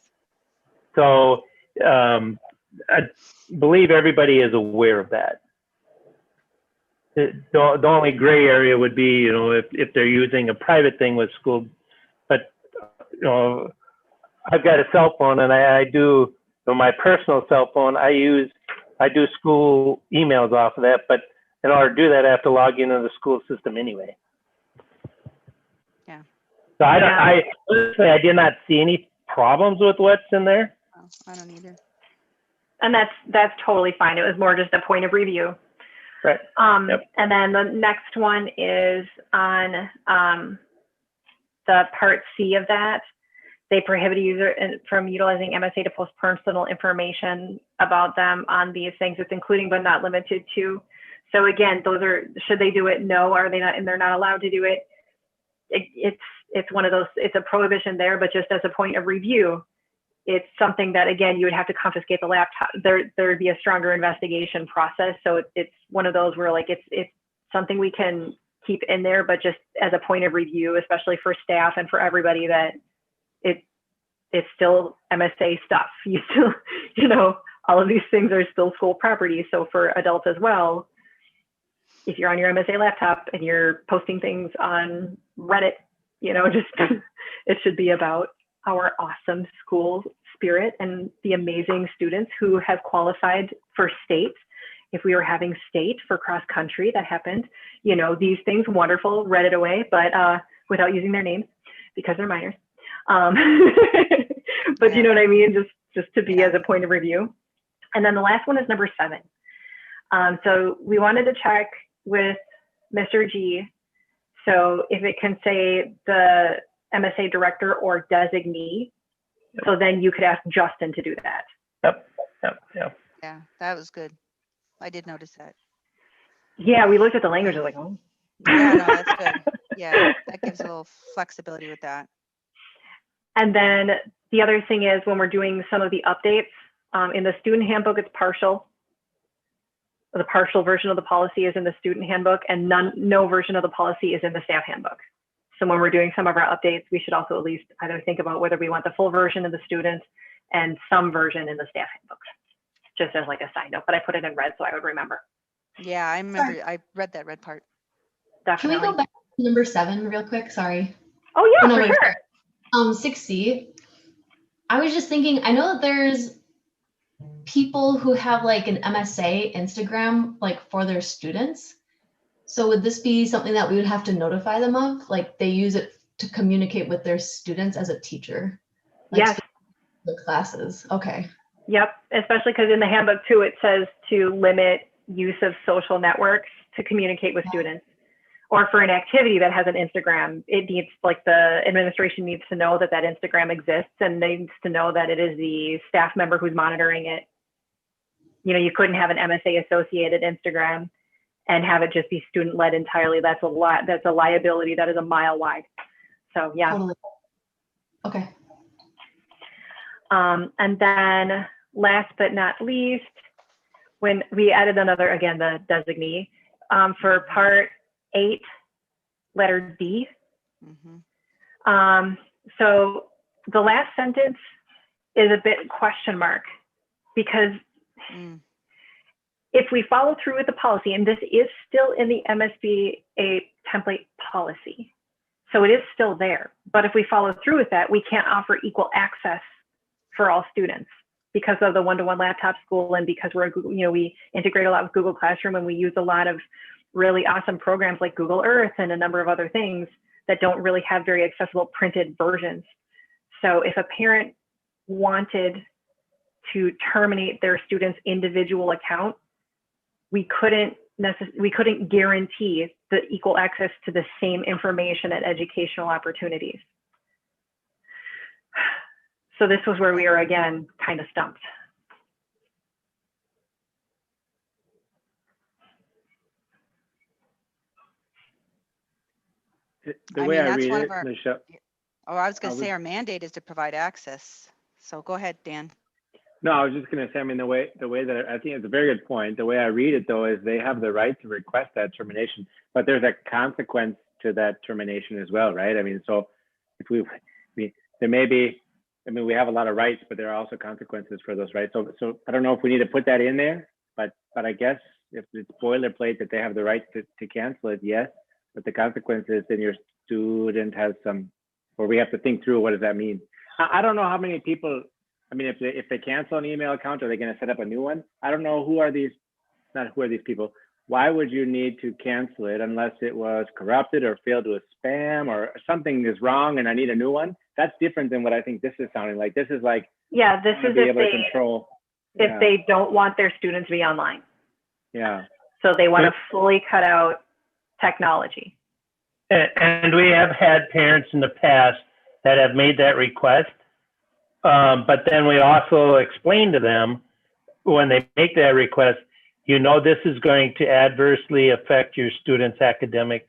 So I believe everybody is aware of that. The only gray area would be, you know, if they're using a private thing with school. But, you know, I've got a cell phone, and I do, on my personal cell phone, I do school emails off of that. But in order to do that, I have to log into the school system anyway. Yeah. So honestly, I did not see any problems with what's in there. Oh, I don't either. And that's totally fine. It was more just a point of review. Right. And then the next one is on the part C of that. They prohibit a user from utilizing MSA to post personal information about them on these things. It's including but not limited to. So again, those are, should they do it? No. Are they not? And they're not allowed to do it. It's one of those, it's a prohibition there, but just as a point of review, it's something that, again, you would have to confiscate the laptop. There'd be a stronger investigation process. So it's one of those where, like, it's something we can keep in there, but just as a point of review, especially for staff and for everybody, that it's still MSA stuff. You still, you know, all of these things are still school property. So for adults as well, if you're on your MSA laptop and you're posting things on Reddit, you know, just it should be about our awesome school spirit and the amazing students who have qualified for state. If we were having state for cross country, that happened, you know, these things, wonderful, read it away, but without using their names because they're minors. But you know what I mean? Just to be as a point of review. And then the last one is number 7. So we wanted to check with Mr. G. So if it can say the MSA director or designee, so then you could ask Justin to do that. Yep. Yeah, that was good. I did notice that. Yeah, we looked at the language, like, oh. Yeah, no, that's good. Yeah, that gives a little flexibility with that. And then the other thing is when we're doing some of the updates, in the student handbook, it's partial. The partial version of the policy is in the student handbook, and no version of the policy is in the staff handbook. So when we're doing some of our updates, we should also at least either think about whether we want the full version in the student and some version in the staff handbook, just as like a side note, but I put it in red so I would remember. Yeah, I remember. I read that red part. Definitely. Can we go back to number 7 real quick? Sorry. Oh yeah, no, for wait, sure. 6C, I was just thinking, I know that there's people who have like an MSA Instagram like for their students. So would this be something that we would have to notify them of? Like they use it to communicate with their students as a teacher? Like Yes. the classes. Okay. Yep. Especially because in the handbook too, it says to limit use of social networks to communicate with students. Or for an activity that has an Instagram, it needs, like, the administration needs to know that that Instagram exists, and needs to know that it is the staff member who's monitoring it. You know, you couldn't have an MSA associated Instagram and have it just be student led entirely. That's a lot. That's a liability that is a mile wide. So yeah. Totally. Okay. And then last but not least, when we added another, again, the designee for part 8, letter D. So the last sentence is a bit question mark, because if we follow through with the policy, and this is still in the MSBA template policy, so it is still there, but if we follow through with that, we can't offer equal access for all students because of the one-to-one laptop school, and because we're, you know, we integrate a lot with Google Classroom, and we use a lot of really awesome programs like Google Earth and a number of other things that don't really have very accessible printed versions. So if a parent wanted to terminate their student's individual account, we couldn't guarantee the equal access to the same information and educational opportunities. So this was where we are, again, kind of stumped. The way I read it, Michelle. Oh, I was going to say our mandate is to provide access. So go ahead, Dan. No, I was just going to say, I mean, the way that I think it's a very good point. The way I read it, though, is they have the right to request that termination, but there's a consequence to that termination as well, right? I mean, so if there may be, I mean, we have a lot of rights, but there are also consequences for those rights. So I don't know if we need to put that in there, but I guess if it's boilerplate that they have the right to cancel it, yes. But the consequences, then your student has some, or we have to think through what does that mean. I don't know how many people, I mean, if they cancel an email account, are they going to set up a new one? I don't know who are these people. Why would you need to cancel it unless it was corrupted or failed to a spam or something is wrong and I need a new one? That's different than what I think this is sounding like. This is like, yeah, this is if they control. If they don't want their students to be online. Yeah. So they want to fully cut out technology. And we have had parents in the past that have made that request, but then we also explain to them when they make that request, you know, this is going to adversely affect your students' academic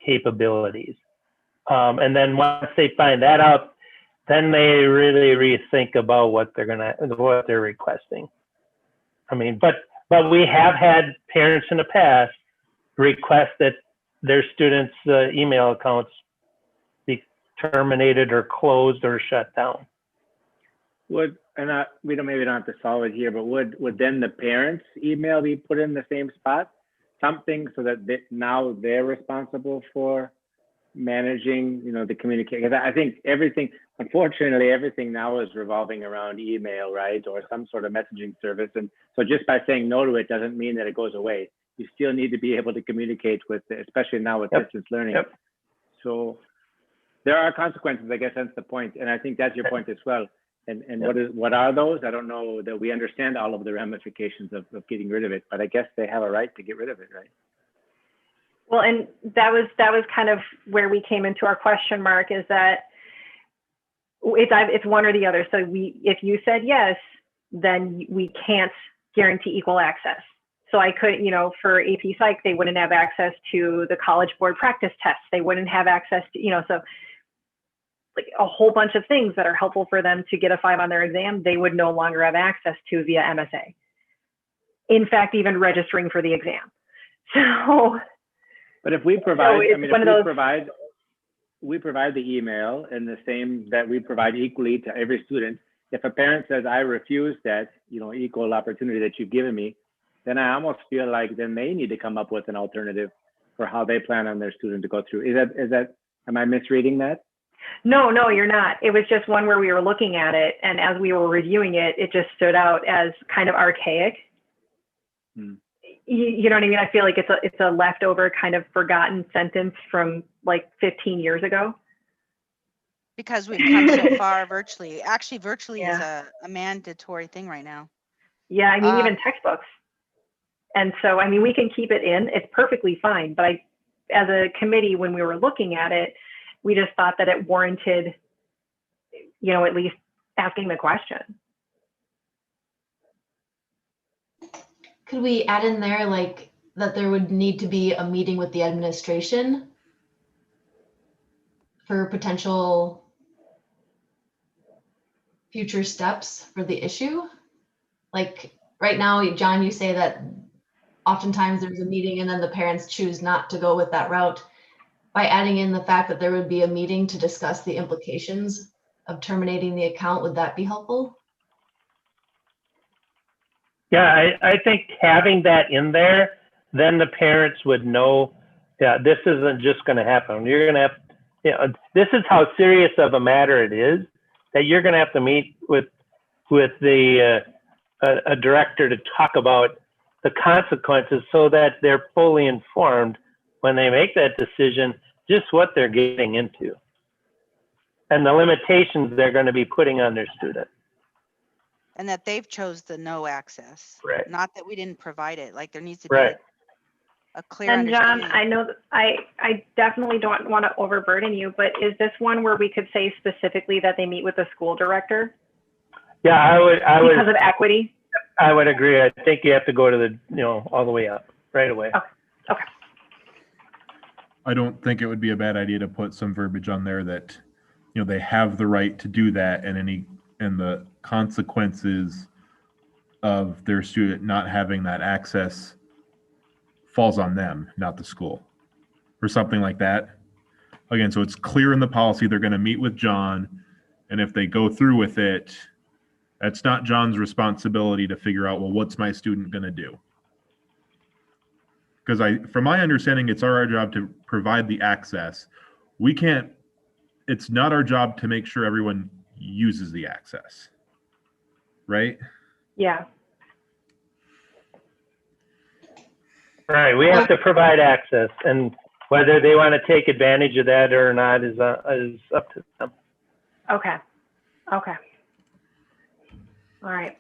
capabilities. And then once they find that out, then they really rethink about what they're requesting. I mean, but we have had parents in the past request that their students' email accounts be terminated or closed or shut down. We maybe don't have to solve it here, but would then the parents' email be put in the same spot? Something so that now they're responsible for managing, you know, the communication. Because I think unfortunately, everything now is revolving around email, right? Or some sort of messaging service. And so just by saying no to it doesn't mean that it goes away. You still need to be able to communicate with, especially now with distance learning. So there are consequences, I guess that's the point. And I think that's your point as well. And what are those? I don't know that we understand all of the ramifications of getting rid of it, but I guess they have a right to get rid of it, right? Well, and that was kind of where we came into our question mark, is that it's one or the other. So if you said yes, then we can't guarantee equal access. So I could, you know, for AP Psych, they wouldn't have access to the College Board practice tests. They wouldn't have access to, you know, so like a whole bunch of things that are helpful for them to get a 5 on their exam, they would no longer have access to via MSA. In fact, even registering for the exam. So, but if we provide, we provide the email and the same that we provide equally to every student. If a parent says, I refuse that, you know, equal opportunity that you've given me, then I almost feel like then they need to come up with an alternative for how they plan on their student to go through. Is that, am I misreading that? No, you're not. It was just one where we were looking at it, and as we were reviewing it, it just stood out as kind of archaic. You know what I mean? I feel like it's a leftover kind of forgotten sentence from like 15 years ago. Because we've come so far virtually. Actually, virtually is Yeah. a mandatory thing right now. Yeah, I mean, even textbooks. And so, I mean, we can keep it in. It's perfectly fine. But as a committee, when we were looking at it, we just thought that it warranted, at least asking the question. Could we add in there like that there would need to be a meeting with the administration for potential future steps for the issue? Like right now, John, you say that oftentimes there's a meeting and then the parents choose not to go with that route. By adding in the fact that there would be a meeting to discuss the implications of terminating the account, would that be helpful? Yeah, I think having that in there, then the parents would know, yeah, this isn't just going to happen. You're going to have, this is how serious of a matter it is that you're going to have to meet with the a director to talk about the consequences so that they're fully informed when they make that decision, just what they're getting into and the limitations they're going to be putting on their student. And that they've chose the no access, Right. not that we didn't provide it. Like there needs to be Right. a clear And John, understanding. I know that I definitely don't want to overburden you, but is this one where we could say specifically that they meet with the school director? Yeah, I would. Because of equity? I would agree. I think you have to go to the, all the way up right away. Okay. I don't think it would be a bad idea to put some verbiage on there that, they have the right to do that, and the consequences of their student not having that access falls on them, not the school, or something like that. Again, so it's clear in the policy they're going to meet with John, and if they go through with it, that's not John's responsibility to figure out, well, what's my student going to do? Because from my understanding, it's our job to provide the access. It's not our job to make sure everyone uses the access, right? Yeah. Right. We have to provide access, and whether they want to take advantage of that or not is up to them. Okay. All right.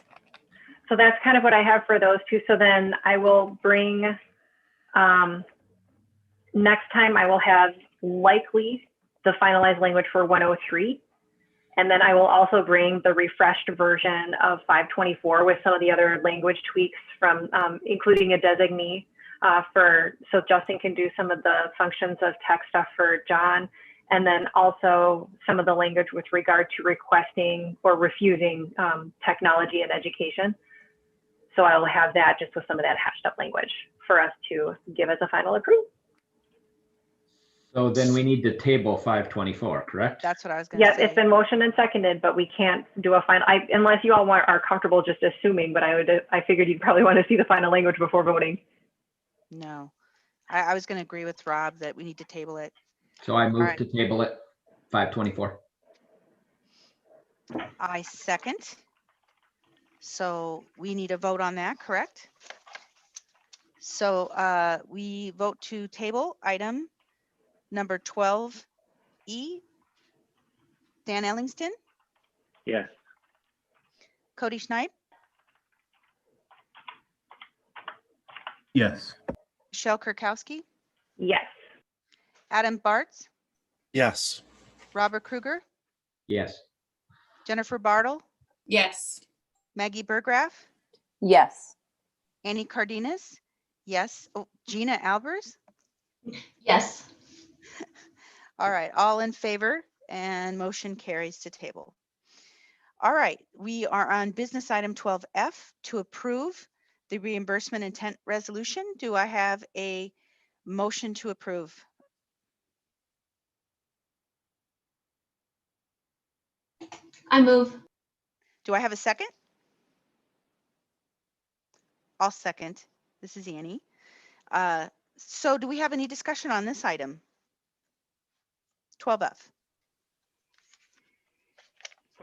So that's kind of what I have for those two. So then I will bring, next time I will have likely the finalized language for 103. And then I will also bring the refreshed version of 524 with some of the other language tweaks from, including a designee so Justin can do some of the functions of tech stuff for John. And then also some of the language with regard to requesting or refusing technology in education. So I will have that just with some of that hashed up language for us to give as a final approval. So then we need to table 524, correct? That's what I was going to Yes, say. it's been motioned and seconded, but we can't do a final, unless you all are comfortable just assuming, but I figured you'd probably want to see the final language before voting. No, I was going to agree with Rob that we need to table it. So I move right. to table it, 524. I second. So we need a vote on that, correct? So we vote to table item number 12E. Dan Ellingston, Yes. Cody Schneid, Yes. Michelle Kurkowski, Yes. Adam Bartz, Yes. Robert Kruger, Yes. Jennifer Bartle, Yes. Maggie Burgraff, Yes. Annie Cardenas, yes. Oh, Gina Albers. Yes. All right, all in favor, and motion carries to table. All right, we are on business item 12F to approve the reimbursement intent resolution. Do I have a motion to approve? I move. Do I have a second? I'll second. This is Annie. So do we have any discussion on this item? 12F.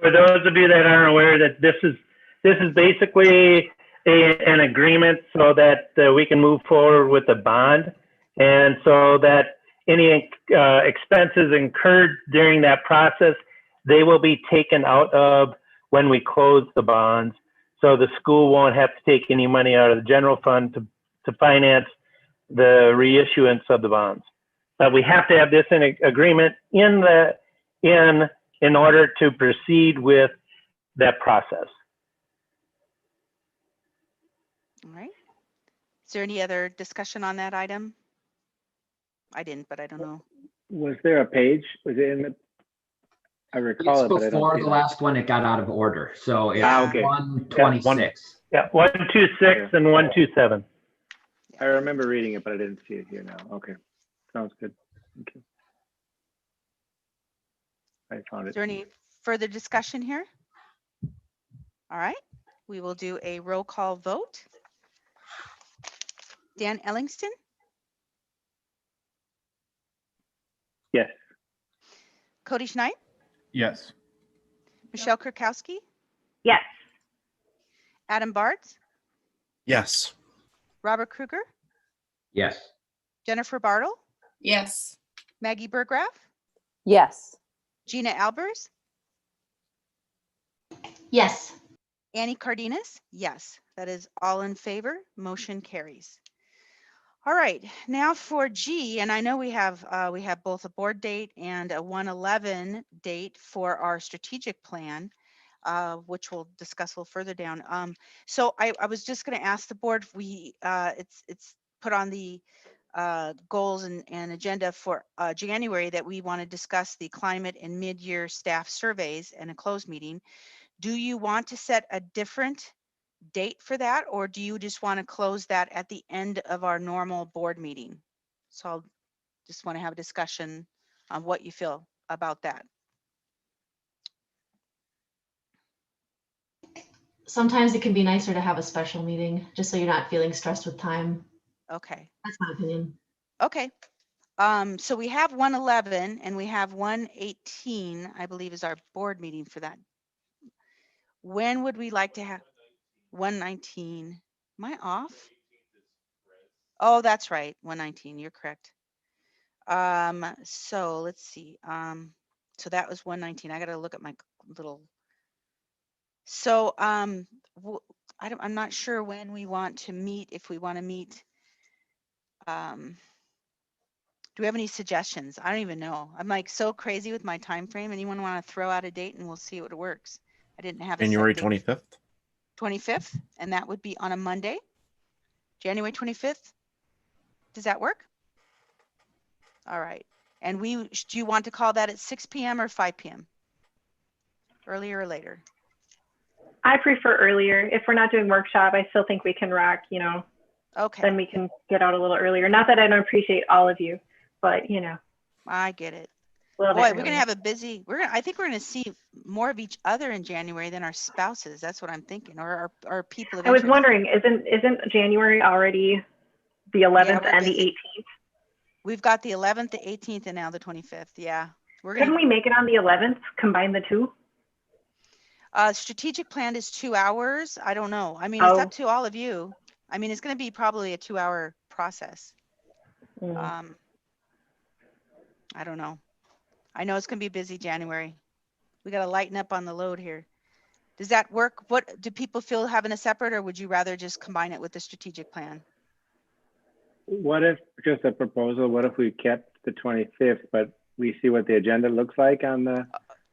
For those of you that aren't aware, that this is basically an agreement so that we can move forward with the bond, and so that any expenses incurred during that process, they will be taken out of when we close the bonds. So the school won't have to take any money out of the general fund to finance the reissuance of the bonds. But we have to have this in agreement in order to proceed with that process. All right. Is there any other discussion on that item? I didn't, but I don't know. Was there a page? Was it in the? I recall It's it, but I don't before see the it. last one, it got out of order. So it's okay. 126. Yeah, 126 and 127. I remember reading it, but I didn't see it here now. Okay, sounds good. Thank you. I found it. Is there any further discussion here? All right, we will do a roll call vote. Dan Ellingston, Yes. Cody Schneid, Yes. Michelle Kurkowski, Yes. Adam Bartz, Yes. Robert Kruger, Yes. Jennifer Bartle, Yes. Maggie Burgraff, Yes. Gina Albers, Yes. Annie Cardenas. Yes, that is all in favor. Motion carries. All right, now for G, and I know we have both a board date and a 111 date for our strategic plan, which we'll discuss a little further down. So I was just going to ask the board if we it's put on the goals and agenda for January that we want to discuss the climate and mid-year staff surveys and a closed meeting. Do you want to set a different date for that, or do you just want to close that at the end of our normal board meeting? So I'll just want to have a discussion on what you feel about that. Sometimes it can be nicer to have a special meeting, just so you're not feeling stressed with time. Okay. That's my opinion. Okay. So we have 111 and we have 118, I believe, is our board meeting for that. When would we like to have 119? Am I off? Oh, that's right. 119. You're correct. So let's see. So that was 119. I got to look at my little. So I'm not sure when we want to meet. If we want to meet. Do we have any suggestions? I don't even know. I'm like so crazy with my time frame. Anyone want to throw out a date and we'll see what works. I didn't have a January set date. 25th. 25th, and that would be on a Monday. January 25th. Does that work? All right. And do you want to call that at 6 p.m. or 5 p.m.? Earlier or later? I prefer earlier. If we're not doing workshop, I still think we can rock, you know. Okay. Then we can get out a little earlier. Not that I don't appreciate all of you, but you know. I get it. Boy, we're gonna have a busy. I think we're gonna see more of each other in January than our spouses. That's what I'm thinking, or our people of interest. I was wondering, isn't January already the 11th and the 18th? We've got the 11th, the 18th, and now the 25th. Yeah, Couldn't we make it on the 11th? Combine the two? Strategic plan is 2 hours. I don't know. I mean, it's up to all of you. I mean, it's going to be probably a 2-hour process. I don't know. I know it's going to be busy January. We got to lighten up on the load here. Does that work? What do people feel having a separate, or would you rather just combine it with the strategic plan? What if, just a proposal, what if we kept the 25th, but we see what the agenda looks like on the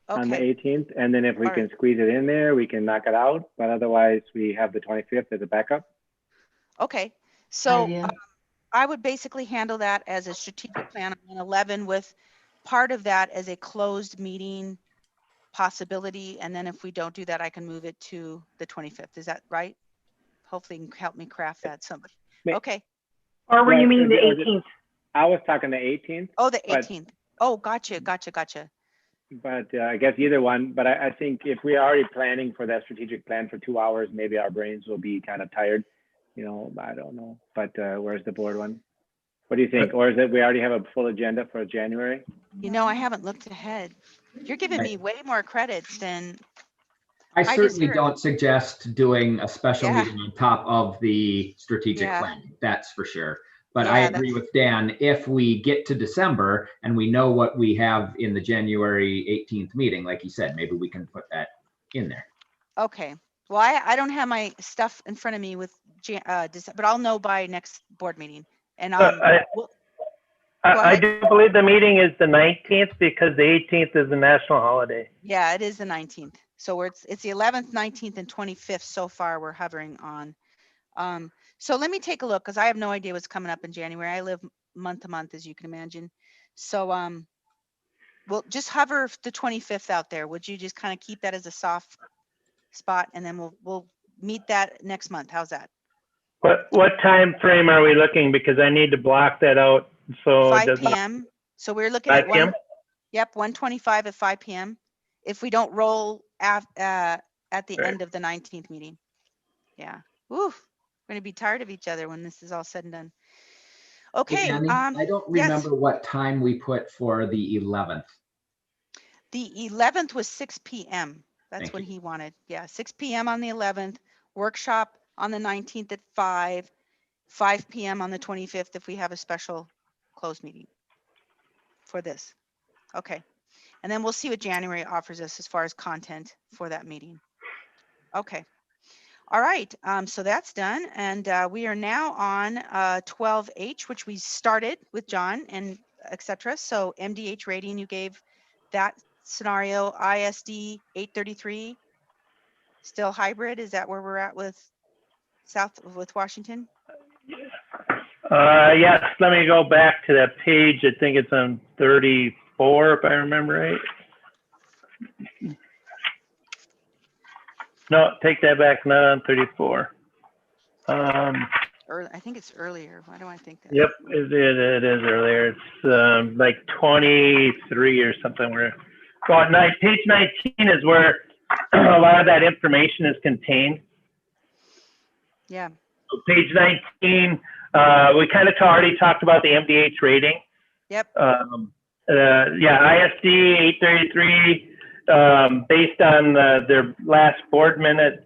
on the 18th, and then if we can squeeze it in there, we can knock it out, but otherwise we have the 25th as a backup? Okay, so I would basically handle that as a strategic plan on 11 with part of that as a closed meeting possibility, and then if we don't do that, I can move it to the 25th. Is that right? Hopefully you can help me craft that. Somebody. Okay. Or were you meaning the 18th? I was talking the 18th. Oh, the 18th. Oh, gotcha. But I guess either one. But I think if we're already planning for that strategic plan for 2 hours, maybe our brains will be kind of tired. You know, I don't know. But where's the board one? What do you think? Or is it we already have a full agenda for January? You know, I haven't looked ahead. You're giving me way more credits than I just certainly heard- don't suggest doing a special Yeah. meeting on top of the strategic Yeah. plan. That's for sure. But I Yeah, agree with Dan, if we get to December and we know what we have in the January 18th meeting, like you said, maybe we can put that in there. Okay. Well, I don't have my stuff in front of me with, but I'll know by next board meeting. And we'll- Go I ahead. do believe the meeting is the 19th because the 18th is a national holiday. yeah, it is the 19th. So it's the 11th, 19th, and 25th so far we're hovering on. So let me take a look because I have no idea what's coming up in January. I live month to month, as you can imagine. So we'll just hover the 25th out there. Would you just kind of keep that as a soft spot, and then we'll meet that next month? How's that? What time frame are we looking? Because I need to block that out. So 5 p.m. So we're looking 5 at p.m. 1:25 at 5 p.m. If we don't roll at the Right. end of the 19th meeting. Yeah. Woo. We're gonna be tired of each other when this is all said and done. Hey, Okay. Danny, I don't yes. remember what time we put for the 11th. The 11th was 6 p.m. That's Thank when you. he wanted. Yeah, 6 p.m. on the 11th. Workshop on the 19th at 5 p.m. on the 25th if we have a special closed meeting for this. Okay. And then we'll see what January offers us as far as content for that meeting. Okay. All right. So that's done. And we are now on 12H, which we started with John and et cetera. So MDH rating, you gave that scenario. ISD 833, still hybrid. Is that where we're at with Washington? Yes, let me go back to that page. I think it's on 34, if I remember right. No, take that back, not on 34. I think it's earlier. Why do I think that? Yep, it is earlier. It's like 23 or something. Page 19 is where a lot of that information is contained. Yeah. So page 19, we kind of already talked about the MDH rating. Yep. ISD 833, based on their last board minutes,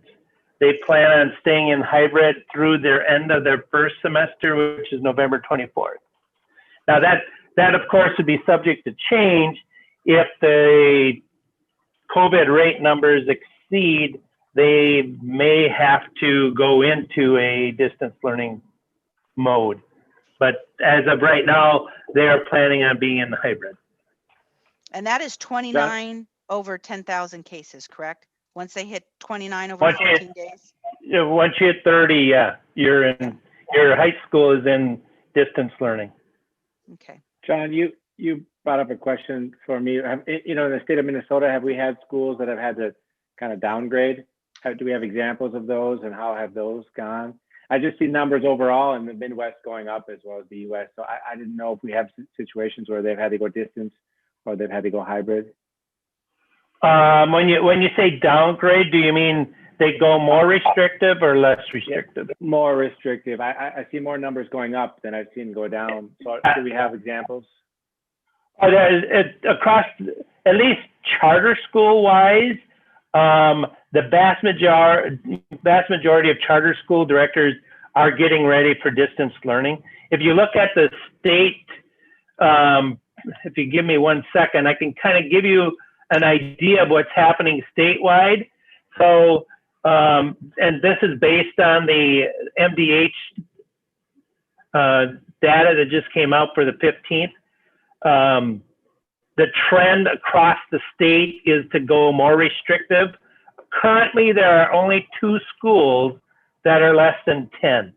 they plan on staying in hybrid through their end of their first semester, which is November 24th. Now that of course would be subject to change if the COVID rate numbers exceed. They may have to go into a distance learning mode. But as of right now, they are planning on being in the hybrid. And that is 29 over 10,000 cases, correct? Once they hit 29 over 14 days? Once you hit 30, yeah, your high school is in distance learning. Okay. John, you brought up a question for me. In the state of Minnesota, have we had schools that have had to kind of downgrade? Do we have examples of those, and how have those gone? I just see numbers overall in the Midwest going up as well as the US. So I didn't know if we have situations where they've had to go distance or they've had to go hybrid. When you say downgrade, do you mean they go more restrictive or less restrictive? More restrictive. I see more numbers going up than I've seen go down. So do we have examples? Across, at least charter school wise, the vast majority of charter school directors are getting ready for distance learning. If you look at the state, if you give me 1 second, I can kind of give you an idea of what's happening statewide. So, and this is based on the MDH data that just came out for the 15th. The trend across the state is to go more restrictive. Currently, there are only 2 schools that are less than 10.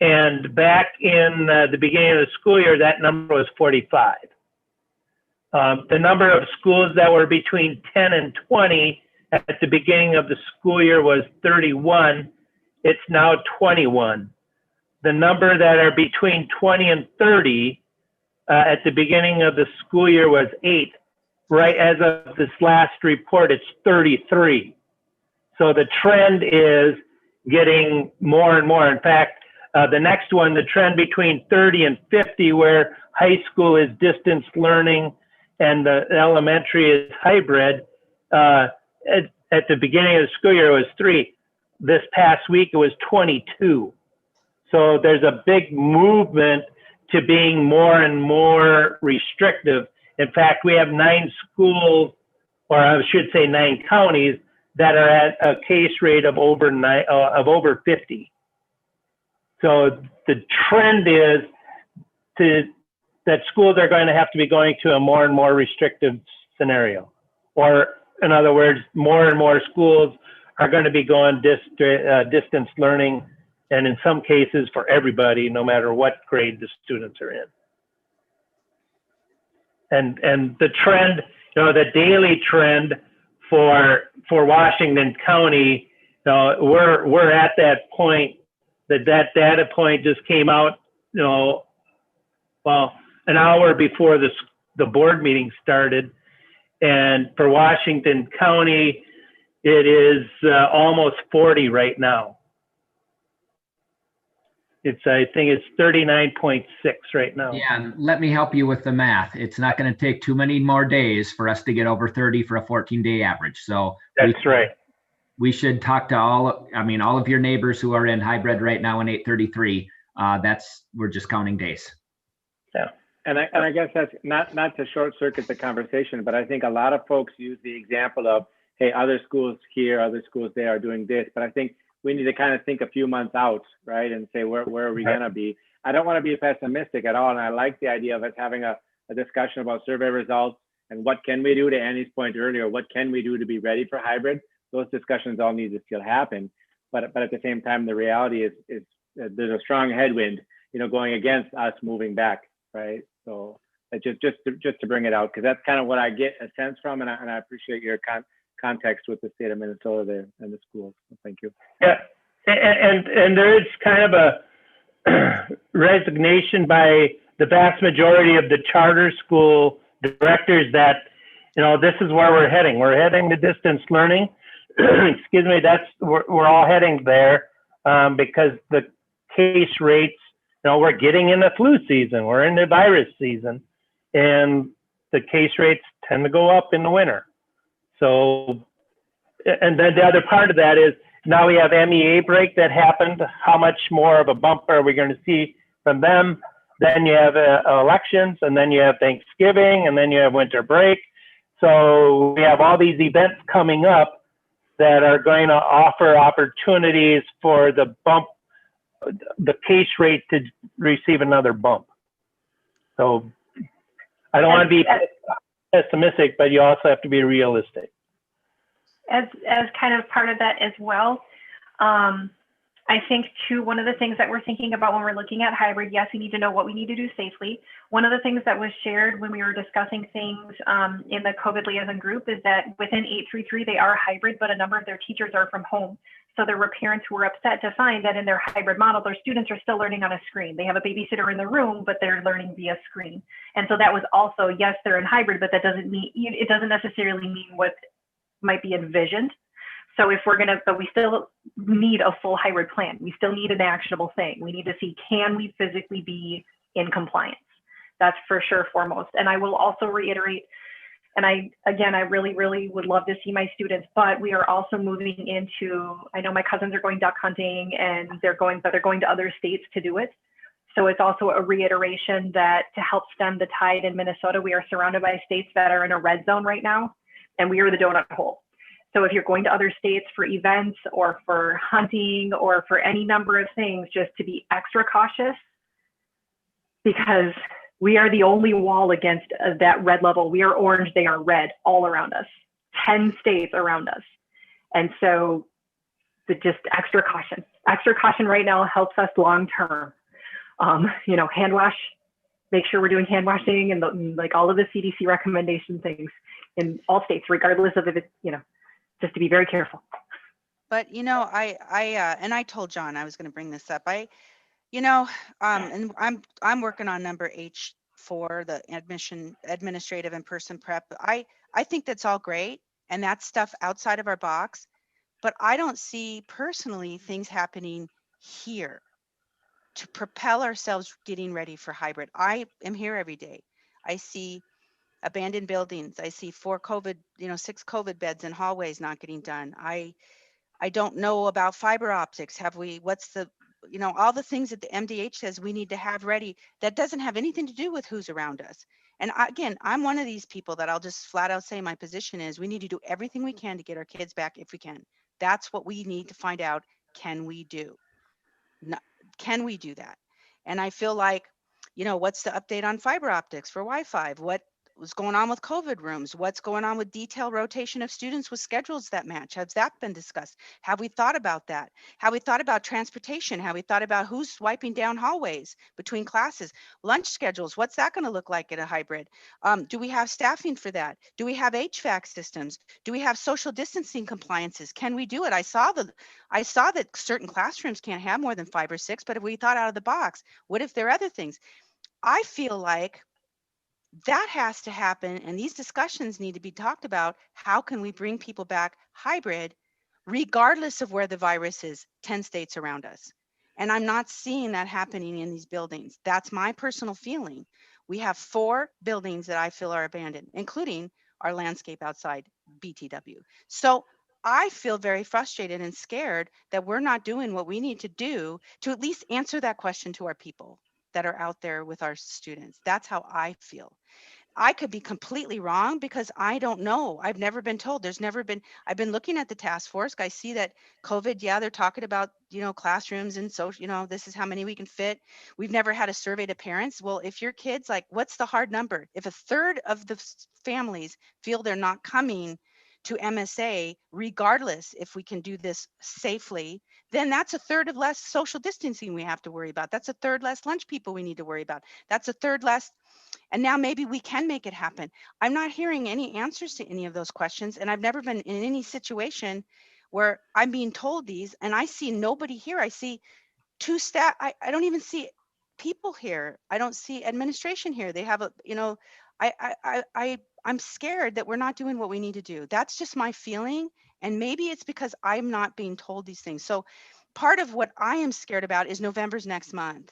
And back in the beginning of the school year, that number was 45. The number of schools that were between 10 and 20 at the beginning of the school year was 31. It's now 21. The number that are between 20 and 30 at the beginning of the school year was 8. Right as of this last report, it's 33. So the trend is getting more and more. In fact, the next one, the trend between 30 and 50, where high school is distance learning and the elementary is hybrid, at at the beginning of the school year, it was 3. This past week, it was 22. So there's a big movement to being more and more restrictive. In fact, we have 9 schools, or I should say 9 counties, that are at a case rate of over 50. So the trend is that schools are going to have to be going to a more and more restrictive scenario. Or in other words, more and more schools are going to be going distance learning, and in some cases for everybody, no matter what grade the students are in. And the trend, the daily trend for Washington County, we're at that point. That data point just came out, well, an hour before the board meeting started. And for Washington County, it is almost 40 right now. I think it's 39.6 right now. Yeah, and let me help you with the math. It's not going to take too many more days for us to get over 30 for a 14-day average. So that's right. We should talk to all of your neighbors who are in hybrid right now in 833. We're just counting days. Yeah. And I guess that's not to short circuit the conversation, but I think a lot of folks use the example of, hey, other schools here, other schools there are doing this. But I think we need to kind of think a few months out, right? And say, where are we going to be? I don't want to be pessimistic at all. And I like the idea of us having a discussion about survey results and what can we do, to Annie's point earlier, what can we do to be ready for hybrid? Those discussions all need to still happen. But at the same time, the reality is there's a strong headwind, going against us moving back, right? So just to bring it out, because that's kind of what I get a sense from, and I appreciate your context with the state of Minnesota there and the schools. So thank you. Yeah, and there is kind of a resignation by the vast majority of the charter school directors that, this is where we're heading. We're heading to distance learning. Excuse me, we're all heading there because the case rates, we're getting in the flu season, we're in the virus season, and the case rates tend to go up in the winter. So, and then the other part of that is now we have MEA break that happened. How much more of a bump are we going to see from them? Then you have elections, and then you have Thanksgiving, and then you have winter break. So we have all these events coming up that are going to offer opportunities for the case rate to receive another bump. So I don't want to be pessimistic, but you also have to be realistic. As kind of part of that as well, I think too, one of the things that we're thinking about when we're looking at hybrid, yes, we need to know what we need to do safely. One of the things that was shared when we were discussing things in the COVID liaison group is that within 833, they are hybrid, but a number of their teachers are from home. So there were parents who were upset to find that in their hybrid model, their students are still learning on a screen. They have a babysitter in the room, but they're learning via screen. And so that was also, yes, they're in hybrid, but that doesn't mean, it doesn't necessarily mean what might be envisioned. So if we're but we still need a full hybrid plan. We still need an actionable thing. We need to see, can we physically be in compliance? That's for sure foremost. And I will also reiterate, and I really, really would love to see my students, but we are also moving into, I know my cousins are going duck hunting and they're going to other states to do it. So it's also a reiteration that to help stem the tide in Minnesota, we are surrounded by states that are in a red zone right now, and we are the donut hole. So if you're going to other states for events or for hunting or for any number of things, just to be extra cautious, because we are the only wall against that red level. We are orange, they are red all around us, 10 states around us. And so just extra caution right now helps us long-term. Hand wash, make sure we're doing hand washing and like all of the CDC recommendation things in all states, regardless of if it's, just to be very careful. But I told John I was going to bring this up. And I'm working on number H4, the administrative and person prep. I think that's all great, and that's stuff outside of our box. But I don't see personally things happening here to propel ourselves getting ready for hybrid. I am here every day. I see abandoned buildings. I see 6 COVID beds in hallways not getting done. I don't know about fiber optics. All the things that the MDH says we need to have ready that doesn't have anything to do with who's around us. And again, I'm one of these people that I'll just flat out say my position is we need to do everything we can to get our kids back if we can. That's what we need to find out. Can we do? Can we do that? And I feel like, what's the update on fiber optics for Wi-Fi? What was going on with COVID rooms? What's going on with detailed rotation of students with schedules that match? Has that been discussed? Have we thought about that? Have we thought about transportation? Have we thought about who's wiping down hallways between classes? Lunch schedules, what's that going to look like at a hybrid? Do we have staffing for that? Do we have HVAC systems? Do we have social distancing compliances? Can we do it? I saw that certain classrooms can't have more than 5 or 6, but if we thought out of the box, what if there are other things? I feel like that has to happen, and these discussions need to be talked about. How can we bring people back hybrid, regardless of where the virus is, 10 states around us? And I'm not seeing that happening in these buildings. That's my personal feeling. We have 4 buildings that I feel are abandoned, including our landscape outside BTW. So I feel very frustrated and scared that we're not doing what we need to do to at least answer that question to our people that are out there with our students. That's how I feel. I could be completely wrong because I don't know. I've never been told. I've been looking at the task force. I see that COVID, yeah, they're talking about, classrooms and so, this is how many we can fit. We've never had a survey to parents. Well, if your kids, what's the hard number? If a third of the families feel they're not coming to MSA, regardless if we can do this safely, then that's a third of less social distancing we have to worry about. That's a third less lunch people we need to worry about. That's a third less. And now maybe we can make it happen. I'm not hearing any answers to any of those questions. And I've never been in any situation where I'm being told these and I see nobody here. I see 2 staff. I don't even see people here. I don't see administration here. They have I'm scared that we're not doing what we need to do. That's just my feeling. And maybe it's because I'm not being told these things. So part of what I am scared about is November's next month.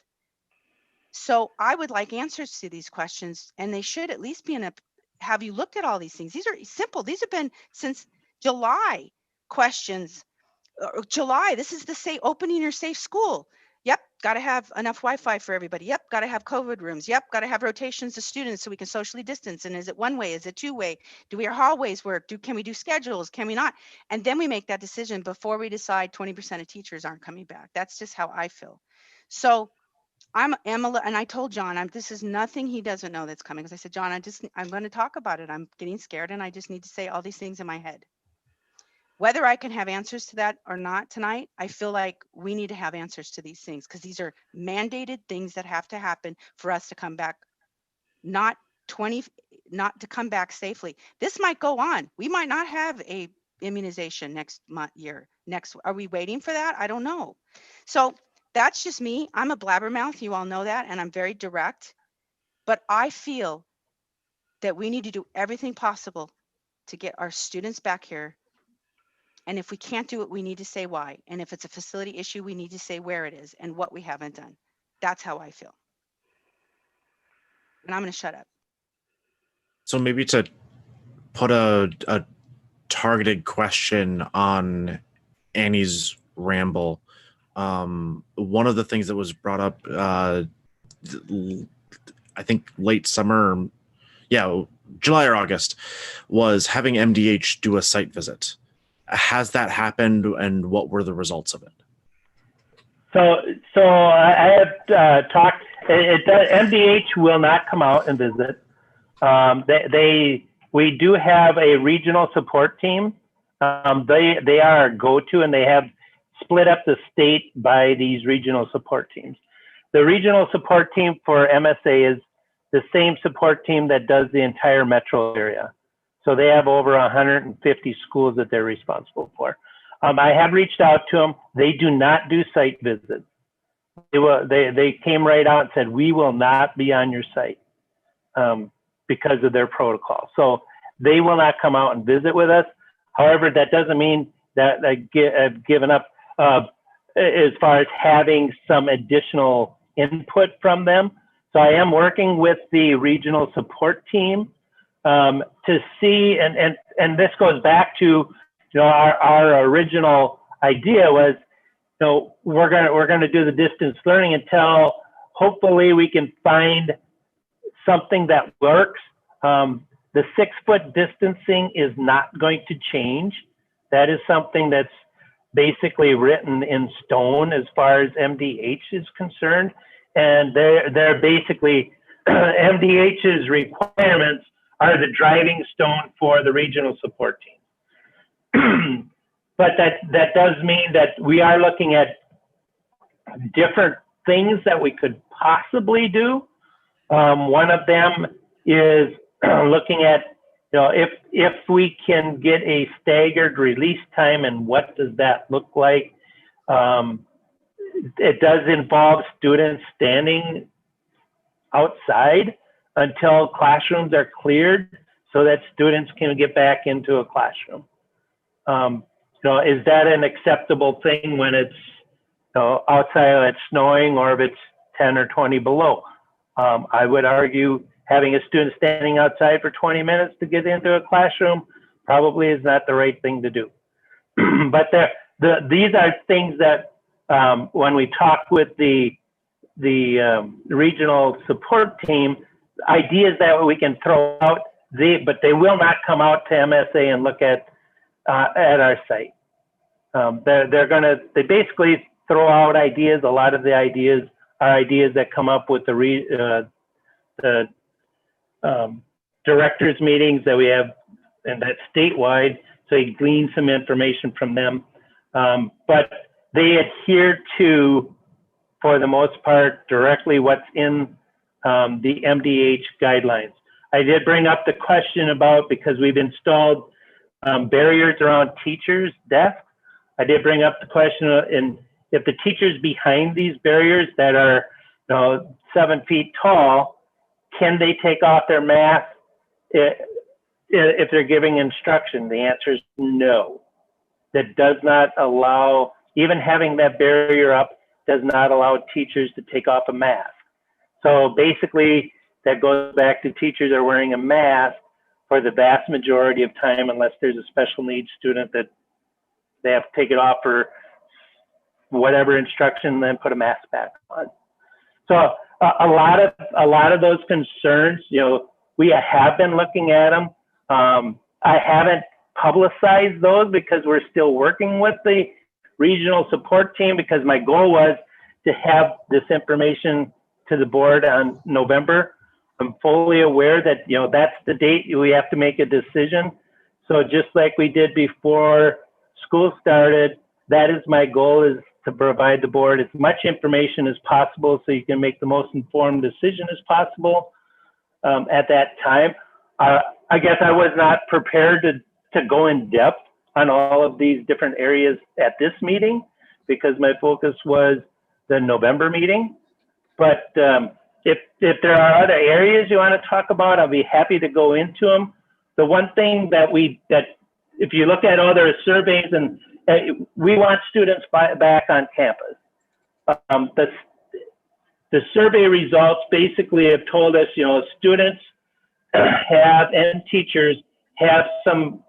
So I would like answers to these questions, and they should at least be have you looked at all these things? These are simple. These have been since July questions. July, this is the opening your safe school. Yep, got to have enough Wi-Fi for everybody. Yep, got to have COVID rooms. Yep, got to have rotations of students so we can socially distance. And is it one way? Is it 2 way? Do our hallways work? Can we do schedules? Can we not? And then we make that decision before we decide 20% of teachers aren't coming back. That's just how I feel. So and I told John, this is nothing he doesn't know that's coming. Because I said, John, I'm going to talk about it. I'm getting scared and I just need to say all these things in my head. Whether I can have answers to that or not tonight, I feel like we need to have answers to these things because these are mandated things that have to happen for us to come back, not to come back safely. This might go on. We might not have a immunization next year. Are we waiting for that? I don't know. So that's just me. I'm a blabbermouth. You all know that. And I'm very direct. But I feel that we need to do everything possible to get our students back here. And if we can't do it, we need to say why. And if it's a facility issue, we need to say where it is and what we haven't done. That's how I feel. And I'm going to shut up. So maybe to put a targeted question on Annie's ramble, one of the things that was brought up, I think late summer, July or August, was having MDH do a site visit. Has that happened, and what were the results of it? So I have talked. MDH will not come out and visit. We do have a regional support team. They are our go-to, and they have split up the state by these regional support teams. The regional support team for MSA is the same support team that does the entire metro area. So they have over 150 schools that they're responsible for. I have reached out to them. They do not do site visits. They came right out and said, we will not be on your site because of their protocol. So they will not come out and visit with us. However, that doesn't mean that I've given up as far as having some additional input from them. So I am working with the regional support team to see, and this goes back to, our original idea was, we're gonna do the distance learning until hopefully we can find something that works. The 6-foot distancing is not going to change. That is something that's basically written in stone as far as MDH is concerned. And they're basically, MDH's requirements are the driving stone for the regional support team. But that does mean that we are looking at different things that we could possibly do. One of them is looking at, if we can get a staggered release time, and what does that look like? It does involve students standing outside until classrooms are cleared so that students can get back into a classroom. Is that an acceptable thing when it's outside and it's snowing, or if it's 10 or 20 below? I would argue having a student standing outside for 20 minutes to get into a classroom probably is not the right thing to do. But these are things that when we talk with the regional support team, ideas that we can throw out, but they will not come out to MSA and look at our site. They basically throw out ideas. A lot of the ideas are ideas that come up with the directors meetings that we have, and that's statewide, so you glean some information from them. But they adhere to, for the most part, directly what's in the MDH guidelines. I did bring up the question about, because we've installed barriers around teachers' desks, I did bring up the question, and if the teachers behind these barriers that are 7 feet tall, can they take off their mask if they're giving instruction? The answer is no. That does not allow, even having that barrier up does not allow teachers to take off a mask. So basically, that goes back to teachers are wearing a mask for the vast majority of time, unless there's a special needs student that they have to take it off for whatever instruction, then put a mask back on. So a lot of those concerns, we have been looking at them. I haven't publicized those because we're still working with the regional support team, because my goal was to have this information to the board on November. I'm fully aware that, that's the date we have to make a decision. So just like we did before school started, that is my goal, is to provide the board as much information as possible so you can make the most informed decision as possible at that time. I guess I was not prepared to go in depth on all of these different areas at this meeting, because my focus was the November meeting. But if there are other areas you want to talk about, I'll be happy to go into them. The one thing that if you look at other surveys, and we want students back on campus. The survey results basically have told us, students and teachers have some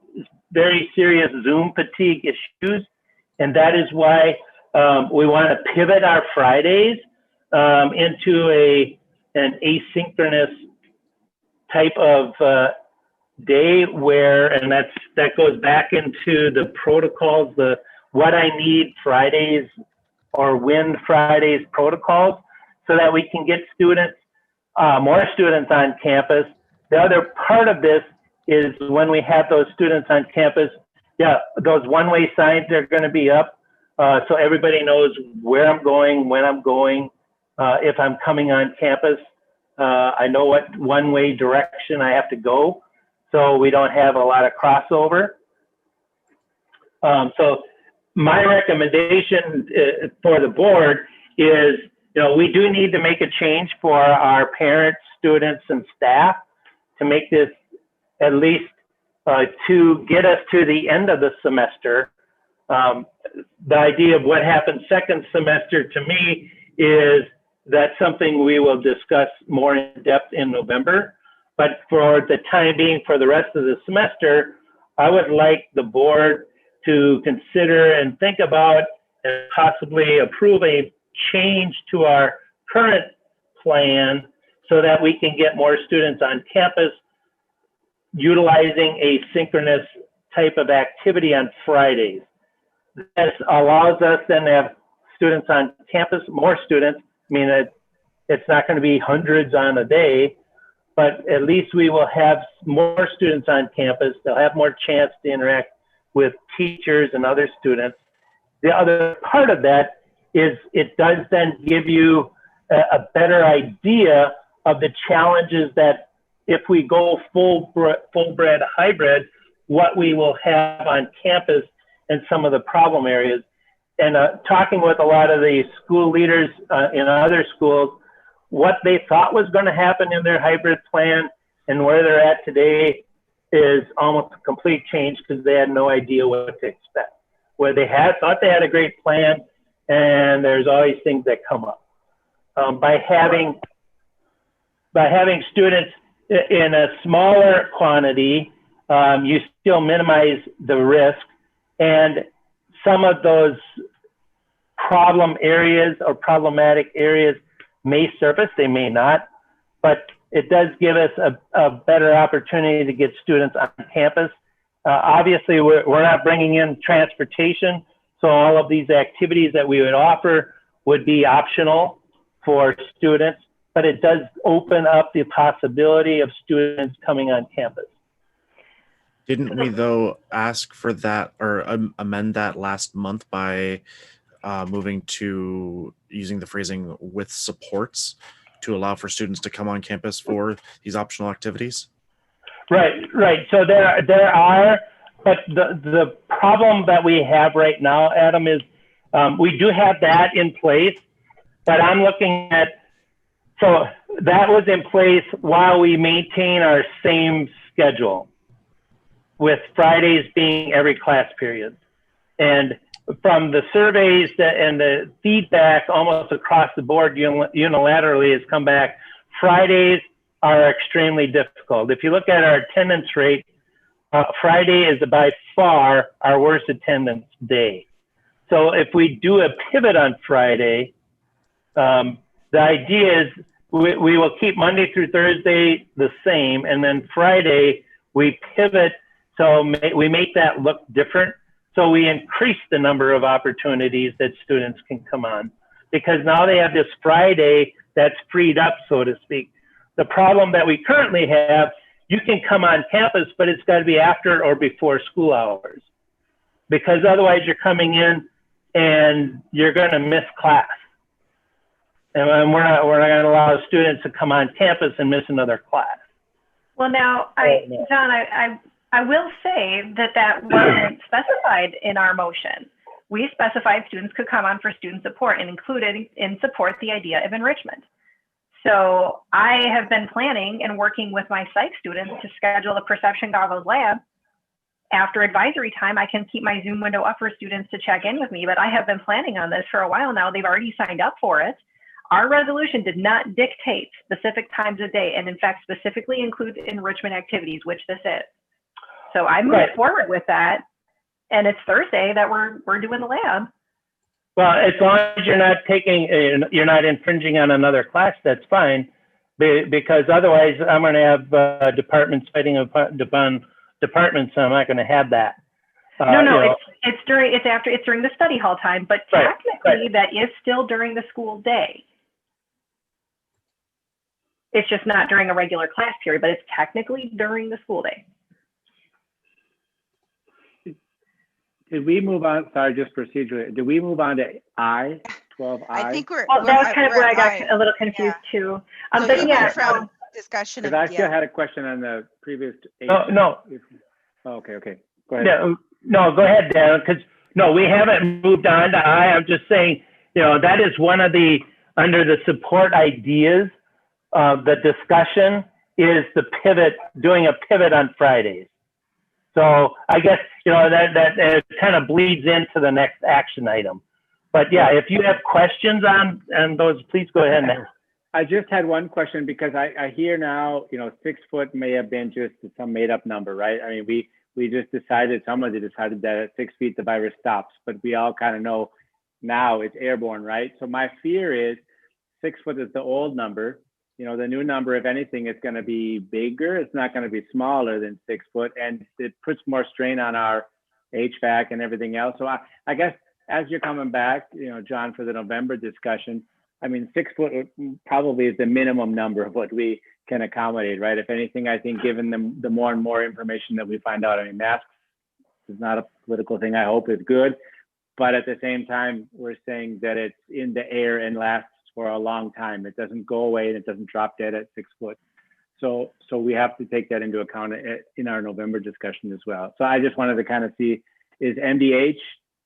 very serious Zoom fatigue issues, and that is why we want to pivot our Fridays into an asynchronous type of day, and that goes back into the protocols, the what I need Fridays or when Fridays protocols, so that we can get students, more students on campus. The other part of this is when we have those students on campus, those one-way signs are going to be up, so everybody knows where I'm going, when I'm going, if I'm coming on campus. I know what one-way direction I have to go, so we don't have a lot of crossover. So my recommendation for the board is, we do need to make a change for our parents, students, and staff to make this at least to get us to the end of the semester. The idea of what happens second semester, to me, is that's something we will discuss more in depth in November. But for the time being, for the rest of the semester, I would like the board to consider and think about and possibly approve a change to our current plan so that we can get more students on campus utilizing a synchronous type of activity on Fridays. This allows us then to have students on campus, more students. I mean, it's not going to be hundreds on a day, but at least we will have more students on campus. They'll have more chance to interact with teachers and other students. The other part of that is it does then give you a better idea of the challenges that if we go full-bred hybrid, what we will have on campus and some of the problem areas. And talking with a lot of the school leaders in other schools, what they thought was going to happen in their hybrid plan and where they're at today is almost a complete change because they had no idea what to expect. Where they thought they had a great plan, and there's always things that come up. By having students in a smaller quantity, you still minimize the risk, and some of those problem areas or problematic areas may surface, they may not, but it does give us a better opportunity to get students on campus. Obviously, we're not bringing in transportation, so all of these activities that we would offer would be optional for students, but it does open up the possibility of students coming on campus. Didn't we, though, ask for that or amend that last month by moving to using the phrasing with supports to allow for students to come on campus for these optional activities? Right. So there are, but the problem that we have right now, Adam, is we do have that in place, but I'm looking at, so that was in place while we maintain our same schedule, with Fridays being every class period. And from the surveys and the feedback almost across the board unilaterally has come back, Fridays are extremely difficult. If you look at our attendance rate, Friday is by far our worst attendance day. So if we do a pivot on Friday, the idea is we will keep Monday through Thursday the same, and then Friday we pivot, so we make that look different. So we increase the number of opportunities that students can come on, because now they have this Friday that's freed up, so to speak. The problem that we currently have, you can come on campus, but it's got to be after or before school hours, because otherwise you're coming in and you're going to miss class. And we're not going to allow students to come on campus and miss another class. Well, now, John, I will say that wasn't specified in our motion. We specified students could come on for student support and included in support the idea of enrichment. So I have been planning and working with my psych students to schedule a perception goggles lab. After advisory time, I can keep my Zoom window up for students to check in with me, but I have been planning on this for a while now. They've already signed up for it. Our resolution did not dictate specific times of day, and in fact, specifically includes enrichment activities, which this is. So I moved forward with that, and it's Thursday that we're doing the lab. Well, as long as you're not infringing on another class, that's fine, because otherwise I'm going to have departments fighting upon departments, and I'm not going to have that. It's during the study hall time, but technically that is still during the school day. It's just not during a regular class period, but it's technically during the school day. Did we move on? Sorry, just procedurally. Did we move on to I, 12I? I think that was kind of where I got a little confused too. So but yeah, from discussion. Because I still had a question on the previous. No. Oh, okay. Go ahead. No, go ahead, Dan. Because we haven't moved on to I. I'm just saying, that is one of the under the support ideas. The discussion is the pivot, doing a pivot on Fridays. So I guess, that kind of bleeds into the next action item. But yeah, if you have questions on those, please go ahead now. I just had one question because I hear now, 6 foot may have been just some made up number, right? I mean, we just decided, somebody decided that at 6 feet the virus stops, but we all kind of know now it's airborne, right? So my fear is 6 foot is the old number. The new number, if anything, is going to be bigger. It's not going to be smaller than 6 foot, and it puts more strain on our HVAC and everything else. So I guess as you're coming back, John, for the November discussion, I mean, 6 foot probably is the minimum number of what we can accommodate, right? If anything, I think given the more and more information that we find out, I mean, masks is not a political thing, I hope is good. But at the same time, we're saying that it's in the air and lasts for a long time. It doesn't go away and it doesn't drop dead at 6 foot. So we have to take that into account in our November discussion as well. So I just wanted to kind of see, is MDH,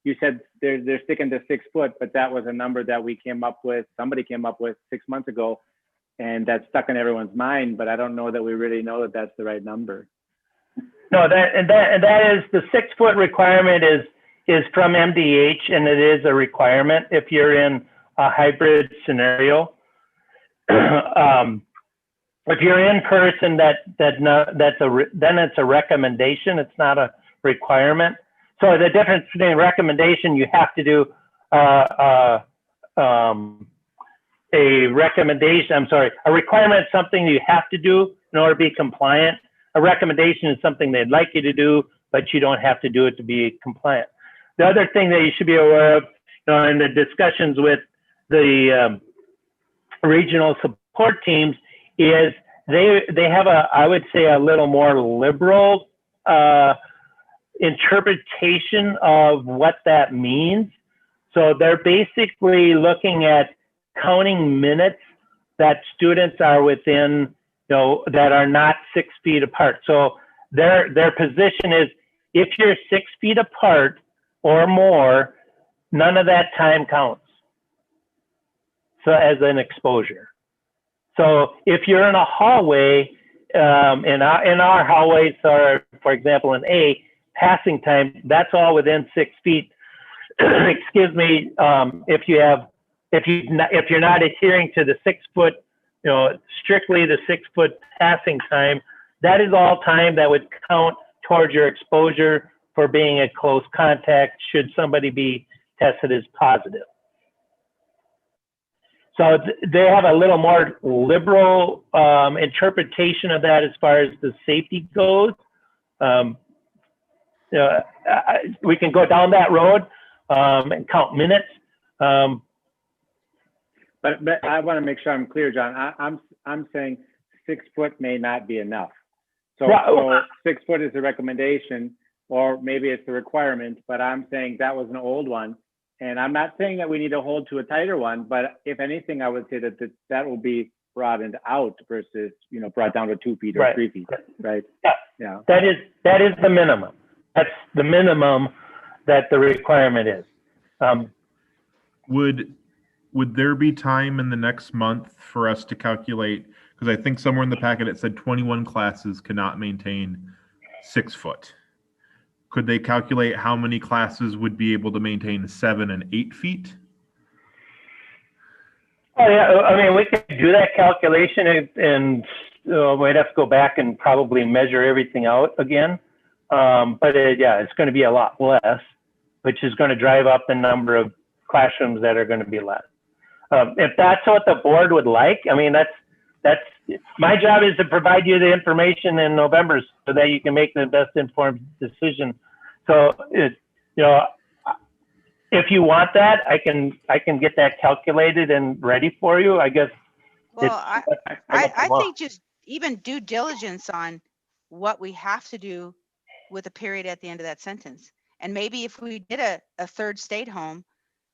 you said they're sticking to 6 foot, but that was a number that somebody came up with 6 months ago, and that's stuck in everyone's mind, but I don't know that we really know that that's the right number. No, that is the 6 foot requirement is from MDH, and it is a requirement if you're in a hybrid scenario. If you're in person, then it's a recommendation. It's not a requirement. So the difference between recommendation, you have to do a recommendation. I'm sorry, a requirement is something you have to do in order to be compliant. A recommendation is something they'd like you to do, but you don't have to do it to be compliant. The other thing that you should be aware of, in the discussions with the regional support teams, is they have I would say a little more liberal interpretation of what that means. So they're basically looking at counting minutes that students are within, that are not 6 feet apart. So their position is, if you're 6 feet apart or more, none of that time counts. So as an exposure. So if you're in a hallway, in our hallways are, for example, in A, passing time, that's all within 6 feet. Excuse me. If you're not adhering to the 6 foot, strictly the 6 foot passing time, that is all time that would count towards your exposure for being at close contact should somebody be tested as positive. So they have a little more liberal interpretation of that as far as the safety goes. We can go down that road and count minutes. But I want to make sure I'm clear, John. I'm saying 6 foot may not be enough. So 6 foot is a recommendation, or maybe it's a requirement, but I'm saying that was an old one. And I'm not saying that we need to hold to a tighter one, but if anything, I would say that will be broadened out versus, brought down to 2 feet or 3 feet, right? Yeah. That is the minimum. That's the minimum that the requirement is. Would there be time in the next month for us to calculate? Because I think somewhere in the packet it said 21 classes cannot maintain 6 foot. Could they calculate how many classes would be able to maintain 7 and 8 feet? Oh yeah, I mean, we could do that calculation, and we'd have to go back and probably measure everything out again. But it's going to be a lot less, which is going to drive up the number of classrooms that are going to be less. If that's what the board would like, I mean, that's my job is to provide you the information in November so that you can make the best informed decision. So if you want that, I can get that calculated and ready for you. I guess. Well, I think just even due diligence on what we have to do with a period at the end of that sentence. And maybe if we did a third stayed home,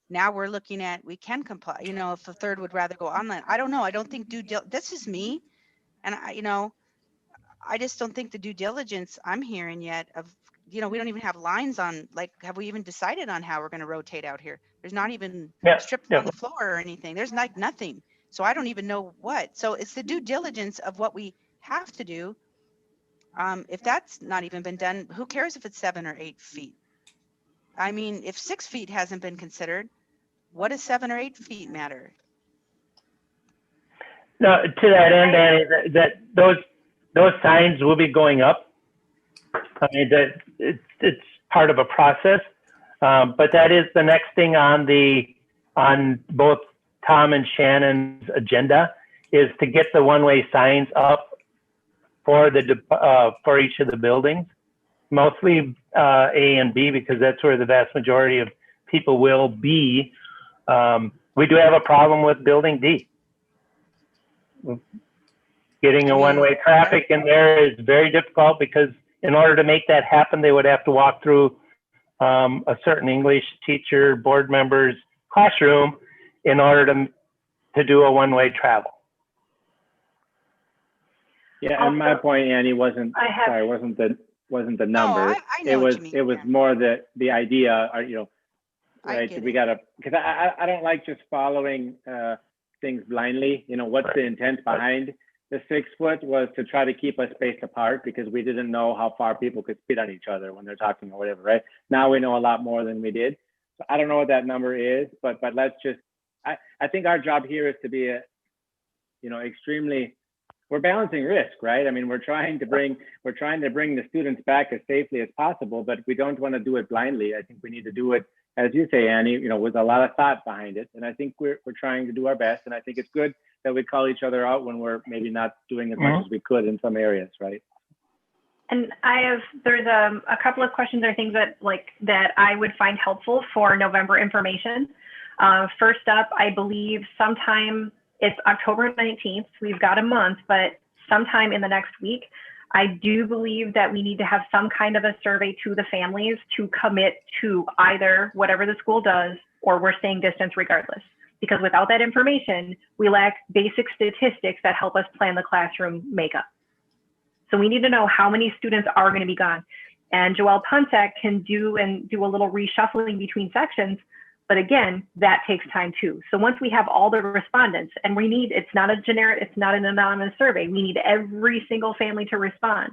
now we're looking at, we can comply, if a third would rather go online. I don't know. I don't think this is me. And I just don't think the due diligence I'm hearing yet of, we don't even have lines on, have we even decided on how we're going to rotate out here? There's not even strips on the floor or anything. There's nothing. So I don't even know what. So it's the due diligence of what we have to do. If that's not even been done, who cares if it's 7 or 8 feet? I mean, if 6 feet hasn't been considered, what does 7 or 8 feet matter? No, to that end, Danny, those signs will be going up. I mean, that it's part of a process, but that is the next thing on both Tom and Shannon's agenda, is to get the one-way signs up for each of the buildings, mostly A and B, because that's where the vast majority of people will be. We do have a problem with building D. Getting a one-way traffic in there is very difficult, because in order to make that happen, they would have to walk through a certain English teacher, board member's classroom in order to do a one-way travel. Yeah, and my point, Annie, wasn't the number. I know what you mean, it was more the idea, right? We gotta, because I don't like just following things blindly. What's the intent behind the 6 foot was to try to keep us spaced apart, because we didn't know how far people could spit on each other when they're talking or whatever, right? Now we know a lot more than we did. So I don't know what that number is, but let's just, I think our job here is to be extremely, we're balancing risk, right? I mean, we're trying to bring the students back as safely as possible, but we don't want to do it blindly. I think we need to do it, as you say, Annie, with a lot of thought behind it. And I think we're trying to do our best. And I think it's good that we call each other out when we're maybe not doing as much as we could in some areas, right? And there's a couple of questions or things that I would find helpful for November information. First up, I believe sometime, it's October 19th. We've got a month, but sometime in the next week, I do believe that we need to have some kind of a survey to the families to commit to either whatever the school does, or we're staying distance regardless. Because without that information, we lack basic statistics that help us plan the classroom makeup. So we need to know how many students are going to be gone. And Joelle Punsack can do a little reshuffling between sections. But again, that takes time too. So once we have all the respondents, and it's not an anonymous survey, we need every single family to respond.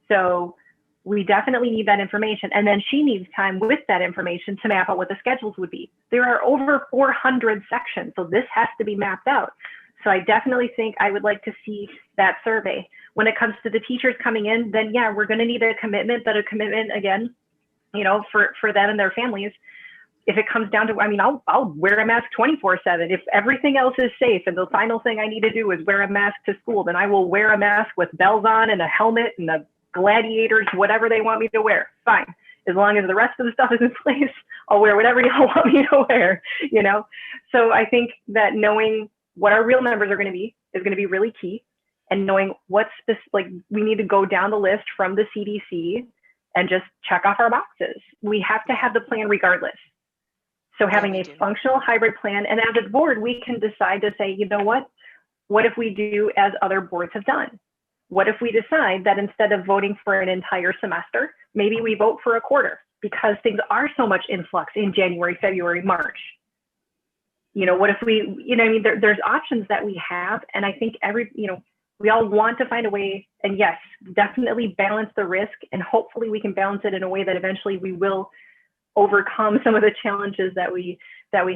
So we definitely need that information. And then she needs time with that information to map out what the schedules would be. There are over 400 sections, so this has to be mapped out. So I definitely think I would like to see that survey. When it comes to the teachers coming in, then yeah, we're going to need a commitment, but a commitment again, for them and their families. If it comes down to, I'll wear a mask 24/7. If everything else is safe and the final thing I need to do is wear a mask to school, then I will wear a mask with bells on and a helmet and the gladiators, whatever they want me to wear. Fine. As long as the rest of the stuff is in place, I'll wear whatever y'all want me to wear, So I think that knowing what our real numbers are going to be is going to be really key. And knowing we need to go down the list from the CDC and just check off our boxes. We have to have the plan regardless. So having a functional hybrid plan, and as a board, we can decide to say, you know what if we do as other boards have done? What if we decide that instead of voting for an entire semester, maybe we vote for a quarter, because things are so much influx in January, February, March. What if there's options that we have. And I think we all want to find a way, and yes, definitely balance the risk. And hopefully we can balance it in a way that eventually we will overcome some of the challenges that we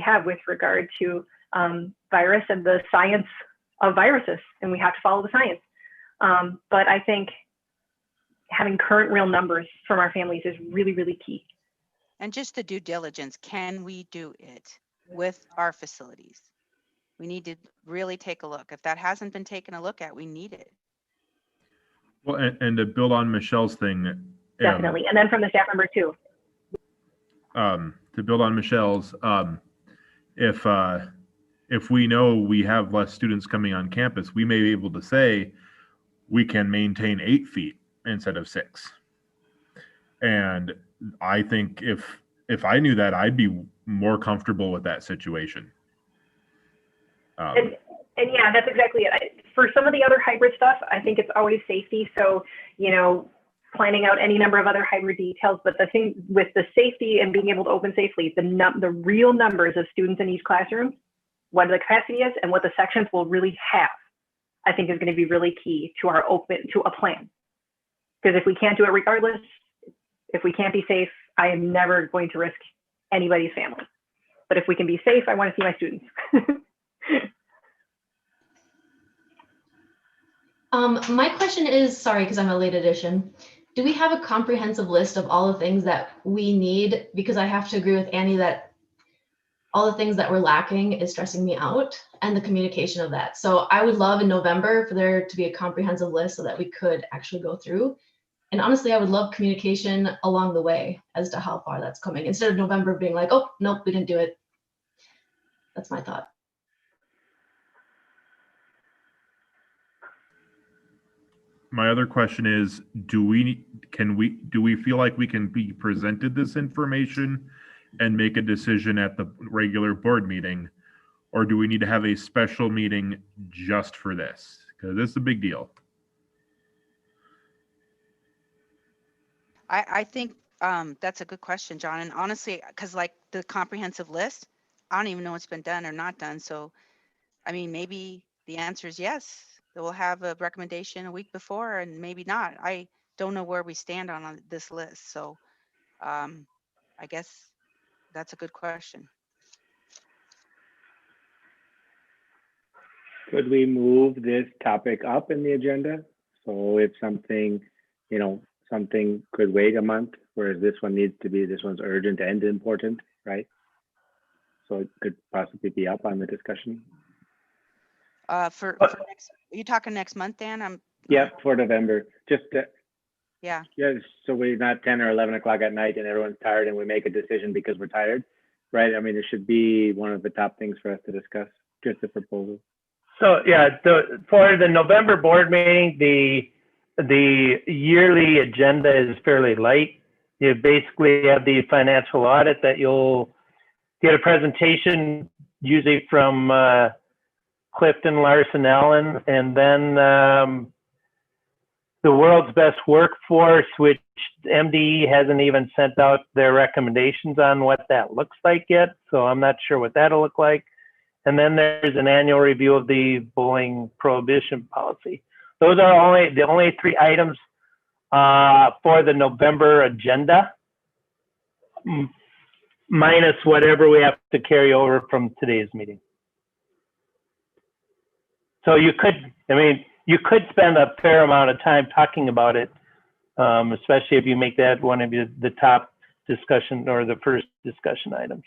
have with regard to virus and the science of viruses, and we have to follow the science. But I think having current real numbers from our families is really, really key. And just the due diligence, can we do it with our facilities? We need to really take a look. If that hasn't been taken a look at, we need it. Well, and to build on Michelle's thing. Definitely. And then from the staff member too. To build on Michelle's, if we know we have less students coming on campus, we may be able to say we can maintain 8 feet instead of 6. And I think if I knew that, I'd be more comfortable with that situation. And yeah, that's exactly it. For some of the other hybrid stuff, I think it's always safety. So, planning out any number of other hybrid details, but the thing with the safety and being able to open safely, the real numbers of students in each classroom, what the capacity is and what the sections will really have, I think is going to be really key to a plan. Because if we can't do it regardless, if we can't be safe, I am never going to risk anybody's family. But if we can be safe, I want to see my students. My question is, sorry, because I'm a late addition. Do we have a comprehensive list of all the things that we need? Because I have to agree with Annie that all the things that we're lacking is stressing me out, and the communication of that. So I would love in November for there to be a comprehensive list so that we could actually go through. And honestly, I would love communication along the way as to how far that's coming, instead of November being like, oh, nope, we didn't do it. That's my thought. My other question is, do we feel like we can be presented this information and make a decision at the regular board meeting? Or do we need to have a special meeting just for this? Because this is a big deal. I think that's a good question, John. And honestly, because like the comprehensive list, I don't even know what's been done or not done. So, I mean, maybe the answer is yes. That we'll have a recommendation a week before, and maybe not. I don't know where we stand on this list. So, I guess that's a good question. Could we move this topic up in the agenda? So if something, something could wait a month, whereas this one's urgent and important, right? So it could possibly be up on the discussion. For next, are you talking next month, Dan? Yeah, for November. Yeah. So we're not 10 or 11 o'clock at night and everyone's tired and we make a decision because we're tired, right? I mean, it should be one of the top things for us to discuss, just a proposal. So yeah, for the November board meeting, the yearly agenda is fairly light. You basically have the financial audit that you'll get a presentation usually from Clifton, Larson, Allen, and then the world's best workforce, which MDE hasn't even sent out their recommendations on what that looks like yet. So I'm not sure what that'll look like. And then there's an annual review of the bullying prohibition policy. Those are the only three items for the November agenda, minus whatever we have to carry over from today's meeting. So you could spend a fair amount of time talking about it, especially if you make that one of the top discussion or the first discussion items.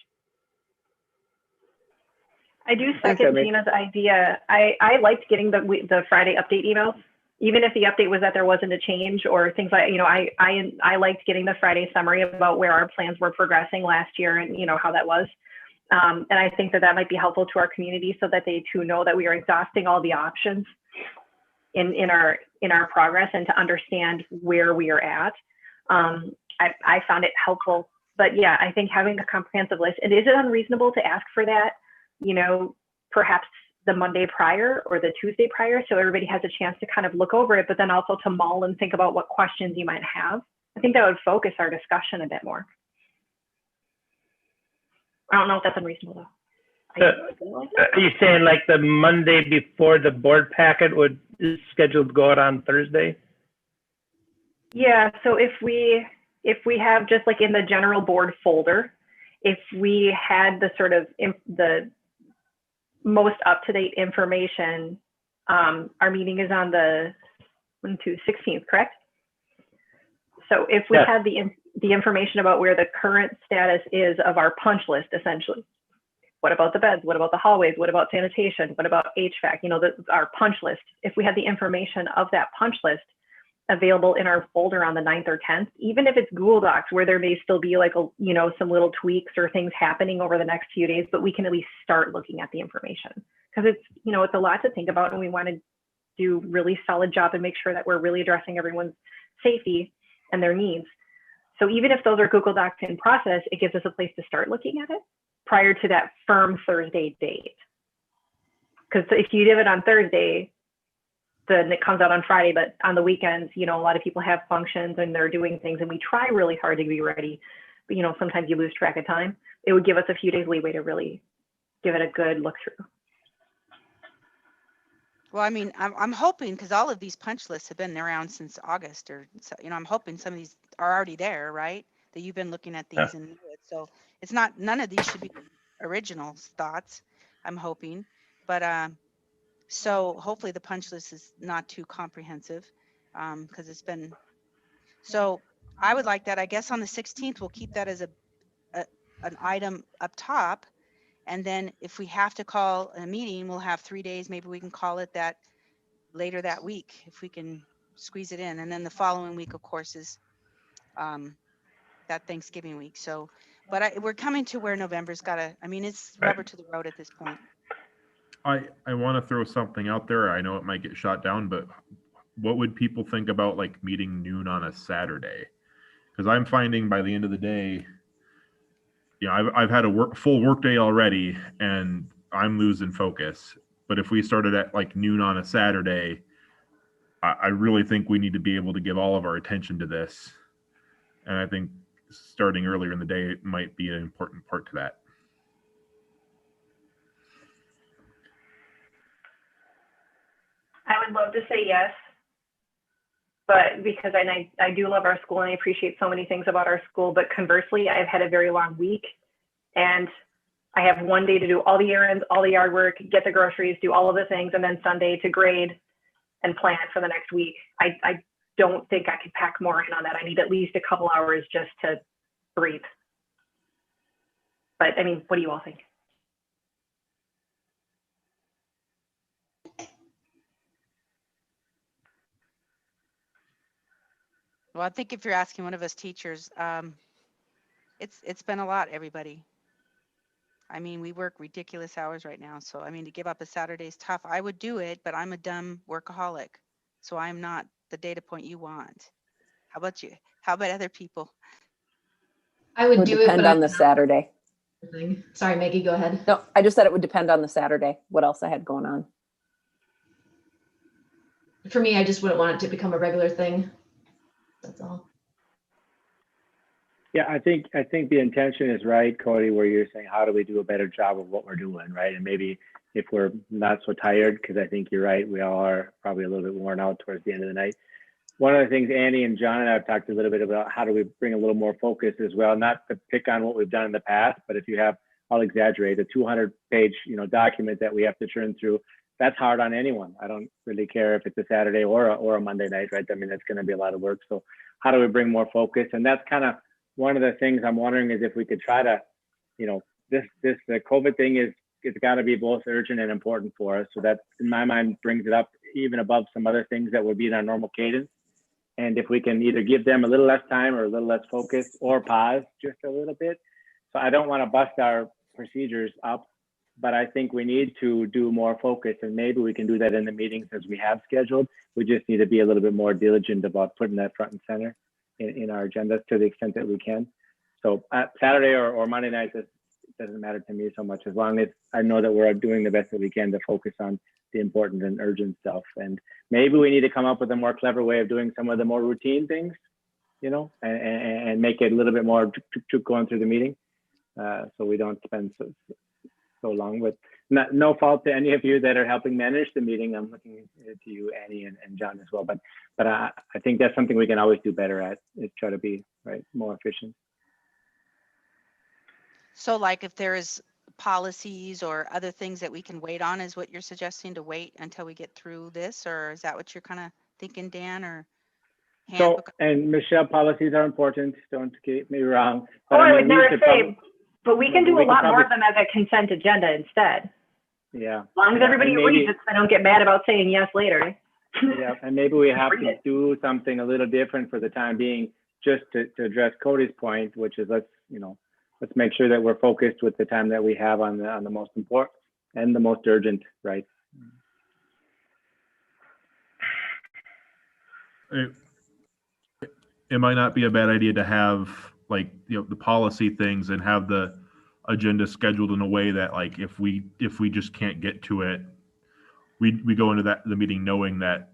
I do second Gina's idea. I liked getting the Friday update emails, even if the update was that there wasn't a change or things like, I liked getting the Friday summary about where our plans were progressing last year and, how that was. And I think that might be helpful to our community so that they too know that we are exhausting all the options in our progress and to understand where we are at. I found it helpful, but yeah, I think having a comprehensive list, and is it unreasonable to ask for that, perhaps the Monday prior or the Tuesday prior, so everybody has a chance to kind of look over it, but then also to mull and think about what questions you might have. I think that would focus our discussion a bit more. I don't know if that's unreasonable though. Are you saying like the Monday before the board packet is scheduled to go out on Thursday? Yeah, so if we have just like in the general board folder, if we had the sort of the most up-to-date information, our meeting is on the 16th, correct? So if we had the information about where the current status is of our punch list, essentially, what about the beds? What about the hallways? What about sanitation? What about HVAC? Our punch list. If we had the information of that punch list available in our folder on the 9th or 10th, even if it's Google Docs where there may still be like some little tweaks or things happening over the next few days, but we can at least start looking at the information because it's a lot to think about and we want to do really solid job and make sure that we're really addressing everyone's safety and their needs. So even if those are Google Docs in process, it gives us a place to start looking at it prior to that firm Thursday date. Because if you do it on Thursday, then it comes out on Friday, but on the weekends, a lot of people have functions and they're doing things and we try really hard to be ready, but sometimes you lose track of time. It would give us a few days leeway to really give it a good look through. Well, I mean, I'm hoping, because all of these punch lists have been around since August, or I'm hoping some of these are already there, right? That you've been looking at these and knew it. So it's none of these should be original thoughts. I'm hoping, but So hopefully the punch list is not too comprehensive, because it's been, so I would like that. I guess on the 16th, we'll keep that as an item up top. And then if we have to call a meeting, we'll have 3 days. Maybe we can call it that later that week, if we can squeeze it in. And then the following week, of course, is that Thanksgiving week. So, but we're coming to where November's gotta, I mean, it's rubber to the road at this point. I want to throw something out there. I know it might get shot down, but what would people think about like meeting noon on a Saturday? Because I'm finding by the end of the day, you know, I've had a full work day already, and I'm losing focus. But if we started at like noon on a Saturday, I really think we need to be able to give all of our attention to this. And I think starting earlier in the day might be an important part to that. I would love to say yes, but because I do love our school and I appreciate so many things about our school, but conversely, I've had a very long week and I have one day to do all the errands, all the yard work, get the groceries, do all of the things, and then Sunday to grade and plan for the next week. I don't think I could pack more in on that. I need at least a couple hours just to breathe. But I mean, what do you all think? Well, I think if you're asking one of us teachers, it's been a lot, everybody. I mean, we work ridiculous hours right now. So, I mean, to give up a Saturday is tough. I would do it, but I'm a dumb workaholic. So I'm not the data point you want. How about you? How about other people? I would It would do it, depend but on the Saturday. Sorry, Maggie, go ahead. No, I just said it would depend on the Saturday, what else I had going on. For me, I just wouldn't want it to become a regular thing. That's all. Yeah, I think the intention is right, Cody, where you're saying, how do we do a better job of what we're doing, right? And maybe if we're not so tired, because I think you're right, we all are probably a little bit worn out towards the end of the night. One of the things Annie and John and I have talked a little bit about, how do we bring a little more focus as well, not to pick on what we've done in the past, but if you have, I'll exaggerate, a 200-page document that we have to churn through, that's hard on anyone. I don't really care if it's a Saturday or a Monday night, right? I mean, that's going to be a lot of work. So how do we bring more focus? And that's kind of one of the things I'm wondering is if we could try to, the COVID thing it's got to be both urgent and important for us. So that, in my mind, brings it up even above some other things that would be in our normal cadence. And if we can either give them a little less time or a little less focus or pause just a little bit. So I don't want to bust our procedures up, but I think we need to do more focus, and maybe we can do that in the meetings as we have scheduled. We just need to be a little bit more diligent about putting that front and center in our agendas to the extent that we can. So Saturday or Monday night, it doesn't matter to me so much, as long as I know that we're doing the best that we can to focus on the important and urgent stuff. And maybe we need to come up with a more clever way of doing some of the more routine things, and make it a little bit more going through the meeting, so we don't spend so long with. No fault to any of you that are helping manage the meeting. I'm looking to you, Annie and John as well. But I think that's something we can always do better at, is try to be more efficient. So like if there is policies or other things that we can wait on, is what you're suggesting, to wait until we get through this? Or is that what you're kind of thinking, Dan? Or handbook? So, and Michelle, policies are important. Don't get me wrong. But I would never say, but we can do a lot more of them as a consent agenda instead. Yeah. As long as everybody reads it, so I don't get mad about saying yes later. Yeah, and maybe we have to do something a little different for the time being, just to address Cody's point, which is let's make sure that we're focused with the time that we have on the most important and the most urgent, right? It might not be a bad idea to have the policy things and have the agenda scheduled in a way that if we just can't get to it, we go into the meeting knowing that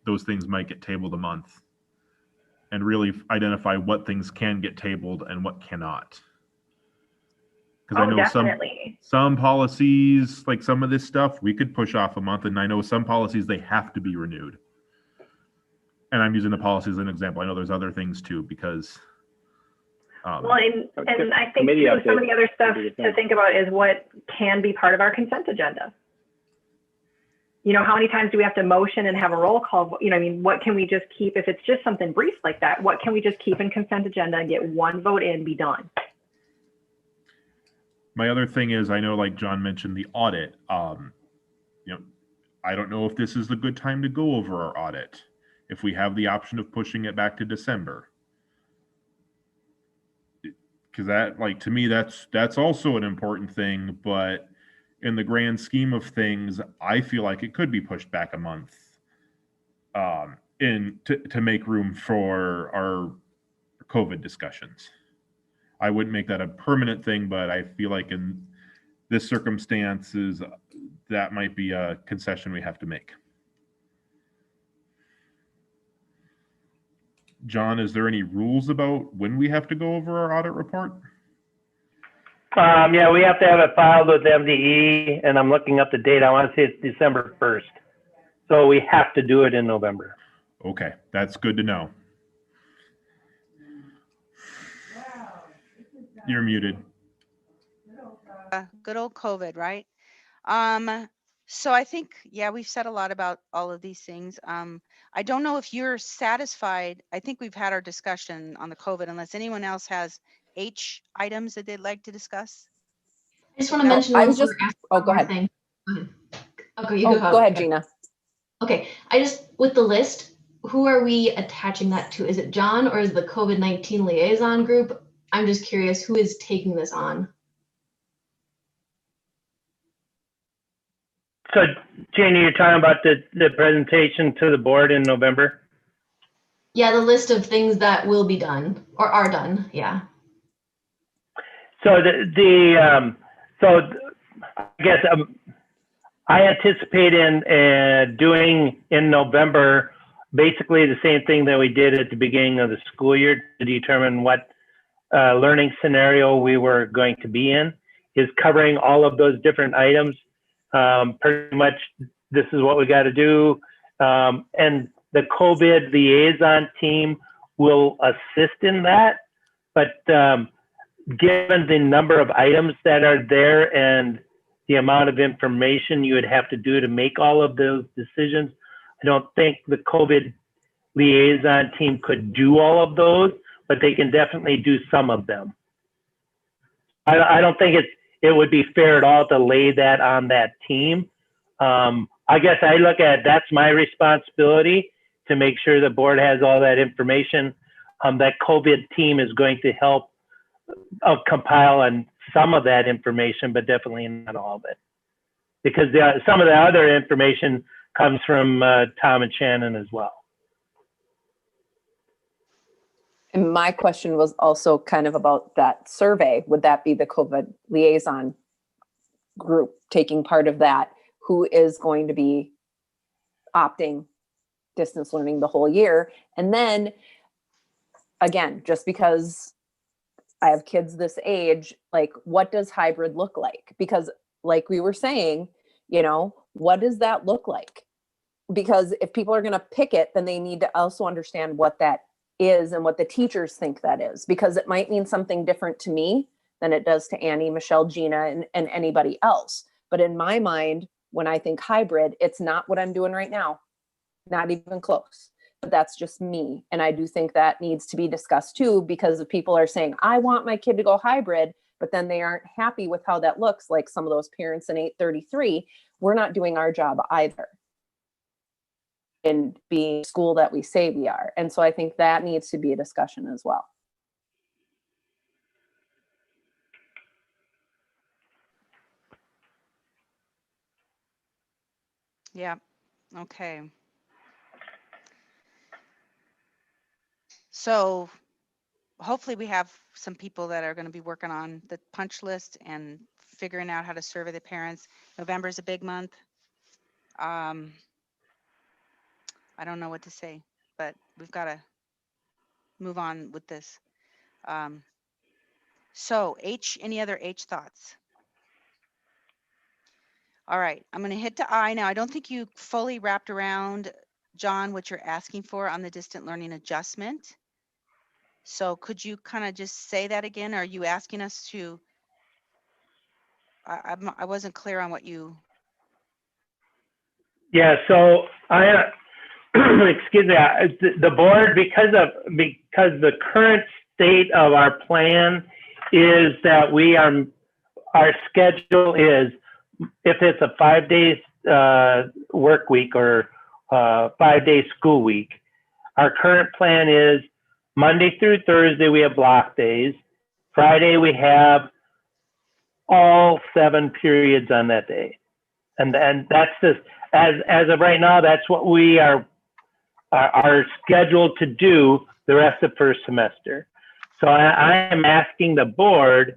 those things might get tabled a month, and really identify what things can get tabled and what cannot. Because I know some policies, like some of this stuff, we could push off a month, and I know some policies, they have to be renewed. And I'm using the policies as an example. I know there's other things too, because well, and I think too, some of the other stuff to think about is what can be part of our consent agenda. you know, how many times do we have to motion and have a roll call? You know, I mean, what can we just keep, if it's just something brief like that, what can we just keep in consent agenda and get one vote in, be done? My other thing is, I know, like John mentioned, the audit. You know, I don't know if this is a good time to go over our audit. If we have the option of pushing it back to December, because that, like, to me, that's also an important thing. But in the grand scheme of things, I feel like it could be pushed back a month, to make room for our COVID discussions. I wouldn't make that a permanent thing, but I feel like in this circumstances, that might be a concession we have to make. John, is there any rules about when we have to go over our audit report? Yeah, we have to have it filed with MDE, and I'm looking up the date. I want to say it's December 1st. So we have to do it in November. Okay, that's good to know. You're muted. Good old COVID, right? So I think, yeah, we've said a lot about all of these things. I don't know if you're satisfied. I think we've had our discussion on the COVID, unless anyone else has H items that they'd like to discuss. I just want to mention one more thing. Okay, go ahead, Gina. Okay, with the list, who are we attaching that to? Is it John or is the COVID-19 liaison group? I'm just curious who is taking this on. So, Janie, you're talking about the presentation to the board in November? Yeah, the list of things that will be done or are done. Yeah. So so I guess I anticipate in doing in November basically the same thing that we did at the beginning of the school year to determine what learning scenario we were going to be in, is covering all of those different items. Pretty much this is what we got to do. And the COVID liaison team will assist in that. But given the number of items that are there and the amount of information you would have to do to make all of those decisions, I don't think the COVID liaison team could do all of those, but they can definitely do some of them. I don't think it would be fair at all to lay that on that team. I guess I look at that's my responsibility to make sure the board has all that information. That COVID team is going to help compile on some of that information, but definitely not all of it. Because some of the other information comes from Tom and Shannon as well. And my question was also kind of about that survey. Would that be the COVID liaison group taking part of that? Who is going to be opting distance learning the whole year? And then again, just because I have kids this age, like, what does hybrid look like? Because like we were saying, you know, what does that look like? Because if people are going to pick it, then they need to also understand what that is and what the teachers think that is, because it might mean something different to me than it does to Annie, Michelle, Gina, and anybody else. But in my mind, when I think hybrid, it's not what I'm doing right now, not even close. But that's just me. And I do think that needs to be discussed too, because if people are saying, I want my kid to go hybrid, but then they aren't happy with how that looks, like some of those parents in 833, we're not doing our job either in being school that we say we are. And so I think that needs to be a discussion as well. Yeah. Okay. So hopefully we have some people that are going to be working on the punch list and figuring out how to survey the parents. November is a big month. I don't know what to say, but we've got to move on with this. So H, any other H thoughts? All right, I'm going to hit to I now. I don't think you fully wrapped around, John, what you're asking for on the distant learning adjustment. So could you kind of just say that again? Are you asking us to, I wasn't clear on what you. Yeah, so excuse me, the board, because the current state of our plan is that our schedule is, if it's a 5 days work week or 5 day school week, our current plan is Monday through Thursday, we have block days. Friday, we have all 7 periods on that day. And that's just, as of right now, that's what we are scheduled to do the rest of first semester. So I am asking the board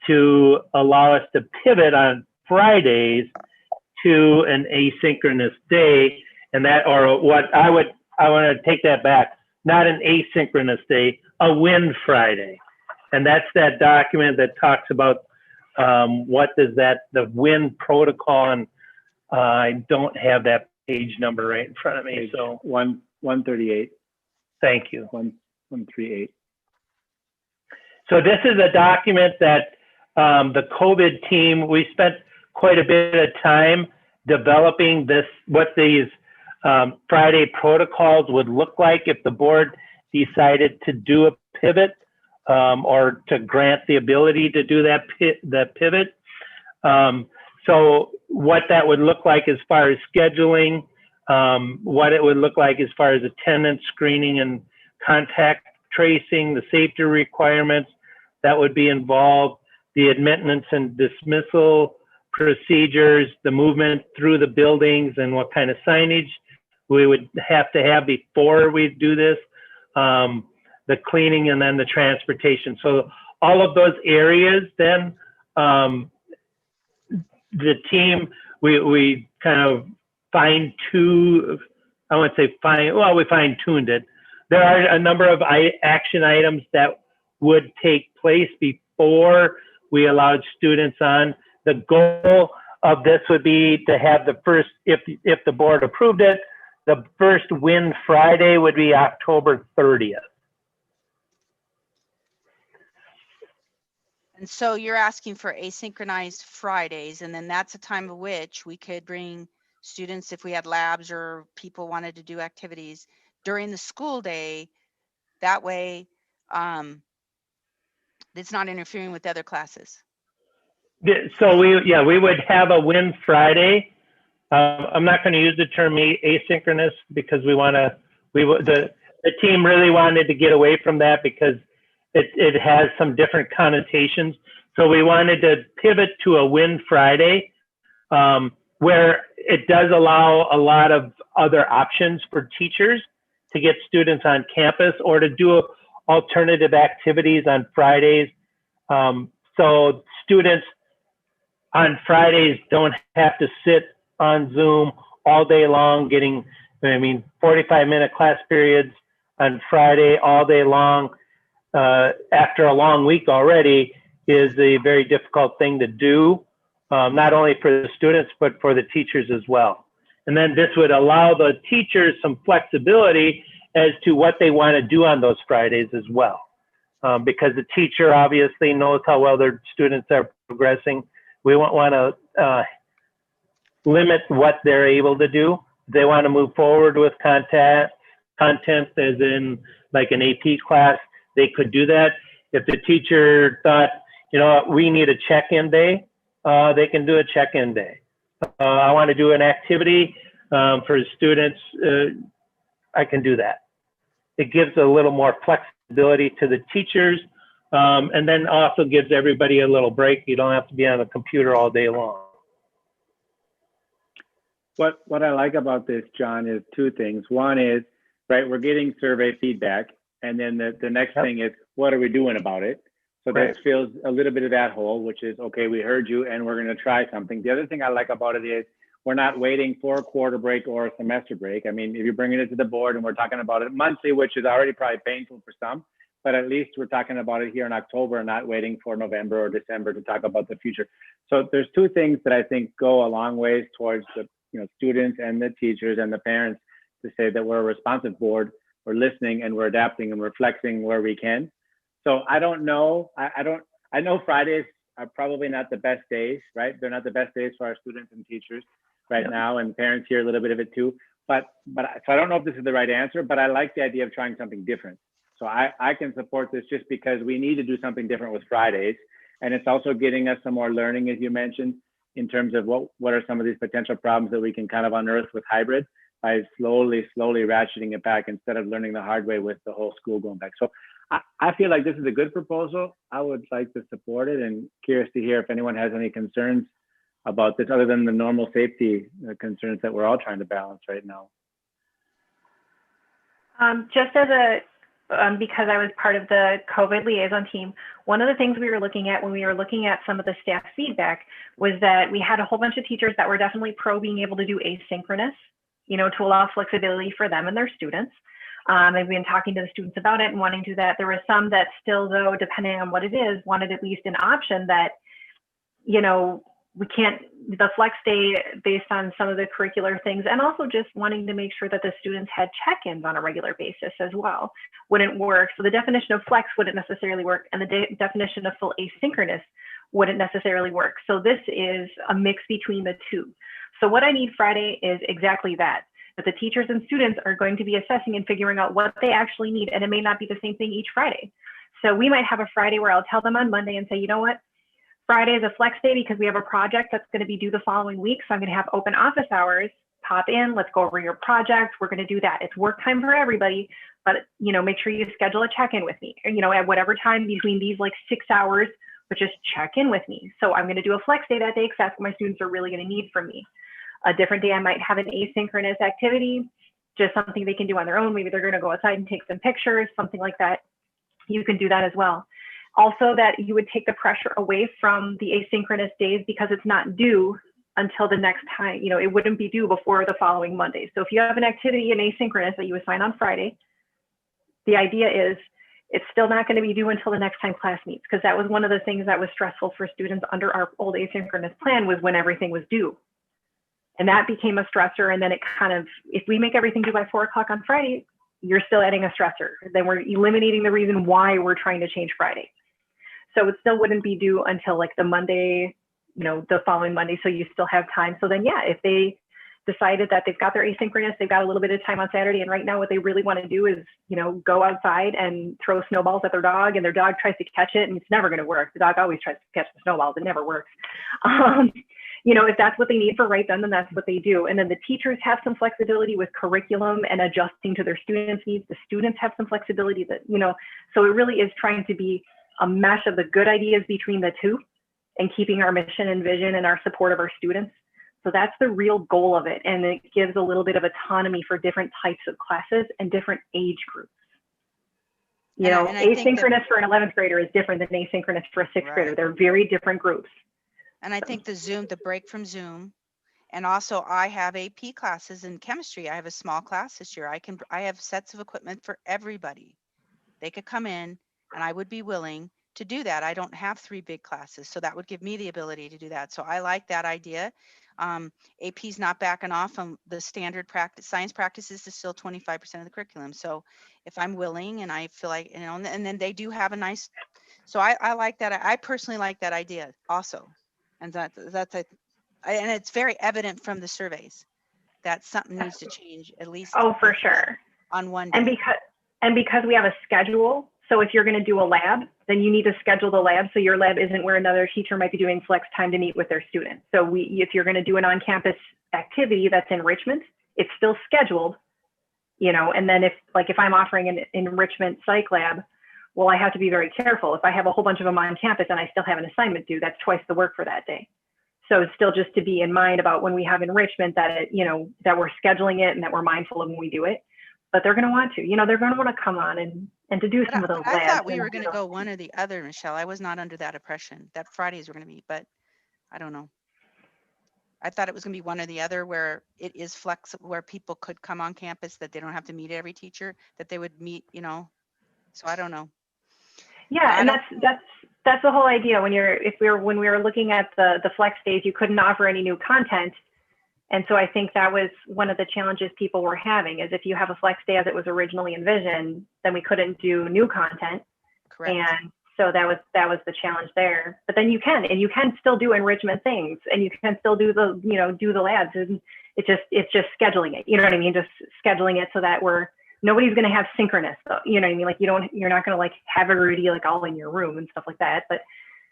to allow us to pivot on Fridays to an asynchronous day, and that, or what I want to take that back, not an asynchronous day, a win Friday. And that's that document that talks about what does the win protocol, and I don't have that page number right in front of me. Page so 138. Thank you. 138. So this is a document that the COVID team, we spent quite a bit of time developing this, what these Friday protocols would look like if the board decided to do a pivot or to grant the ability to do that pivot. So what that would look like as far as scheduling, what it would look like as far as attendance screening and contact tracing, the safety requirements that would be involved, the admittance and dismissal procedures, the movement through the buildings, and what kind of signage we would have to have before we do this, the cleaning, and then the transportation. So all of those areas, then the team, we kind of fine-tuned, I wouldn't say we fine-tuned it. There are a number of action items that would take place before we allowed students on. The goal of this would be to have the first, if the board approved it, the first win Friday would be October 30th. And so you're asking for asynchronized Fridays, and then that's a time of which we could bring students, if we had labs or people wanted to do activities during the school day. That way, it's not interfering with other classes. So we would have a win Friday. I'm not going to use the term asynchronous because the team really wanted to get away from that because it has some different connotations. So we wanted to pivot to a win Friday, where it does allow a lot of other options for teachers to get students on campus or to do alternative activities on Fridays. So students on Fridays don't have to sit on Zoom all day long getting, 45-minute class periods on Friday all day long. After a long week already is a very difficult thing to do, not only for the students, but for the teachers as well. And then this would allow the teachers some flexibility as to what they want to do on those Fridays as well. Because the teacher obviously knows how well their students are progressing. We won't want to limit what they're able to do. If they want to move forward with content as in like an AP class, they could do that. If the teacher thought, we need a check-in day, they can do a check-in day. I want to do an activity for students, I can do that. It gives a little more flexibility to the teachers, and then also gives everybody a little break. You don't have to be on the computer all day long. What I like about this, John, is two things. One is, right, we're getting survey feedback. And then the next thing is, what are we doing about it? So that fills a little bit of that hole, which is, okay, we heard you and we're going to try something. The other thing I like about it is we're not waiting for a quarter break or a semester break. If you're bringing it to the board and we're talking about it monthly, which is already probably painful for some, but at least we're talking about it here in October and not waiting for November or December to talk about the future. So there's two things that I think go a long ways towards the students and the teachers and the parents to say that we're a responsive board. We're listening and we're adapting and we're flexing where we can. So I don't know. I know Fridays are probably not the best days, right? They're not the best days for our students and teachers. right now, and parents hear a little bit of it too. But so I don't know if this is the right answer, but I like the idea of trying something different. So I can support this just because we need to do something different with Fridays. And it's also getting us some more learning, as you mentioned, in terms of what are some of these potential problems that we can kind of unearth with hybrid by slowly ratcheting it back instead of learning the hard way with the whole school going back. So I feel like this is a good proposal. I would like to support it, and curious to hear if anyone has any concerns about this other than the normal safety concerns that we're all trying to balance right now. Just as a, because I was part of the COVID liaison team, one of the things we were looking at when we were looking at some of the staff feedback was that we had a whole bunch of teachers that were definitely pro being able to do asynchronous, you know, to allow flexibility for them and their students. I've been talking to the students about it and wanting to do that. There were some that still, though, depending on what it is, wanted at least an option that, you know, we can't, the flex day based on some of the curricular things, and also just wanting to make sure that the students had check-ins on a regular basis as well, wouldn't work. So the definition of flex wouldn't necessarily work, and the definition of full asynchronous wouldn't necessarily work. So this is a mix between the two. So what I need Friday is exactly that the teachers and students are going to be assessing and figuring out what they actually need, and it may not be the same thing each Friday. So we might have a Friday where I'll tell them on Monday and say, you know what, Friday is a flex day because we have a project that's going to be due the following week. So I'm going to have open office hours, pop in, let's go over your project. We're going to do that. It's work time for everybody, but you know, make sure you schedule a check-in with me, or, you know, at whatever time between these like 6 hours, but just check in with me. So I'm going to do a flex day that day because that's what my students are really going to need from me. A different day, I might have an asynchronous activity, just something they can do on their own. Maybe they're going to go outside and take some pictures, something like that. You can do that as well. Also, that you would take the pressure away from the asynchronous days because it's not due until the next time. You know, it wouldn't be due before the following Monday. So if you have an activity in asynchronous that you assign on Friday, the idea is it's still not going to be due until the next time class meets, because that was one of the things that was stressful for students under our old asynchronous plan, was when everything was due. And that became a stressor. And then it kind of, if we make everything due by 4 o'clock on Friday, you're still adding a stressor. Then we're eliminating the reason why we're trying to change Friday. So it still wouldn't be due until like the Monday, you know, the following Monday. So you still have time. So then, yeah, if they decided that they've got their asynchronous, they've got a little bit of time on Saturday, and right now what they really want to do is, you know, go outside and throw snowballs at their dog, and their dog tries to catch it, and it's never going to work. The dog always tries to catch the snowballs. It never works. You know, if that's what they need for right then that's what they do. And then the teachers have some flexibility with curriculum and adjusting to their students' needs. The students have some flexibility that, you know, so it really is trying to be a mesh of the good ideas between the two and keeping our mission and vision and our support of our students. So that's the real goal of it. And it gives a little bit of autonomy for different types of classes and different age groups. You know, asynchronous for an 11th grader is different than asynchronous for a 6th grader. They're very different groups. And I think the break from Zoom, and also I have AP classes in chemistry. I have a small class this year. I have sets of equipment for everybody. They could come in, and I would be willing to do that. I don't have 3 big classes, so that would give me the ability to do that. So I like that idea. AP's not backing off from the standard practice. Science practices is still 25% of the curriculum. So if I'm willing, and I feel like, you know, and then they do have a nice, so I like that. I personally like that idea also. And and it's very evident from the surveys that something needs to change, at least. Oh, for sure. On one day. And because we have a schedule, so if you're going to do a lab, then you need to schedule the lab. So your lab isn't where another teacher might be doing flex time to meet with their students. So if you're going to do an on-campus activity that's enrichment, it's still scheduled, you know. And then if I'm offering an enrichment psych lab, well, I have to be very careful. If I have a whole bunch of them on campus and I still have an assignment due, that's twice the work for that day. So it's still just to be in mind about when we have enrichment that it, you know, that we're scheduling it and that we're mindful of when we do it. But they're going to want to, you know, they're going to want to come on and to do some of those labs. I thought we were going to go one or the other, Michelle. I was not under that impression that Fridays were going to be, but I don't know. I thought it was going to be one or the other, where it is flexible, where people could come on campus, that they don't have to meet every teacher, that they would meet, you know. So I don't know. Yeah, and that's the whole idea. When we were looking at the flex days, you couldn't offer any new content. And so I think that was one of the challenges people were having, is if you have a flex day as it was originally envisioned, then we couldn't do new content. Correct. And So that was the challenge there. But then you can still do enrichment things, and you can still do the, do the labs, and it's just scheduling it. You know what I mean? Just scheduling it so that nobody's going to have synchronous though. You know what I mean? Like you're not going to like have everybody like all in your room and stuff like that. But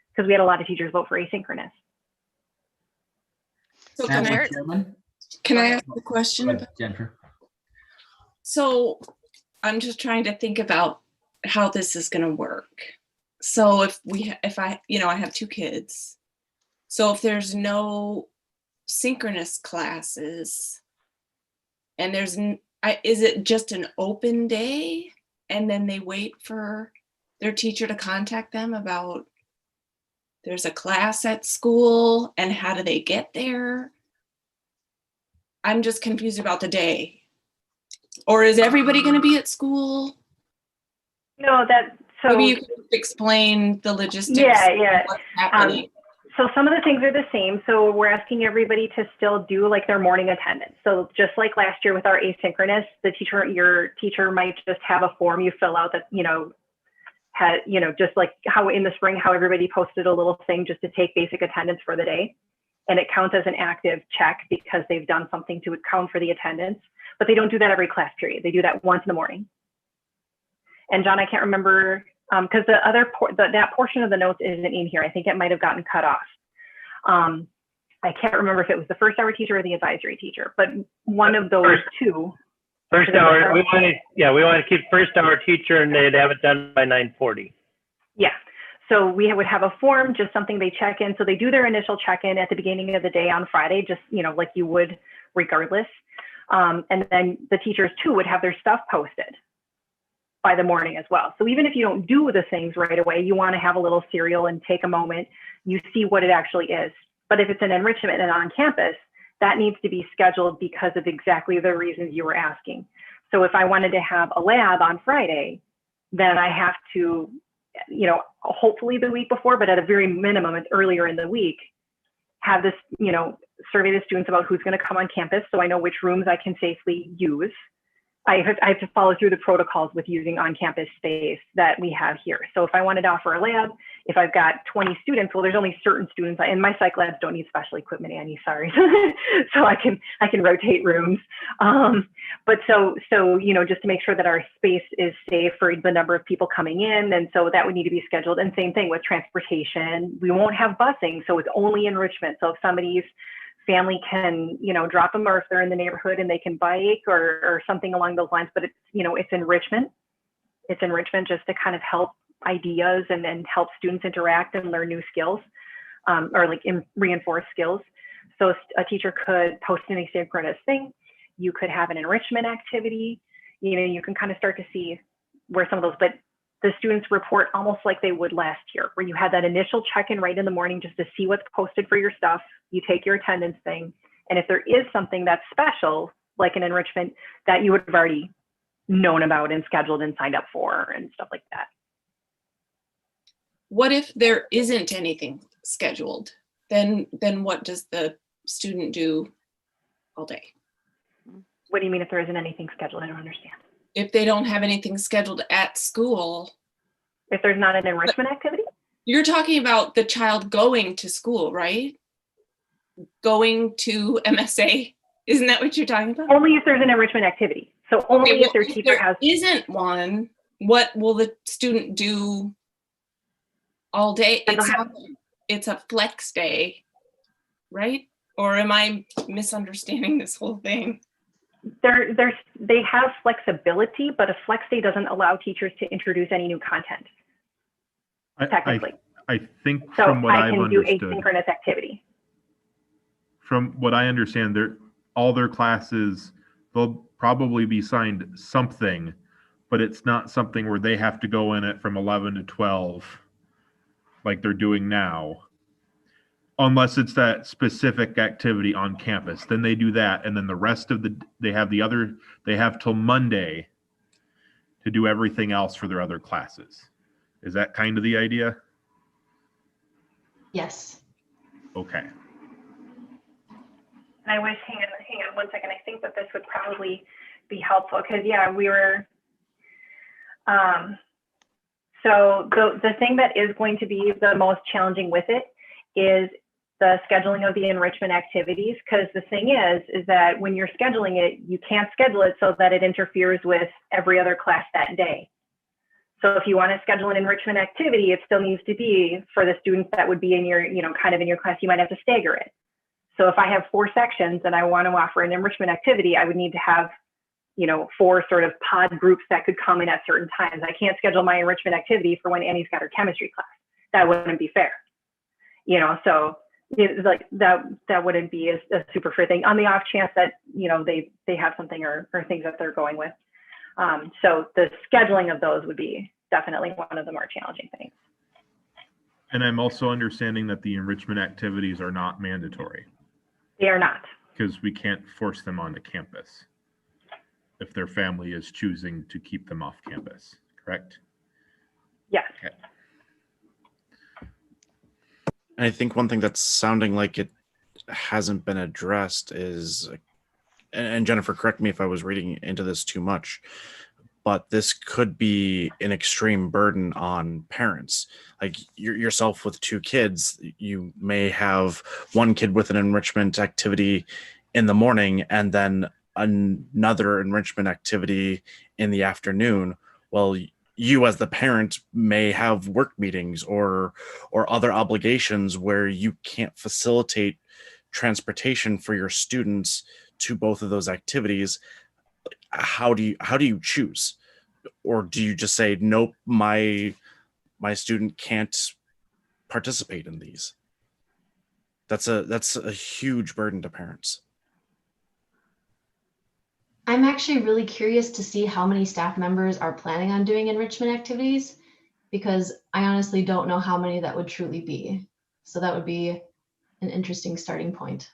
because we had a lot of teachers vote for asynchronous. So Madam Chairman? can I ask a question? Go ahead, Jennifer. So I'm just trying to think about how this is going to work. So if I have 2 kids. So if there's no synchronous classes and is it just an open day and then they wait for their teacher to contact them about there's a class at school and how do they get there? I'm just confused about the day. Or is everybody going to be at school? No, so maybe you can explain the logistics. Yeah. What's happening. So some of the things are the same. So we're asking everybody to still do like their morning attendance. So just like last year with our asynchronous, your teacher might just have a form you fill out that, just like how in the spring, how everybody posted a little thing just to take basic attendance for the day. And it counts as an active check because they've done something to account for the attendance, but they don't do that every class period. They do that once in the morning. And John, I can't remember, because that portion of the notes isn't in here. I think it might have gotten cut off. I can't remember if it was the first hour teacher or the advisory teacher, but one of those two. First hour, we want to keep first hour teacher, and they'd have it done by 9:40. Yeah. So we would have a form, just something they check in. So they do their initial check-in at the beginning of the day on Friday, just, like you would regardless. And then the teachers too would have their stuff posted by the morning as well. So even if you don't do the things right away, you want to have a little serial and take a moment, you see what it actually is. But if it's an enrichment and on campus, that needs to be scheduled because of exactly the reasons you were asking. So if I wanted to have a lab on Friday, then I have to, hopefully the week before, but at a very minimum, it's earlier in the week, have this, survey the students about who's going to come on campus so I know which rooms I can safely use. I have to follow through the protocols with using on-campus space that we have here. So if I wanted to offer a lab, if I've got 20 students, well, there's only certain students, and my psych labs don't need special equipment, Annie, sorry. So I can rotate rooms. But so just to make sure that our space is safe for the number of people coming in, and so that would need to be scheduled. And same thing with transportation. We won't have busing, so it's only enrichment. So if somebody's family can, drop them, or if they're in the neighborhood and they can bike or something along those lines, but it's, it's enrichment. It's enrichment just to kind of help ideas and then help students interact and learn new skills, or like reinforce skills. So a teacher could post an asynchronous thing. You could have an enrichment activity. You can kind of start to see where some of those, but the students report almost like they would last year, where you had that initial check-in right in the morning just to see what's posted for your stuff. You take your attendance thing. And if there is something that's special, like an enrichment, that you would have already known about and scheduled and signed up for and stuff like that. What if there isn't anything scheduled? Then what does the student do all day? What do you mean if there isn't anything scheduled? I don't understand. If they don't have anything scheduled at school. If there's not an enrichment activity? You're talking about the child going to school, right? Going to MSA. Isn't that what you're talking about? Only if there's an enrichment activity. So only if their teacher has. Isn't one, what will the student do all day? It's a flex day, right? Or am I misunderstanding this whole thing? They have flexibility, but a flex day doesn't allow teachers to introduce any new content. Technically. I think from what I've understood. So I can do asynchronous activity. From what I understand, all their classes, they'll probably be signed something, but it's not something where they have to go in it from 11 to 12 like they're doing now. Unless it's that specific activity on campus, then they do that, and then the rest of they have till Monday to do everything else for their other classes. Is that kind of the idea? Yes. Okay. And I wish, hang on 1 second. I think that this would probably be helpful because we were, So the thing that is going to be the most challenging with it is the scheduling of the enrichment activities. Because the thing is that when you're scheduling it, you can't schedule it so that it interferes with every other class that day. So if you want to schedule an enrichment activity, it still needs to be for the students that would be in your, kind of in your class, you might have to stagger it. So if I have 4 sections and I want to offer an enrichment activity, I would need to have 4 sort of pod groups that could come in at certain times. I can't schedule my enrichment activity for when Annie's got her chemistry class. That wouldn't be fair. So it's like that wouldn't be a super fair thing on the off chance that, they have something or things that they're going with. So the scheduling of those would be definitely one of the more challenging things. And I'm also understanding that the enrichment activities are not mandatory. They are not. Because we can't force them onto campus if their family is choosing to keep them off campus, correct? Yes. Okay. I think one thing that's sounding like it hasn't been addressed is, and Jennifer, correct me if I was reading into this too much, but this could be an extreme burden on parents. Like yourself with 2 kids, you may have one kid with an enrichment activity in the morning and then another enrichment activity in the afternoon. Well, you as the parent may have work meetings or other obligations where you can't facilitate transportation for your students to both of those activities. How do you choose? Or do you just say, nope, my student can't participate in these? That's a huge burden to parents. I'm actually really curious to see how many staff members are planning on doing enrichment activities, because I honestly don't know how many that would truly be. So that would be an interesting starting point.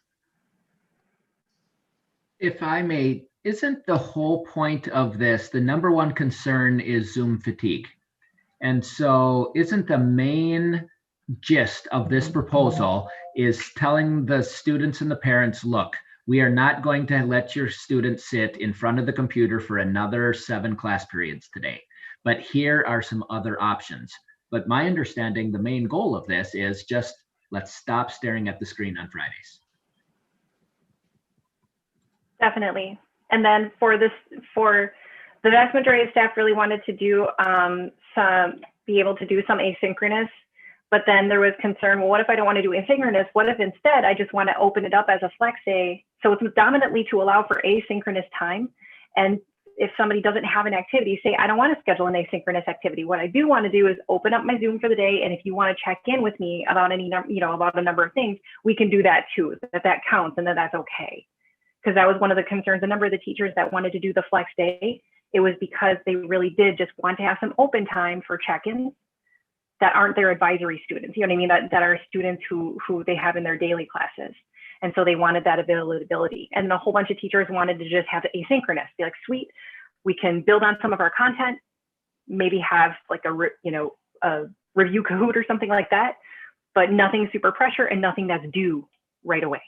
If I may, isn't the whole point of this, the number one concern is Zoom fatigue? And so isn't the main gist of this proposal is telling the students and the parents, look, we are not going to let your students sit in front of the computer for another 7 class periods today, but here are some other options. But my understanding, the main goal of this is just let's stop staring at the screen on Fridays. Definitely. And then for the vast majority of staff really wanted to do be able to do some asynchronous, but then there was concern, well, what if I don't want to do asynchronous? What if instead I just want to open it up as a flex day? So it's dominantly to allow for asynchronous time. And if somebody doesn't have an activity, say, I don't want to schedule an asynchronous activity. What I do want to do is open up my Zoom for the day. And if you want to check in with me about about a number of things, we can do that too, that counts and that's okay. Because that was one of the concerns. A number of the teachers that wanted to do the flex day, it was because they really did just want to have some open time for check-ins that aren't their advisory students, you know what I mean? That are students who they have in their daily classes. And so they wanted that availability. And a whole bunch of teachers wanted to just have it asynchronous, be like, sweet, we can build on some of our content, maybe have like a review Kahoot or something like that, but nothing super pressure and nothing that's due right away.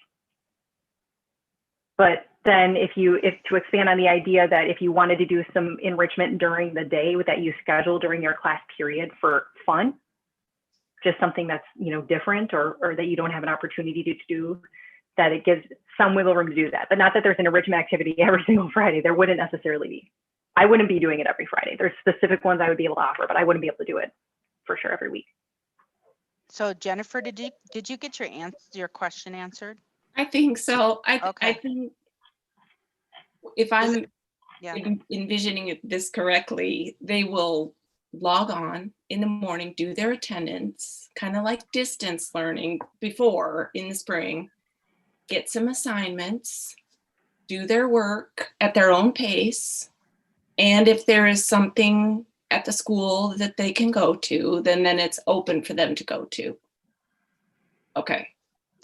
But then if to expand on the idea that if you wanted to do some enrichment during the day that you schedule during your class period for fun, just something that's, different or that you don't have an opportunity to do, that it gives some wiggle room to do that. But not that there's an enrichment activity every single Friday. There wouldn't necessarily be. I wouldn't be doing it every Friday. There's specific ones I would be able to offer, but I wouldn't be able to do it for sure every week. So Jennifer, did you get your question answered? I think so. I Okay. think if I'm envisioning this correctly, they will log on in the morning, do their attendance, kind of like distance learning before in the spring, get some assignments, do their work at their own pace. And if there is something at the school that they can go to, then it's open for them to go to. Okay.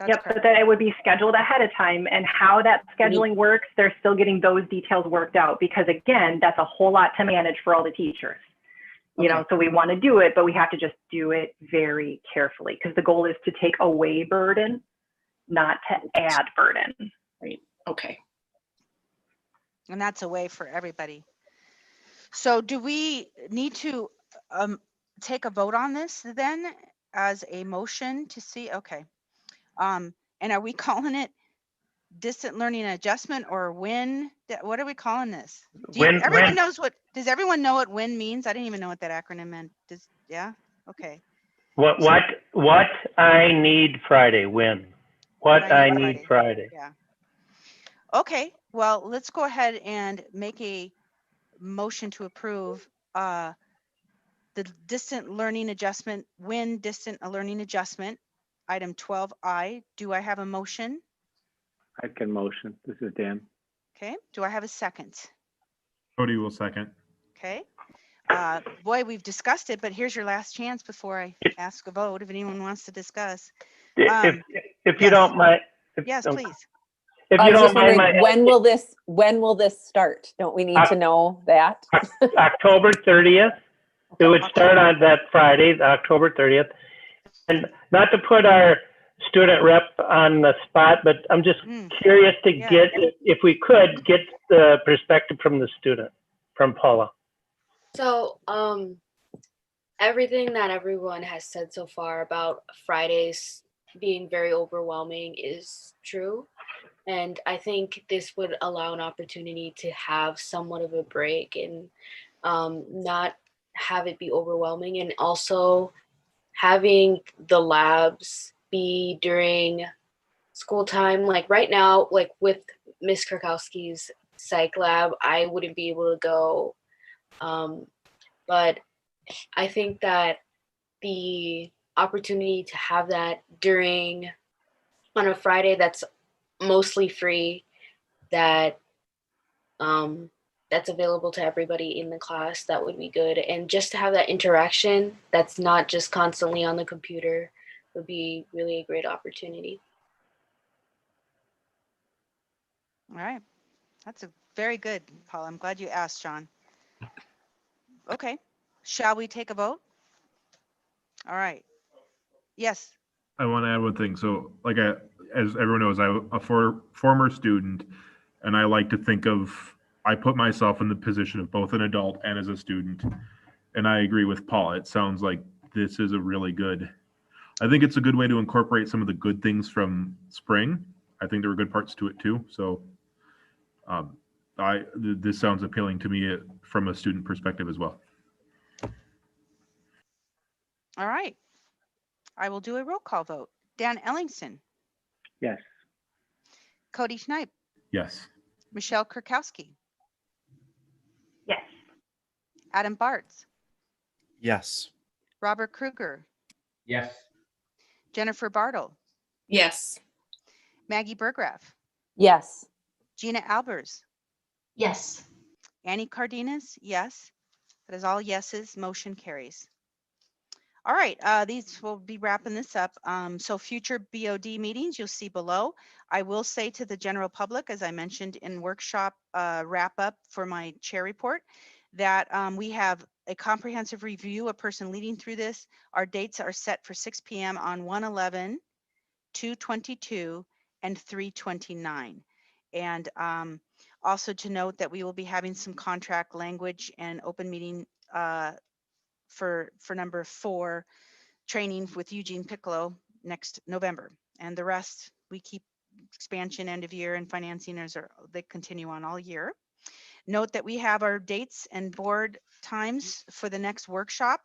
Yep, but that it would be scheduled ahead of time, and how that scheduling works, they're still getting those details worked out, because again, that's a whole lot to manage for all the teachers. So we want to do it, but we have to just do it very carefully, because the goal is to take away burden, not to add burden. Right. Okay. And that's a way for everybody. So do we need to take a vote on this then as a motion to see? Okay. And are we calling it distant learning adjustment or WIN? What are we calling this? Everyone knows what, does everyone know what WIN means? I didn't even know what that acronym meant. Yeah? Okay. What I need Friday, when? What I need Friday. Yeah. Okay, well, let's go ahead and make a motion to approve the distant learning adjustment, WIN distant learning adjustment, item 12I. Do I have a motion? I can motion. This is Dan. Okay, do I have a second? Cody will second. Okay. Boy, we've discussed it, but here's your last chance before I ask a vote if anyone wants to discuss. If you yes. don't mind. Yes, please. If I you was don't just wondering, mind, when will this start? Don't we need to know that? October 30th. It would start on that Friday, October 30th. And not to put our student rep on the spot, but I'm just curious to get, if we could, get the perspective from the student, from Paula. So, everything that everyone has said so far about Fridays being very overwhelming is true. And I think this would allow an opportunity to have somewhat of a break and not have it be overwhelming. And also having the labs be during school time. Like right now, like with Miss Krakowski's psych lab, I wouldn't be able to go. But I think that the opportunity to have that on a Friday that's mostly free, that's available to everybody in the class, that would be good. And just to have that interaction that's not just constantly on the computer would be really a great opportunity. All right. That's a very good, Paul. I'm glad you asked, John. Okay. Shall we take a vote? All right. Yes. I want to add one thing. So, like, as everyone knows, I'm a former student, and I like to think I put myself in the position of both an adult and as a student. And I agree with Paul. It sounds like this is I think it's a good way to incorporate some of the good things from spring. I think there were good parts to it too. So, this sounds appealing to me from a student perspective as well. All right. I will do a roll call vote. Dan Ellingson. Yes. Cody Schneip. Yes. Michelle Kurkowski. Yes. Adam Bartz. Yes. Robert Kruger. Yes. Jennifer Bartle. Yes. Maggie Burgraff. Yes. Gina Albers. Yes. Annie Cardenas. Yes. That is all yeses. Motion carries. All right, these will be wrapping this up. So future BOD meetings you'll see below. I will say to the general public, as I mentioned in workshop wrap up for my chair report, that we have a comprehensive review, a person leading through this. Our dates are set for 6 p.m. on 1/11, 2/22, and 3/29. And also to note that we will be having some contract language and open meeting for number 4 training with Eugene Piccolo next November, and the rest we keep expansion, end of year, and financing they continue on all year. Note that we have our dates and board times for the next workshop.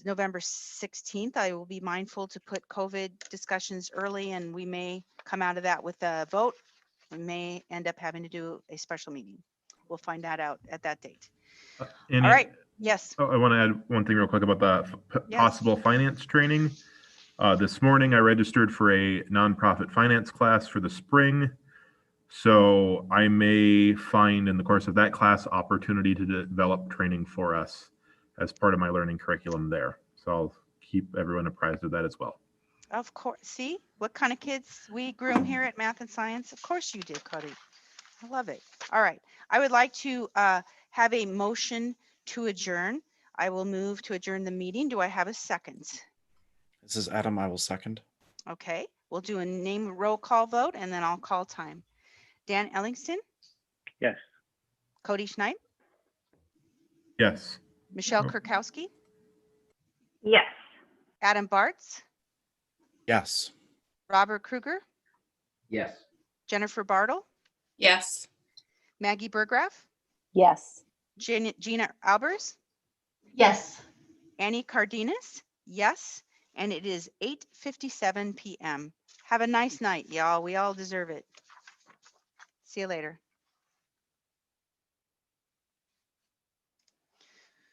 November 16th. I will be mindful to put COVID discussions early, and we may come out of that with a vote. We may end up having to do a special meeting. We'll find that out at that date. All right. Yes. I want to add one thing real quick about the possible finance training. This morning, I registered for a nonprofit finance class for the spring. So I may find in the course of that class opportunity to develop training for us as part of my learning curriculum there. So I'll keep everyone apprised of that as well. Of course. See what kind of kids we groom here at Math and Science? Of course you do, Cody. I love it. All right. I would like to have a motion to adjourn. I will move to adjourn the meeting. Do I have a second? This is Adam. I will second. Okay. We'll do a name roll call vote, and then I'll call time. Dan Ellingson? Yes. Cody Schneip? Yes. Michelle Kurkowski? Yes. Adam Bartz, Yes. Robert Kruger, Yes. Jennifer Bartle, Yes. Maggie Burgraff, Yes. Gina Albers, Yes. Annie Cardenas, yes, and it is 8:57 p.m. Have a nice night, y'all. We all deserve it. See you later.